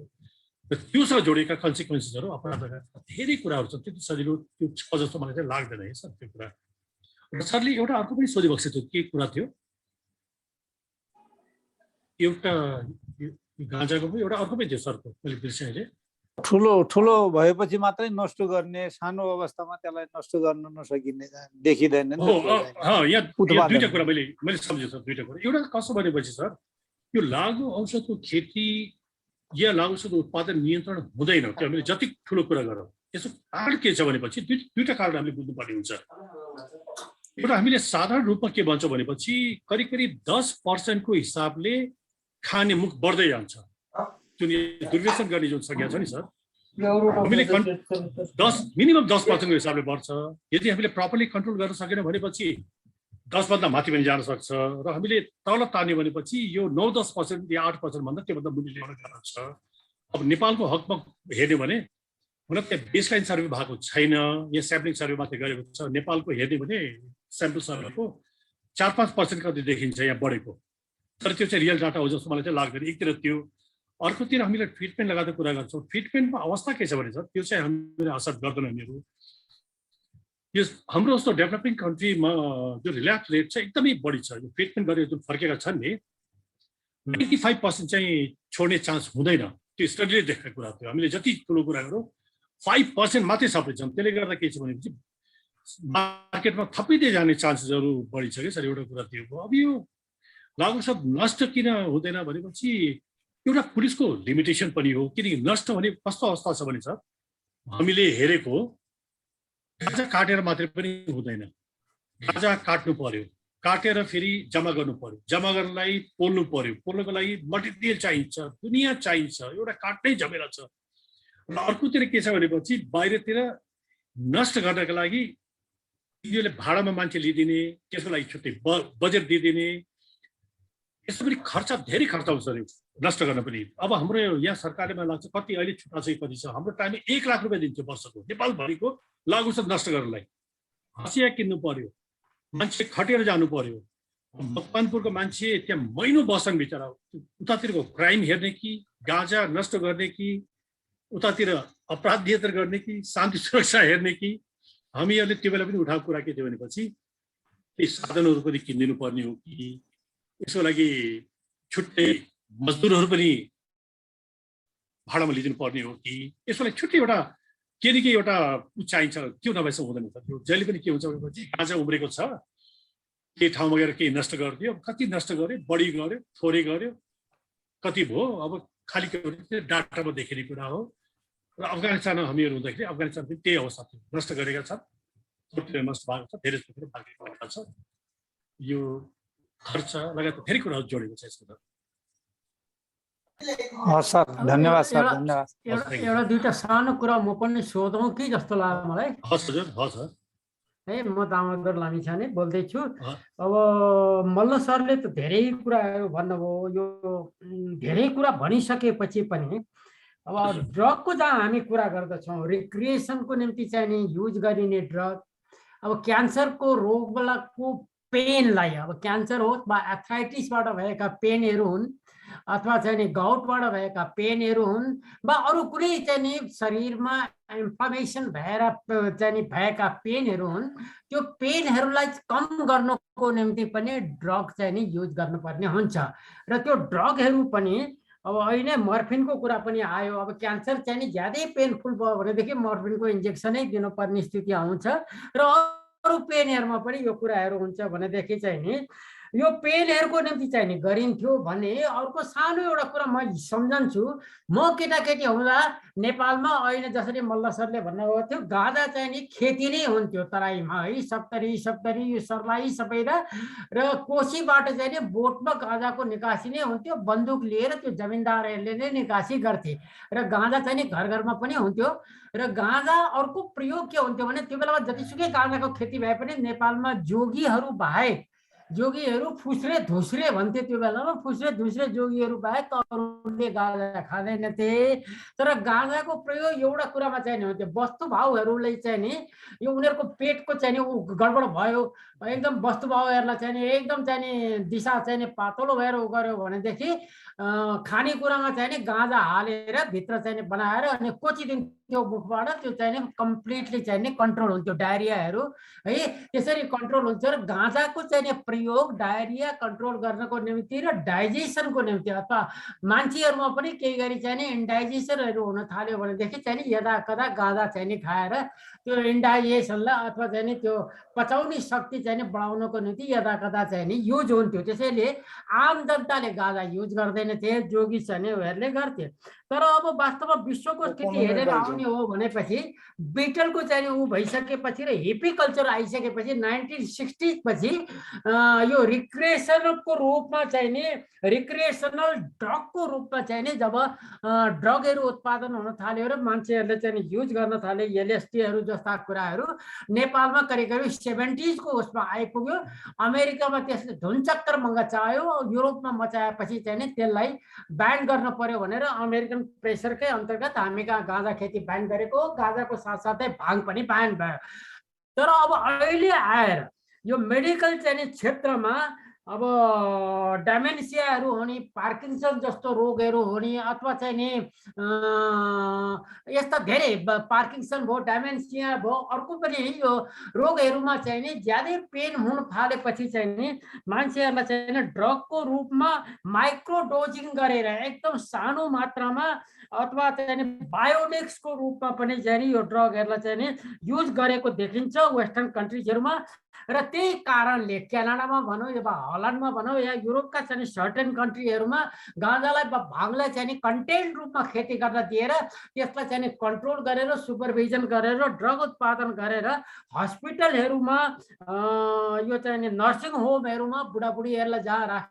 र त्योसँग जोडिएका कन्सिक्वेन्सेसहरू अपराधका धेरै कुराहरू छन्। त्यति सजिलो त्यो छ जस्तो मलाई चाहिँ लाग्दैन है सर त्यो कुरा। र सरले एउटा अर्को पनि सोधिबक्सेको थियो, के कुरा थियो एउटा गाँजाको पनि एउटा अर्को पनि थियो सरको, मैले बिर्सेँ अहिले। ठुलो भएपछि मात्रै नष्ट गर्ने, सानो अवस्थामा त्यसलाई नष्ट गर्न नसकिने देखिँदैन नि यहाँ दुईटा कुरा मैले सम्झेँ सर, दुईटा कुरा। एउटा कसो भनेपछि सर यो लागु औषधको खेती या लागु औषध उत्पादन नियन्त्रण हुँदैन, त्यो हामीले जति ठुलो कुरा गरौँ। यसो कारण के छ भनेपछि दुईटा कारण हामीले बुझ्नुपर्ने हुन्छ। एउटा हामीले साधारण रूपमा के भन्छौँ भनेपछि करिब 10%को हिसाबले खाने मुख बढ्दै जान्छ। जुन दुर्व्यसन गर्ने जुन संख्या छ नि सर, हामीले मिनिमम 10%को हिसाबले बढ्छ। यदि हामीले प्रपरली कन्ट्रोल गर्न सकेन भनेपछि 10 माथि पनि जान सक्छ, र हामीले तल तान्यो भनेपछि यो 9-10% या 8% भन्दा त्योभन्दा मुनि ल्याउन गाह्रो छ। अब नेपालको हकमा हेर्ने भने हुन त्यहाँ बेसलाइन सर्वे भएको छैन, यहाँ स्याम्पलिङ सर्वे मात्रै गरेको छ। नेपालको हेर्ने भने स्याम्पल सर्वेको 4-5% कति देखिन्छ यहाँ बढेको, तर त्यो चाहिँ रियल डाटा हो जस्तो मलाई चाहिँ लाग्दैन। एकतिर त्यो, अर्कोतिर हामीले ट्रिटमेन्ट लगाएको कुरा गर्छौँ। ट्रिटमेन्टमा अवस्था के छ भने सर त्यो चाहिँ हामीले असर गर्दैन। हामीहरू यो हाम्रो जस्तो डेभलपिङ कन्ट्रीमा जो रिल्याप्स रेट चाहिँ एकदमै बढी छ। यो ट्रिटमेन्ट गरेर जुन फर्केका छन् नि 95% चाहिँ छोड्ने चान्स हुँदैन, त्यो स्टडीले देखाएको कुरा थियो। हामीले जति ठुलो कुरा गरौँ 5% मात्रै सबै छन्। त्यसले गर्दा के छ भनेपछि मार्केटमा थपिँदै जाने चान्सेसहरू बढी छ कि सर, एउटा कुरा त्यो हो। अब यो लागु औषध नष्ट किन हुँदैन भनेपछि एउटा पुलिसको लिमिटेसन पनि हो, किनकि नष्ट भने कस्तो अवस्था छ भने सर हामीले हेरेको गाँजा काटेर मात्रै पनि हुँदैन, गाँजा काट्नु पर्यो, काटेर फेरि जम्मा गर्नु पर्यो, जम्मा गर्नलाई पोल्नु पर्यो, पोल्नको लागि मटेरियल चाहिन्छ, दुनियाँ चाहिन्छ, एउटा काट्नै झमेला छ। र अर्कोतिर के छ भनेपछि बाहिरतिर नष्ट गर्नका लागि यसले भाडामा मान्छे लिइदिने, त्यसको लागि छुट्टै बजेट दिइदिने, यस्तो पनि खर्च धेरै खर्च आउँछ नष्ट गर्न पनि। अब हाम्रो यहाँ सरकारले मलाई लाग्छ कति अहिले छुट्टा चाहिँ कति छ, हाम्रो टाइममा 1 लाख रुपियाँ दिन्थ्यो वर्षको नेपालभरिको लागु औषध नष्ट गर्नलाई। हँसिया किन्नु पर्यो, मान्छे खटेर जानु पर्यो। मकवानपुरको मान्छे त्यहाँ महिनौ बस्छन् बिचरा, उतातिरको क्राइम हेर्ने कि गाँजा नष्ट गर्ने कि उतातिर अपराध नियन्त्रण गर्ने कि शान्ति सुरक्षा हेर्ने कि। हामीहरूले त्यो बेला पनि उठाएको कुरा के थियो भनेपछि ती साधनहरू पनि किनिदिनु पर्ने हो कि, यसको लागि छुट्टै मजदुरहरू पनि भाडामा लिइदिनु पर्ने हो कि, यसको लागि छुट्टै एउटा के न के एउटा चाहिन्छ, त्यो नभएसम्म हुँदैन। त्यो जहिले पनि के हुन्छ भनेपछि गाँजा उम्रेको छ, के ठाउँमा गएर केही नष्ट गरिदियो, कति नष्ट गर्यो, बढी गर्यो, थोरै गर्यो, कति भयो, अब खालि के डाटामा देखिने कुरा हो। र अफगानिस्तानमा हामीहरू हुँदाखेरि अफगानिस्तान पनि त्यही अवस्था थियो, नष्ट गरेका छन्, नष्ट भएको छ, धेरै बाँकी अवस्था छ। यो खर्च लगायत धेरै कुराहरू जोडेको छ यसको। हस् सर, धन्यवाद सर, एउटा धन्यवाद। एउटा दुईटा सानो कुरा म पनि सोधौँ कि जस्तो लाग्यो मलाई। हस् हजुर, हस् हस्। है म दामोदर लामिछाने बोल्दैछु। अँ। अब मल्ल सरले त धेरै कुराहरू भन्नुभयो, यो धेरै कुरा भनिसकेपछि पनि अब ड्रगको जहाँ हामी कुरा गर्दछौँ, रिक्रिएसनको निम्ति चाहिँ नि युज गरिने ड्रग, अब क्यान्सरको रोगको पेनलाई, अब क्यान्सर होस् वा एथराइटिसबाट भएका पेनहरू हुन् अथवा चाहिँ नि गाउटबाट भएका पेनहरू हुन् वा अरू कुनै चाहिँ नि शरीरमा इन्फ्लामेसन भएर चाहिँ नि भएका पेनहरू हुन्, त्यो पेनहरूलाई कम गर्नको निम्ति पनि ड्रग चाहिँ नि युज गर्नुपर्ने हुन्छ। र त्यो ड्रगहरू पनि अब अहिले मर्फिनको कुरा पनि आयो। अब क्यान्सर चाहिँ नि ज्यादै पेनफुल भयो भनेदेखि मर्फिनको इन्जेक्सनै दिनुपर्ने स्थिति आउँछ र अरू पेनहरूमा पनि यो कुराहरू हुन्छ भनेदेखि चाहिँ नि यो पेनहरूको निम्ति चाहिँ नि गरिन्थ्यो भने अर्को सानो एउटा कुरा म सम्झन्छु। म केटाकेटी हुँदा नेपालमा अहिले जसरी मल्ल सरले भन्नुभएको थियो, गाँजा चाहिँ नि खेती नै हुन्थ्यो तराईमा, है सप्तरी यो सर्लाही सबै र कोसीबाट चाहिँ नि बोटमा गाँजाको निकासी नै हुन्थ्यो। बन्दुक लिएर त्यो जमिनदारहरूले नै निकासी गर्थे र गाँजा चाहिँ नि घर घरमा पनि हुन्थ्यो। र गाँजा अर्को प्रयोग के हुन्थ्यो भने त्यो बेलामा जतिसुकै गाँजाको खेती भए पनि नेपालमा जोगीहरू बाहेक, जोगीहरू फुस्रे धुस्रे भन्थे त्यो बेलामा, फुस्रे धुस्रे जोगीहरू बाहेक अरूले गाँजा खाँदैनथे। तर गाँजाको प्रयोग एउटा कुरामा चाहिँ नि हुन्थ्यो, वस्तुभावहरूलाई चाहिँ नि यो उनीहरूको पेटको चाहिँ नि गडबड भयो, एकदम वस्तुभावहरूलाई चाहिँ नि एकदम चाहिँ नि दिशा चाहिँ नि पातलो भएर उ गर्यो भनेदेखि खानेकुरामा चाहिँ नि गाँजा हालेर भित्र चाहिँ नि बनाएर अनि कोचिदिन्थ्यो मुखबाट, त्यो चाहिँ नि कम्प्लिटली चाहिँ नि कन्ट्रोल हुन्थ्यो डायरियाहरू, है त्यसरी कन्ट्रोल हुन्छ। र गाँजाको चाहिँ नि प्रयोग डायरिया कन्ट्रोल गर्नको निम्ति र डाइजेसनको निम्ति अथवा मान्छेहरूमा पनि केही गरी चाहिँ नि इन्डाइजेसनहरू हुन थाल्यो भनेदेखि चाहिँ नि यदा कदा गाँजा चाहिँ नि खाएर त्यो इन्डाइजेसनलाई अथवा चाहिँ नि त्यो पचाउने शक्ति चाहिँ नि बढाउनको निम्ति यदा कदा चाहिँ नि युज हुन्थ्यो। त्यसैले आम जनताले गाँजा युज गर्दैनथे, जोगी चाहिँ नि उनीहरूले गर्थे। तर अब वास्तवमा विश्वको स्थिति हेरेर आउने हो भनेपछि बिटलको चाहिँ ऊ भइसकेपछि र हिप्पी कल्चर आइसकेपछि 1960 पछि यो रिक्रिएसनको रूपमा चाहिँ नि रिक्रिएसनल ड्रगको रूपमा चाहिँ नि जब ड्रगहरू उत्पादन हुन थाल्यो र मान्छेहरूले चाहिँ नि युज गर्न थाले, एलएसडीहरू जस्ता कुराहरू नेपालमा करिब करिब 70s को उसमा आइपुग्यो। अमेरिकामा त्यसले धुनचक्कर मचायो, युरोपमा मचाएपछि चाहिँ नि त्यसलाई ब्यान गर्न पर्यो भनेर अमेरिकन प्रेसरकै अन्तर्गत हामी कहाँ गाँजा खेती ब्यान गरेको, गाँजाको साथसाथै भाङ पनि ब्यान भयो। तर अब अहिले आएर यो मेडिकल चाहिँ नि क्षेत्रमा अब डाइमेन्सियाहरू हुने, पार्किन्सन जस्तो रोगहरू हुने अथवा चाहिँ नि यस्ता धेरै पार्किन्सन भयो, डाइमेन्सिया भयो, अर्को पनि यो रोगहरूमा चाहिँ नि ज्यादै पेन हुन थालेपछि चाहिँ नि मान्छेहरूलाई चाहिँ नि ड्रगको रूपमा माइक्रो डोजिङ गरेर एकदम सानो मात्रामा अथवा चाहिँ नि बायोडेक्सको रूपमा पनि चाहिँ नि यो ड्रगहरूलाई चाहिँ नि युज गरेको देखिन्छ वेस्टर्न कन्ट्रिजहरूमा। र त्यही कारणले क्यानाडामा भनौँ या हल्यान्डमा भनौँ या युरोपका चाहिँ सर्टेन कन्ट्रीहरूमा गाँजालाई भाङलाई चाहिँ नि कन्टेन्ट रूपमा खेती गर्न दिएर त्यसलाई चाहिँ नि कन्ट्रोल गरेर सुपरभिजन गरेर ड्रग उत्पादन गरेर हस्पिटलहरूमा यो चाहिँ नि नर्सिङ होमहरूमा बुढाबुढीहरूलाई जहाँ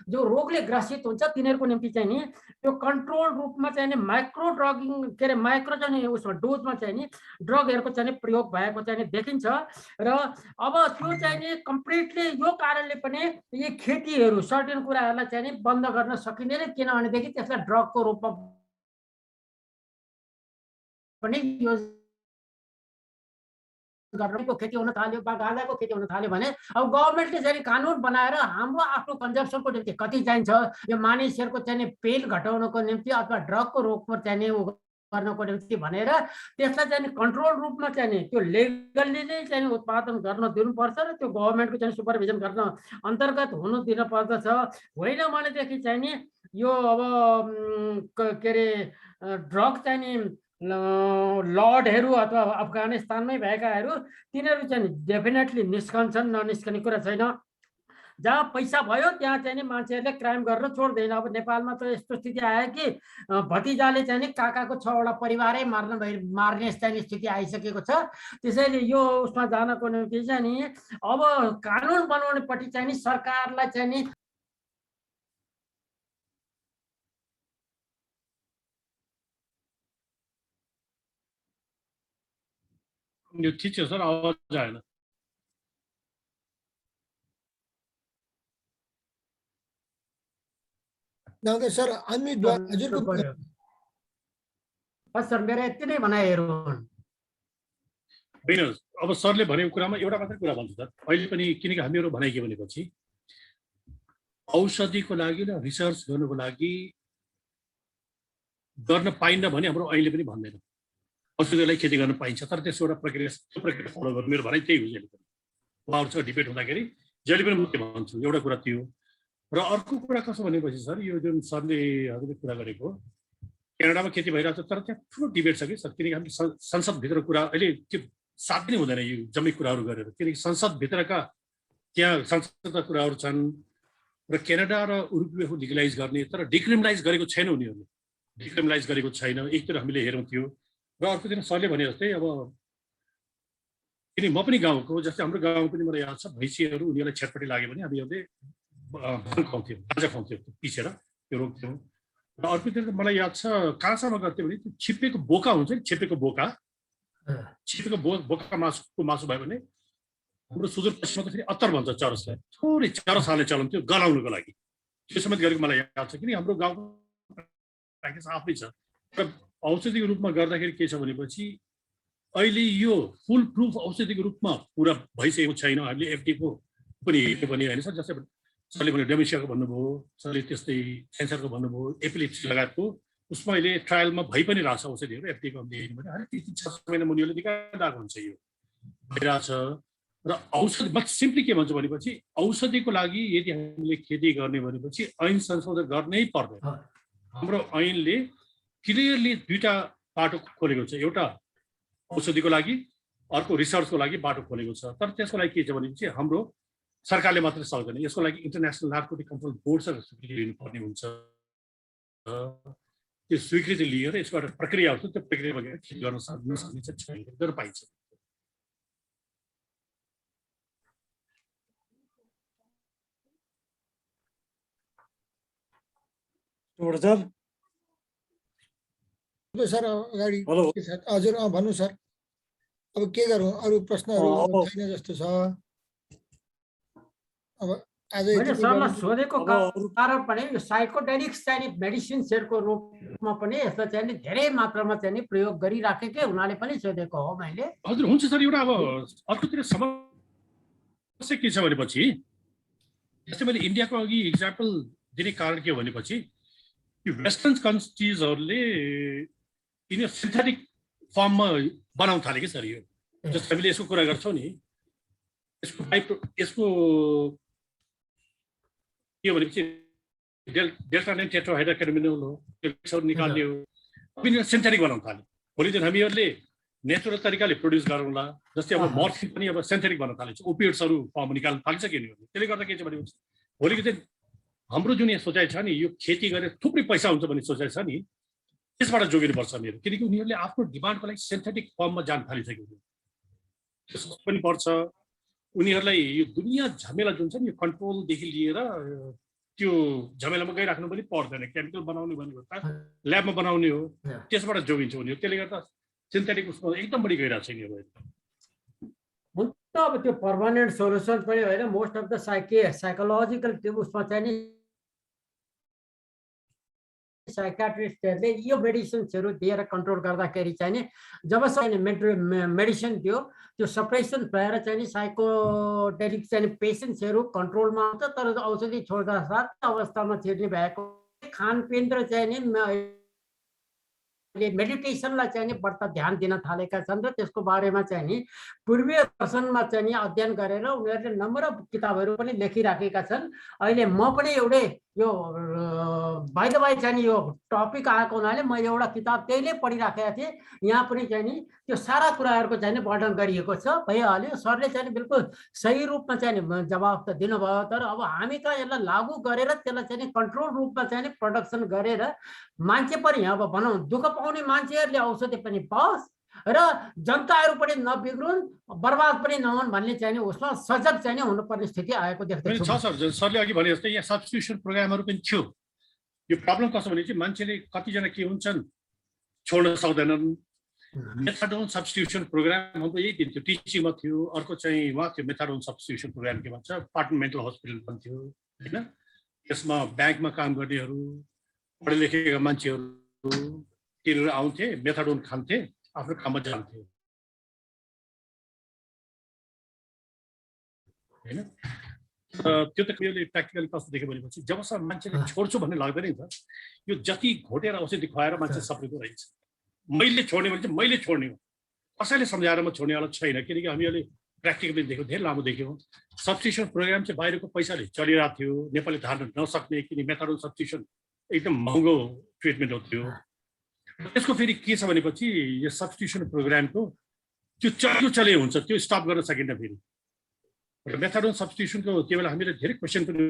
जो रोगले ग्रसित हुन्छ तिनीहरूको निम्ति चाहिँ नि त्यो कन्ट्रोल रूपमा चाहिँ नि माइक्रो ड्रगिङ के अरे माइक्रो चाहिँ नि उसमा डोजमा चाहिँ नि ड्रगहरूको चाहिँ नि प्रयोग भएको चाहिँ नि देखिन्छ। र अब त्यो चाहिँ नि कम्प्लिटली यो कारणले पनि यी खेतीहरू सर्टेन कुराहरूलाई चाहिँ नि बन्द गर्न सकिँदैन, किनभनेदेखि त्यसलाई ड्रगको रूपमा पनि युज गर्नको खेती हुन थाल्यो वा गाँजाको खेती हुन थाल्यो भने अब गभर्मेन्टले चाहिँ कानुन बनाएर हाम्रो आफ्नो कन्जम्सनको निम्ति कति चाहिन्छ, यो मानिसहरूको चाहिँ नि पेन घटाउनको निम्ति अथवा ड्रगको रोगमा चाहिँ नि गर्नको निम्ति भनेर त्यसलाई चाहिँ कन्ट्रोल रूपमा चाहिँ नि त्यो लिगल्ली नै चाहिँ उत्पादन गर्न दिनुपर्छ र त्यो गभर्मेन्टको चाहिँ सुपरभिजन गर्न अन्तर्गत हुनु दिन पर्दछ। होइन भनेदेखि चाहिँ नि यो अब के अरे ड्रग चाहिँ नि लर्डहरू अथवा अफगानिस्तानमै भएकाहरू तिनीहरू चाहिँ डेफिनेटली निस्कन्छन्, ननिस्कने कुरा छैन। जहाँ पैसा भयो त्यहाँ चाहिँ नि मान्छेहरूले क्राइम गर्न छोड्दैन। अब नेपालमा त यस्तो स्थिति आयो कि भतिजाले चाहिँ नि काकाको 6वटा परिवारै मार्ने चाहिँ स्थिति आइसकेको छ। त्यसैले यो उसमा जानको निम्ति चाहिँ नि अब कानुन बनाउनेपट्टि चाहिँ नि सरकारलाई चाहिँ नि यो ठिक छ सर, आवाज आएन। नहुँदा सर अनम्युट हजुरको सर मेरो यति नै भनाइहरू हुन्। होइन, अब सरले भनेको कुरामा एउटा मात्रै कुरा भन्छु सर। अहिले पनि किनकि हामीहरू भनाइ के भनेपछि औषधिको लागि र रिसर्च गर्नुको लागि गर्न पाइन्न भने हाम्रो ऐनले पनि भन्दैन। औषधिलाई खेती गर्न पाइन्छ, तर त्यसको एउटा प्रक्रिया फलो गर्नु, मेरो भनाइ त्यही हो। जहिले पनि उहाँहरूसँग डिबेट हुँदाखेरि जहिले पनि म के भन्छु, एउटा कुरा त्यो। र अर्को कुरा कसो भनेपछि सर, यो जुन सरले हजुरले कुरा गरेको क्यानाडामा खेती भइरहेको छ, तर त्यहाँ ठुलो डिबेट छ कि सर, किनकि हामी संसदभित्र कुरा अहिले त्यो साथ नै हुँदैन यो जम्मै कुराहरू गरेर, किनकि संसदभित्रका त्यहाँ संसदका कुराहरू छन् र क्यानाडा र उरुग्वेको लिगलाइज गर्ने, तर डिक्रिमिनलाइज गरेको छैन उनीहरूले, डिक्रिमिनलाइज गरेको छैन। एकतिर हामीले हेरौँ त्यो, र अर्को दिन सरले भने जस्तै अब किनकि म पनि गाउँको, जस्तै हाम्रो गाउँमा पनि मलाई याद छ भैँसीहरू उनीहरूलाई छेटपट्टि लाग्यो भने हामीहरूले भाङ खुवाउँथ्यौँ, गाँजा खुवाउँथ्यौँ पिसेर, त्यो रोक्थ्यौँ। र अर्को दिन मलाई याद छ कहाँसम्म गर्थ्यो भने त्यो छिप्पेको बोका हुन्छ नि, छिप्पेको बोका मासुको मासु भयो भने हाम्रो सुदूरपश्चिममा त फेरि अत्तर भन्छ चरसलाई, थोरै चरसले चलाउँथ्यो गलाउनुको लागि, त्यो समेत गरेको मलाई याद छ। किनकि हाम्रो गाउँको प्र्याक्टिस आफ्नै छ। र औषधिको रूपमा गर्दाखेरि के छ भनेपछि अहिले यो फुल प्रुफ औषधिको रूपमा पुरा भइसकेको छैन। हामीले एफडीको पनि हेर्यो भने होइन सर, जस्तै सरले भने डेमेसियाको भन्नुभयो, सरले त्यस्तै क्यान्सरको भन्नुभयो, एपिलेप्सी लगायतको उसमा अहिले ट्रायलमा भइ पनि रहेछ औषधिहरू। एफडीको हामीले हेर्नु भने अलिक 3-6 महिना मुनिले निकालिरहेको हुन्छ, यो भइरहेछ। र औषधि म सिम्पली के भन्छु भनेपछि औषधिको लागि यदि हामीले खेती गर्ने भनेपछि ऐन संशोधन गर्नै पर्दैन। हाम्रो ऐनले क्लियरली दुईटा बाटो खोलेको छ, एउटा औषधिको लागि, अर्को रिसर्चको लागि बाटो खोलेको छ। तर त्यसको लागि के छ भनेपछि हाम्रो सरकारले मात्रै सक्दैन, यसको लागि इन्टरनेसनल नार्कोटिक कन्ट्रोल बोर्डसँग स्वीकृति लिनुपर्ने हुन्छ। त्यो स्वीकृति लिएर यसबाट प्रक्रिया हुन्छ, त्यो प्रक्रियामा खेती गर्न सक्ने छैन, गर्न पाइन्छ। सर अगाडि हेलो। हजुर भन्नु सर, अब के गरौँ, अरू प्रश्नहरू छैन जस्तो छ। अब आज मैले सरलाई सोधेको कारण पनि यो साइकोडेलिक्स चाहिँ मेडिसिन्सहरूको रूपमा पनि यसलाई चाहिँ धेरै मात्रामा चाहिँ प्रयोग गरिराखेकै हुनाले पनि सोधेको हो मैले। हजुर हुन्छ सर। एउटा अब अर्कोतिर समस्या के छ भनेपछि जस्तै मैले इन्डियाको अघि इक्जाम्पल दिने कारण के हो भनेपछि यो वेस्टर्न कन्ट्रिजहरूले यिनीहरू सिन्थेटिक फर्ममा बनाउन थाले कि सर। यो जस्तो हामीले यसको कुरा गर्छौँ नि, यसको के भनेपछि डेल्टा 9 टेट्राहाइड्रोक्यानोबिनोल हो, त्यो निकाल्ने हो। अब यिनीहरू सिन्थेटिक बनाउन थाले। भोलि दिन हामीहरूले नेचुरल तरिकाले प्रड्युस गरौँला, जस्तै अब मर्फिन पनि अब सिन्थेटिक बन्न थालेछ, ओपिएड्सहरू फर्म निकाल्न थालिसक्यो यिनीहरूले। त्यसले गर्दा के छ भनेपछि भोलिको दिन हाम्रो जुन यहाँ सोचाइ छ नि, यो खेती गरेर थुप्रै पैसा हुन्छ भन्ने सोचाइ छ नि, त्यसबाट जोगिनुपर्छ मेरो। किनकि उनीहरूले आफ्नो डिमान्डको लागि सिन्थेटिक फर्ममा जान थालिसक्यो, त्यसको पनि पर्छ। उनीहरूलाई यो दुनियाँ झमेला जुन छ नि, यो कन्ट्रोलदेखि लिएर त्यो झमेलामा गइराख्नु पनि पर्दैन। केमिकल बनाउने भनेको त ल्याबमा बनाउने हो, त्यसबाट जोगिन्छ उनीहरू। त्यसले गर्दा सिन्थेटिक उसमा एकदम बढी गइरहेको छ यिनीहरू। हुन्छ, अब त्यो पर्मानेन्ट सोल्युसन पनि होइन, मोस्ट अफ द साइकोलोजिकल त्यो उसमा चाहिँ नि साइकाट्रिस्टहरूले यो मेडिसिन्सहरू दिएर कन्ट्रोल गर्दाखेरि चाहिँ नि जबसम्म मेडिसिन दियो त्यो सप्रेसन भएर चाहिँ नि साइकोडेलिक चाहिँ पेसेन्ट्सहरू कन्ट्रोलमा आउँछ। तर औषधि छोड्दा साथ अवस्थामा छिर्ने भएको खानपिन र चाहिँ नि मेडिटेसनलाई चाहिँ नि बढ्ता ध्यान दिन थालेका छन् र त्यसको बारेमा चाहिँ नि पूर्वीय दर्शनमा चाहिँ नि अध्ययन गरेर उनीहरूले नम्बर अफ किताबहरू पनि लेखिराखेका छन्। अहिले म पनि एउटै यो बाइ द बाई चाहिँ नि यो टपिक आएको हुनाले मैले एउटा किताब त्यही नै पढिराखेका थिएँ। यहाँ पनि चाहिँ नि त्यो सारा कुराहरूको चाहिँ नि वर्णन गरिएको छ, भइहाल्यो। सरले चाहिँ बिल्कुल सही रूपमा चाहिँ नि जवाब त दिनुभयो। तर अब हामी त यसलाई लागू गरेर त्यसलाई चाहिँ नि कन्ट्रोल रूपमा चाहिँ नि प्रडक्सन गरेर मान्छे पनि अब भनौँ दुःख पाउने मान्छेहरूले औषधि पनि पाओस् र जनताहरू पनि नबिग्रुन्, बर्बाद पनि नहुन् भन्ने चाहिँ नि उसमा सजग चाहिँ नि हुनुपर्ने स्थिति आएको देख्दैछु। छ सर, सरले अघि भने जस्तै यहाँ सब्स्टिट्युसन प्रोग्रामहरू पनि थियो। यो प्रब्लम कस्तो भने चाहिँ मान्छेले कतिजना के हुन्छन् छोड्न सक्दैनन्, मेथाडोन सब्स्टिट्युसन प्रोग्राम हाम्रो यही दिन थियो, टिचिङमा थियो। अर्को चाहिँ उहाँ थियो मेथाडोन सब्स्टिट्युसन प्रोग्राम के भन्छ, डिपार्टमेन्टल हस्पिटल पनि थियो होइन। त्यसमा ब्याङ्कमा काम गर्नेहरू, पढे लेखेका मान्छेहरू तिनीहरू आउँथे, मेथाडोन खान्थे, आफ्नो काममा जान्थे होइन। त्यो त क्लियरली प्र्याक्टिकली कस्तो देख्यो भनेपछि जबसम्म मान्छेले छोड्छु भन्ने लाग्दैन नि त, यो जति घोटेर औषधि खुवाएर मान्छे सप्रेको रहेछ। मैले छोड्ने भने चाहिँ मैले छोड्ने हो, कसैले सम्झाएर म छोड्नेवाला छैन। किनकि हामीले प्र्याक्टिकली देख्यौँ, धेरै लामो देख्यौँ। सब्स्टिट्युसन प्रोग्राम चाहिँ बाहिरको पैसाले चलिरहेको थियो, नेपाली धार्न नसक्ने, किन मेथाडोन सब्स्टिट्युसन एकदम महँगो ट्रिटमेन्ट हो थियो। त्यसको फेरि के छ भनेपछि यो सब्स्टिट्युसन प्रोग्रामको त्यो चले हुन्छ, त्यो स्टप गर्न सकिन्न फेरि। र मेथाडोन सब्स्टिट्युसनको त्यो बेला हामीले धेरै क्वेसन पनि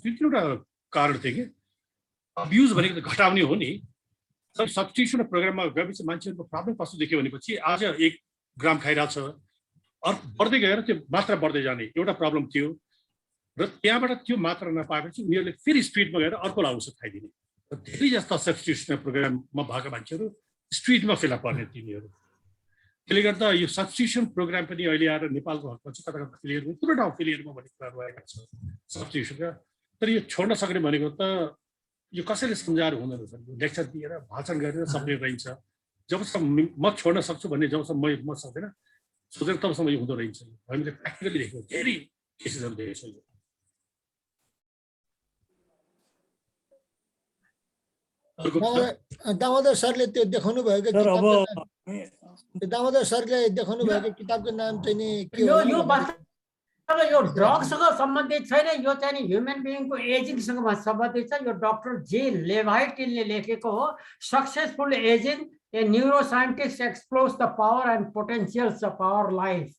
तिनवटा कारण थियो कि अब्युज भनेको त घटाउने हो नि। सब्स्टिट्युसन प्रोग्राममा गएपछि मान्छेहरूको प्रब्लम कस्तो देख्यो भनेपछि आज 1 ग्राम खाइरहेछ, अर्को बढ्दै गएर त्यो मात्रा बढ्दै जाने एउटा प्रब्लम थियो। र त्यहाँबाट त्यो मात्रा नपाएपछि उनीहरूले फेरि स्ट्रिटमा गएर अर्को औषध खाइदिने। धेरै जस्ता सब्स्टिट्युसन प्रोग्राममा भएका मान्छेहरू स्ट्रिटमा फेला पर्ने तिनीहरू। त्यसले गर्दा यो सब्स्टिट्युसन प्रोग्राम पनि अहिले आएर नेपालको हकमा चाहिँ कता कता फेलियर भयो, थुप्रो ठाउँ फेलियरमा भन्ने कुराहरू आएका छ सब्स्टिट्युसनका। तर यो छोड्न सक्ने भनेको त यो कसैले सम्झाएर हुँदैन रहेछ, लेक्चर दिएर भाषण गरेर सक्ने रहन्छ। जबसम्म म छोड्न सक्छु भन्ने जबसम्म म सक्दैन सोधेर तबसम्म यो हुँदो रहेछ। हामीले प्र्याक्टिकली देख्यौँ, धेरै केसेसहरू देखेको छ। दामोदर सरले त्यो देखाउनु भएको सर अब दामोदर सरले देखाउनु भएको किताबको नाम चाहिँ नि के हो? यो ड्रगसँग सम्बन्धित छैन, यो चाहिँ ह्युमन बिइङको एजिङसँग सम्बन्धित छ। यो डाक्टर जे लेभाइटिनले लेखेको हो, successful aging a neuroscientist explores the power and potentials of our life.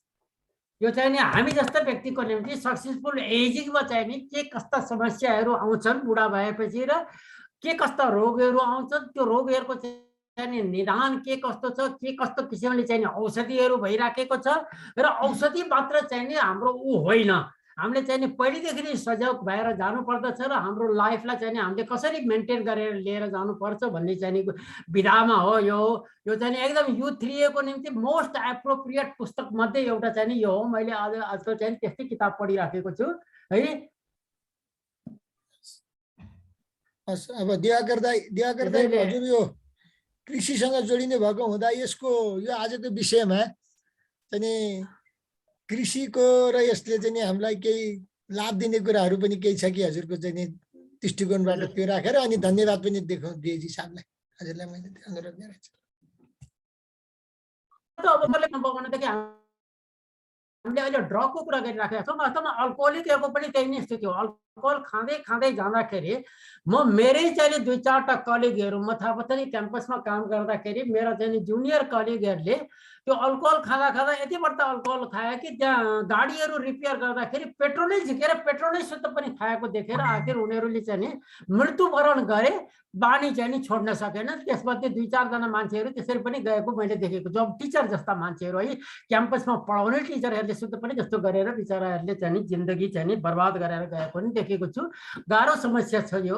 यो चाहिँ नि हामी जस्तो व्यक्तिको निम्ति सक्सेसफुल एजिङमा चाहिँ नि के कस्ता समस्याहरू आउँछन् बुढा भएपछि र के कस्ता रोगहरू आउँछन्, त्यो रोगहरूको चाहिँ निदान के कस्तो छ, के कस्तो किसिमले चाहिँ औषधिहरू भइराखेको छ। र औषधि मात्र चाहिँ नि हाम्रो ऊ होइन, हामीले चाहिँ नि पहिलेदेखि नै सजग भएर जानुपर्दछ र हाम्रो लाइफलाई चाहिँ नि हामीले कसरी मेन्टेन गरेर लिएर जानुपर्छ भन्ने चाहिँ नि विधामा हो। यो चाहिँ नि एकदम युथ 3A को निम्ति मोस्ट एप्रोप्रिएट पुस्तक मध्ये एउटा चाहिँ नि यो हो। मैले आजकल चाहिँ त्यस्तै किताब पढिराखेको छु है। अब दिवाकर दाइ हजुर यो कृषिसँग जोडिने भएको हुँदा यसको यो आजको विषयमा चाहिँ कृषिको र यसले चाहिँ हामीलाई केही लाभ दिने कुराहरू पनि केही छ कि हजुरको चाहिँ दृष्टिकोणबाट त्यो राखेर अनि धन्यवाद पनि देखाउँ डिएजी साहबलाई, हजुरलाई मैले अनुरोध गरेको छु। हामीले अहिले ड्रगको कुरा गरिराखेका छौँ, वास्तवमा अल्कोहलिकहरूको पनि त्यही नै स्थिति हो। अल्कोहल खाँदै खाँदै जाँदाखेरि म मेरै चाहिँ 2-4टा कलिगहरू म थापाथली क्याम्पसमा काम गर्दाखेरि मेरा चाहिँ जुनियर कलिगहरूले त्यो अल्कोहल खाँदा खाँदा यति बढ्ता अल्कोहल खायो कि त्यहाँ गाडीहरू रिपेयर गर्दाखेरि पेट्रोलै झिकेर पेट्रोलै शुद्ध पनि खाएको देखेर आखिर उनीहरूले चाहिँ नि मृत्युवरण गरे, बानी चाहिँ नि छोड्न सकेन। त्यसमध्ये 2-4 जना मान्छेहरू त्यसरी पनि गएको मैले देखेको छु। अब टिचर जस्ता मान्छेहरू है, क्याम्पसमा पढाउने टिचरहरूले शुद्ध पनि जस्तो गरेर बिचराहरूले चाहिँ जिन्दगी चाहिँ नि बर्बाद गरेर गएको पनि देखेको छु। गाह्रो समस्या छ यो।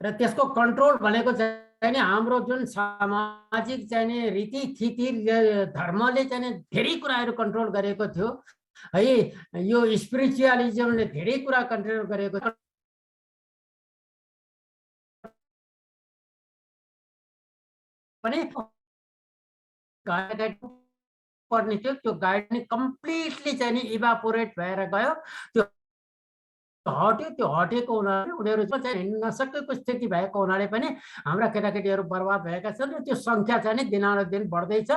र त्यसको कन्ट्रोल भनेको चाहिँ हाम्रो जुन सामाजिक चाहिँ रीतिथिति धर्मले चाहिँ धेरै कुराहरू कन्ट्रोल गरेको थियो है। यो स्पिरिचुअलिजमले धेरै कुरा कन्ट्रोल गरेको थियो। पनि पर्ने थियो, त्यो गाइड नै कम्प्लिटली चाहिँ नि इभापोरेट भएर गयो। त्यो हट्यो, त्यो हटेको हुनाले उनीहरू चाहिँ हिँड्न नसकेको स्थिति भएको हुनाले पनि हाम्रा केटाकेटीहरू बर्बाद भएका छन्। र त्यो सङ्ख्या चाहिँ नि दिनानुदिन बढ्दैछ।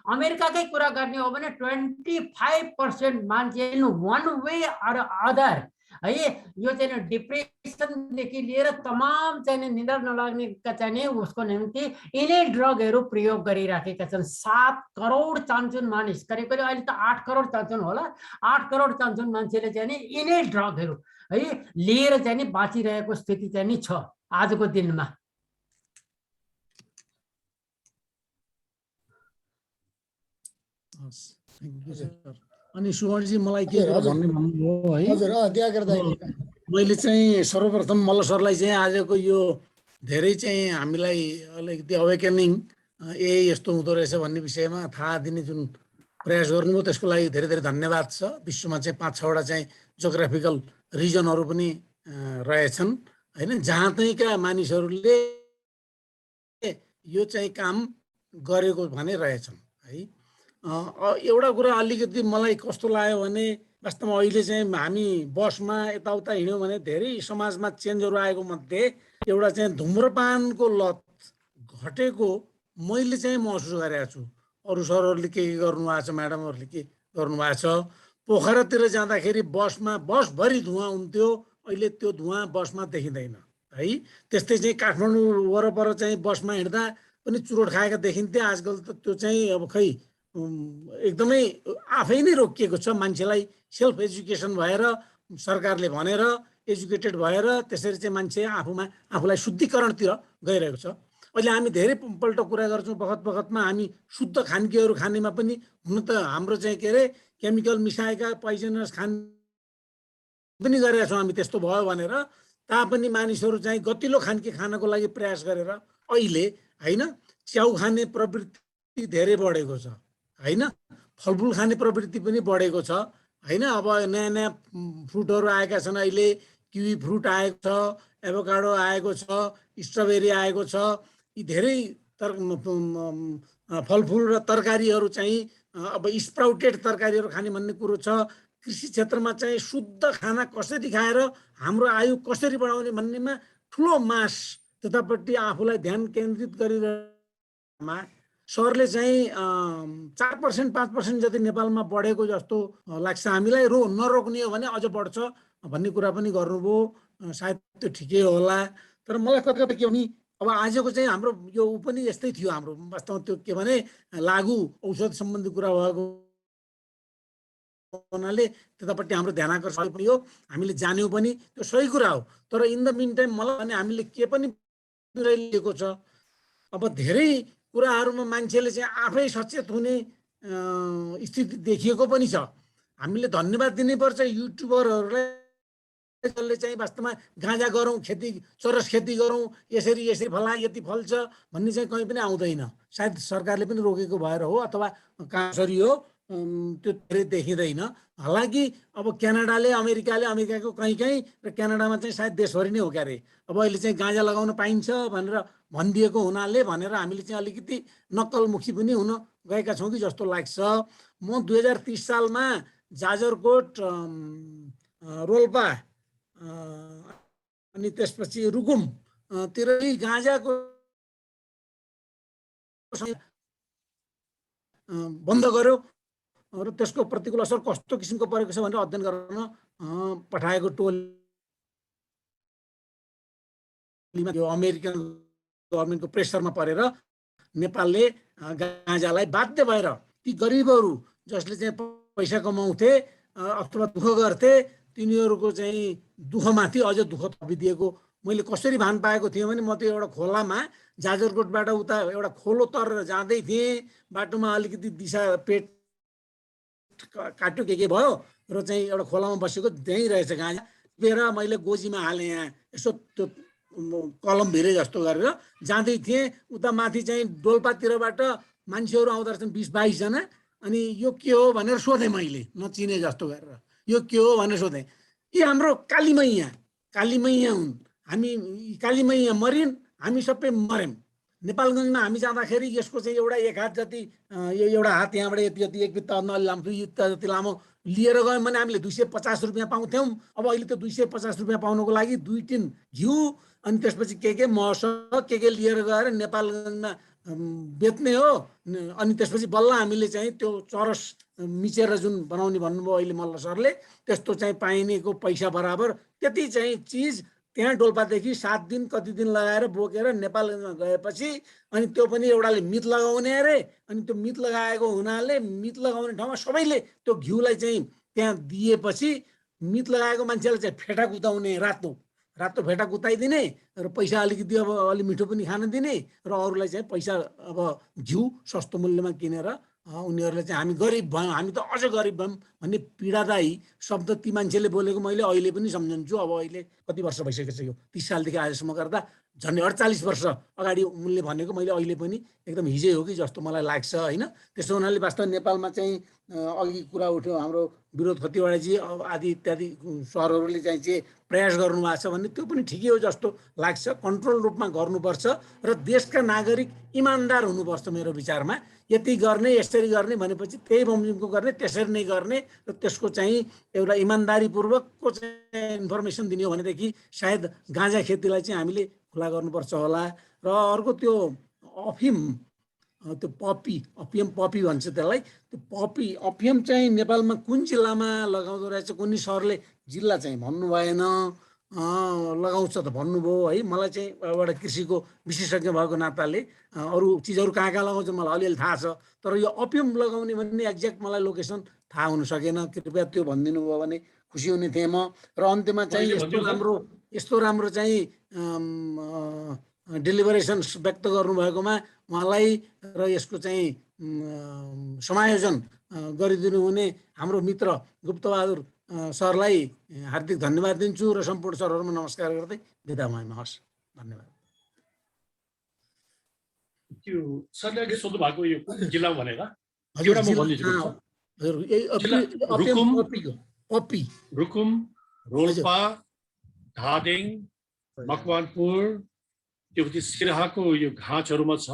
अमेरिकाकै कुरा गर्ने हो भने 25% मान्छे in one way or other है, यो चाहिँ डिप्रेसनदेखि लिएर तमाम चाहिँ निद्रा नलाग्नेका चाहिँ नि उसको निम्ति यिनै ड्रगहरू प्रयोग गरिराखेका छन्। 7 करोड चान्चुन मानिस, करिब करिब अहिले त 8 करोड चान्चुन होला, 8 करोड चान्चुन मान्छेले चाहिँ नि यिनै ड्रगहरू है लिएर चाहिँ नि बाँचिरहेको स्थिति चाहिँ नि छ आजको दिनमा। अनि सुवर्णजी मलाई के भन्ने भन्नुभयो है, हजुर दिवाकर दाइ, मैले चाहिँ सर्वप्रथम मल्ल सरलाई चाहिँ आजको यो धेरै चाहिँ हामीलाई अलिकति अवेकनिङ यस्तो हुँदो रहेछ भन्ने विषयमा थाहा दिने जुन प्रयास गर्नुभयो त्यसको लागि धेरै धेरै धन्यवाद छ। विश्वमा चाहिँ 5-6वटा चाहिँ जोग्राफिकल रिजनहरू पनि रहेछन् होइन, जहाँ तहीँका मानिसहरूले यो चाहिँ काम गरेको भने रहेछन् है। एउटा कुरा अलिकति मलाई कस्तो लाग्यो भने वास्तवमा अहिले चाहिँ हामी बसमा यताउता हिँड्यौँ भने धेरै समाजमा चेन्जहरू आएको मध्ये एउटा चाहिँ धुम्रपानको लत घटेको मैले चाहिँ महसुस गरेको छु। अरू सरहरूले के गर्नुभएको छ, म्याडमहरूले के गर्नुभएको छ। पोखरातिर जाँदाखेरि बसमा बसभरि धुवा हुन्थ्यो, अहिले त्यो धुवा बसमा देखिँदैन है। त्यस्तै चाहिँ काठमाडौँ वरपर चाहिँ बसमा हिँड्दा पनि चुरोट खाएका देखिन्थे। आजकल त त्यो चाहिँ अब खै एकदमै आफै नै रोकिएको छ। मान्छेलाई सेल्फ एजुकेसन भएर सरकारले भनेर एजुकेटेड भएर त्यसरी चाहिँ मान्छे आफूलाई शुद्धिकरणतिर गइरहेको छ। अहिले हामी धेरैपल्ट कुरा गर्छौँ, बखतमा हामी शुद्ध खानकीहरू खानेमा पनि हुन त हाम्रो चाहिँ के अरे केमिकल मिसाएका पोइजनस खान पनि गरेका छौँ हामी। त्यस्तो भयो भनेर तापनि मानिसहरू चाहिँ गतिलो खानकी खानको लागि प्रयास गरेर अहिले होइन च्याउ खाने प्रवृत्ति धेरै बढेको छ होइन, फलफुल खाने प्रवृत्ति पनि बढेको छ होइन। अब नयाँ नयाँ फ्रुटहरू आएका छन्, अहिले किवी फ्रुट आएको छ, एभोकाडो आएको छ, स्ट्रबेरी आएको छ। यी धेरै फलफुल र तरकारीहरू चाहिँ अब स्प्राउटेड तरकारीहरू खाने भन्ने कुरो छ। कृषि क्षेत्रमा चाहिँ शुद्ध खाना कसरी खाएर हाम्रो आयु कसरी बढाउने भन्नेमा ठुलो मास त्यतापट्टि आफूलाई ध्यान केन्द्रित गरिरहेमा सरले चाहिँ 4% 5% जति नेपालमा बढेको जस्तो लाग्छ हामीलाई। नरोक्ने हो भने अझ बढ्छ भन्ने कुरा पनि गर्नुभयो। सायद त्यो ठिकै होला, तर मलाई कता के भने अब आजको चाहिँ हाम्रो यो पनि यस्तै थियो। हाम्रो वास्तवमा त्यो के भने लागु औषध सम्बन्धी कुरा भएको हुनाले त्यतापट्टि हाम्रो ध्यान आकर्षण पनि हो, हामीले जान्यौँ पनि, त्यो सही कुरा हो। तर इन द मिन टाइम मलाई भने हामीले के पनि लिएको छ। अब धेरै कुराहरूमा मान्छेले चाहिँ आफै सचेत हुने स्थिति देखिएको पनि छ। हामीले धन्यवाद दिनुपर्छ युट्युबरहरूलाई, जसले चाहिँ वास्तवमा गाँजा गरौँ, खेती चरस खेती गरौँ, यसरी फला यति फल्छ भन्ने चाहिँ कहीँ पनि आउँदैन। सायद सरकारले पनि रोकेको भएर हो अथवा कसरी हो त्यो धेरै देखिँदैन। हालाकि अब क्यानाडाले अमेरिकाको कहीँ र क्यानाडामा चाहिँ सायद देशभरि नै हो क्या अरे। अब अहिले चाहिँ गाँजा लगाउन पाइन्छ भनेर भनिदिएको हुनाले भनेर हामीले चाहिँ अलिकति नक्कलमुखी पनि हुन गएका छौँ कि जस्तो लाग्छ। म 2030 सालमा जाजरकोट, रोल्पा अनि त्यसपछि रुकुमतिर गाँजाको बन्द गर्यो र त्यसको प्रतिकूल असर कस्तो किसिमको परेको छ भनेर अध्ययन गर्न पठाएको टोलीमा यो अमेरिकन गभर्मेन्टको प्रेसरमा परेर नेपालले गाँजालाई बाध्य भएर ती गरिबहरू जसले चाहिँ पैसा कमाउँथे अथवा दुःख गर्थे तिनीहरूको चाहिँ दुःखमाथि अझ दुःख थपिदिएको मैले कसरी भान पाएको थिएँ भने म त्यो एउटा खोलामा जाजरकोटबाट उता एउटा खोलो तरेर जाँदै थिएँ। बाटोमा अलिकति दिशा पेट काट्यो के भयो र चाहिँ एउटा खोलामा बसेको त्यहीँ रहेछ गाँजा पेर मैले गोजीमा हालेँ। यहाँ यसो त्यो कलम भिरे जस्तो गरेर जाँदै थिएँ। उता माथि चाहिँ डोल्पातिरबाट मान्छेहरू आउँदो रहेछन् 20-22 जना। अनि यो के हो भनेर सोधेँ मैले, नचिने जस्तो गरेर यो के हो भनेर सोधेँ। यी हाम्रो कालीमैया हुन्, हामी कालीमैया मरिन्, हामी सबै मर्यौँ। नेपालगञ्जमा हामी जाँदाखेरि यसको चाहिँ एउटा 1 हात जति यो एउटा हात यहाँबाट यति यति एक बित्ता अलि लामो युत्ता जति लामो लिएर गयौँ भने हामीले 250 रुपियाँ पाउँथ्यौँ। अब अहिले त 250 रुपियाँ पाउनको लागि 2 टिन घिउ अनि त्यसपछि के मस के लिएर गएर नेपालगञ्जमा बेच्ने हो। अनि त्यसपछि बल्ल हामीले चाहिँ त्यो चरस मिचेर जुन बनाउने भन्नुभयो अहिले मल्ल सरले, त्यस्तो चाहिँ पाइनेको पैसा बराबर त्यति चाहिँ चिज त्यहाँ डोल्पादेखि 7 दिन कति दिन लगाएर बोकेर नेपालगञ्जमा गएपछि अनि त्यो पनि एउटाले मित लगाउने अरे। अनि त्यो मित लगाएको हुनाले मित लगाउने ठाउँमा सबैले त्यो घिउलाई चाहिँ त्यहाँ दिएपछि मित लगाएको मान्छेलाई चाहिँ फेटा कुताउने, रातो फेटा कुताइदिने र पैसा अलिकति अब अलि मिठो पनि खान दिने र अरूलाई चाहिँ पैसा अब घिउ सस्तो मूल्यमा किनेर उनीहरूले चाहिँ हामी गरिब भयौँ, हामी त अझ गरिब भयौँ भन्ने पीडादायी शब्द ती मान्छेले बोलेको मैले अहिले पनि सम्झन्छु। अब अहिले कति वर्ष भइसकेको छ, यो 30 सालदेखि आजसम्म गर्दा झन्डै 48 वर्ष अगाडि उनले भनेको मैले अहिले पनि एकदम हिजै हो कि जस्तो मलाई लाग्छ होइन। त्यसो हुनाले वास्तव नेपालमा चाहिँ अघि कुरा उठ्यो हाम्रो विरोध खतिवडाजी आदि इत्यादि सरहरूले चाहिँ प्रयास गर्नुभएको छ भने त्यो पनि ठिकै हो जस्तो लाग्छ। कन्ट्रोल रूपमा गर्नुपर्छ र देशका नागरिक इमान्दार हुनुपर्छ मेरो विचारमा। यति गर्ने यसरी गर्ने भनेपछि त्यही बमोजिमको गर्ने त्यसरी नै गर्ने र त्यसको चाहिँ एउटा इमान्दारीपूर्वकको चाहिँ इन्फर्मेसन दिने हो भनेदेखि सायद गाँजा खेतीलाई चाहिँ हामीले खुला गर्नुपर्छ होला। र अर्को त्यो अफिम त्यो पपी अफियम पपी भन्छ त्यसलाई, त्यो पपी अफियम चाहिँ नेपालमा कुन जिल्लामा लगाउँदो रहेछ कुनै सरले जिल्ला चाहिँ भन्नु भएन, लगाउँछ त भन्नुभयो है। मलाई चाहिँ एउटा कृषिको विशेषज्ञ भएको नाताले अरू चिजहरू कहाँ कहाँ लगाउँछ मलाई अलिअलि थाहा छ, तर यो अफियम लगाउने भन्ने एक्ज्याक्ट मलाई लोकेसन थाहा हुन सकेन। कृपया त्यो भनिदिनु भयो भने खुसी हुने थिएँ म। र अन्त्यमा चाहिँ यस्तो राम्रो चाहिँ डेलिभरेसन्स व्यक्त गर्नुभएकोमा उहाँलाई र यसको चाहिँ समायोजन गरिदिनु हुने हाम्रो मित्र गुप्तबहादुर सरलाई हार्दिक धन्यवाद दिन्छु र सम्पूर्ण सरहरूमा नमस्कार गर्दै बिदा भएँ। हस्, धन्यवाद। त्यो सरले अघि सोध्नु भएको यो जिल्ला भनेर हजुर एउटा म भनिदिन्छु। पपी रुकुम, रोल्पा, धादिङ, मकवानपुर, त्यो सिराहाको यो घाँचहरूमा छ।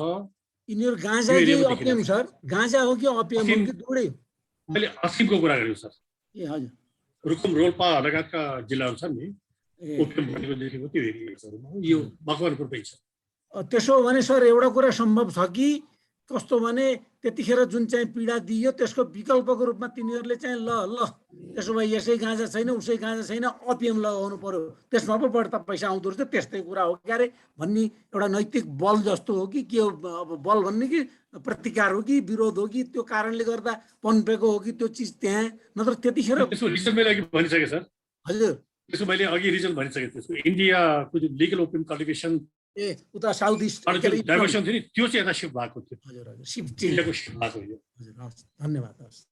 यिनीहरू गाँजा कि अफियम सर? गाँजा हो कि अफियम हो कि दुवै? मैले अफिमको कुरा गरेको सर। ए हजुर, रुकुम, रोल्पा लगायतका जिल्लाहरू छन् नि, ओपियम भनेको लेखेको त्यो एरियाहरूमा यो मकवानपुरकै छ। त्यसो हो भने सर एउटा कुरा सम्भव छ कि कस्तो भने त्यतिखेर जुन चाहिँ पीडा दियो त्यसको विकल्पको रूपमा तिनीहरूले चाहिँ ल त्यसो भए यसै गाँजा छैन उसै गाँजा छैन अपिएम लगाउनु पर्यो, त्यसमा पो बढ्ता पैसा आउँदो रहेछ, त्यस्तै कुरा हो क्यारे भन्ने एउटा नैतिक बल जस्तो हो कि के हो? अब बल भन्ने कि प्रतिकार हो कि विरोध हो कि त्यो कारणले गर्दा पनपेको हो कि त्यो चिज त्यहाँ? नत्र त्यतिखेर त्यसको रिजन मैले अघि भनिसकेँ सर। हजुर, त्यसको मैले अघि रिजन भनिसकेँ। त्यसको इन्डियाको जुन लिगल ओपियम कल्टिभेसन उता साउथ इस्ट डाइभर्सन थियो नि, त्यो चाहिँ यता सिफ्ट भएको थियो। हजुर हजुर, शिफ्ट इन्डियाको सिफ्ट भएको यो। हजुर, हस्, धन्यवाद। हस्,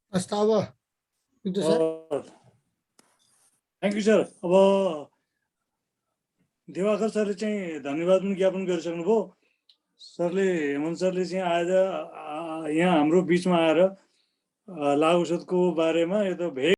प्रस्ताव थ्याङ्क यू सर। अब दिवाकर सरले चाहिँ धन्यवाद पनि ज्ञापन गरिसक्नुभयो। सरले, हेमन्त सरले चाहिँ आज यहाँ हाम्रो बिचमा आएर लागु औषधको बारेमा यो त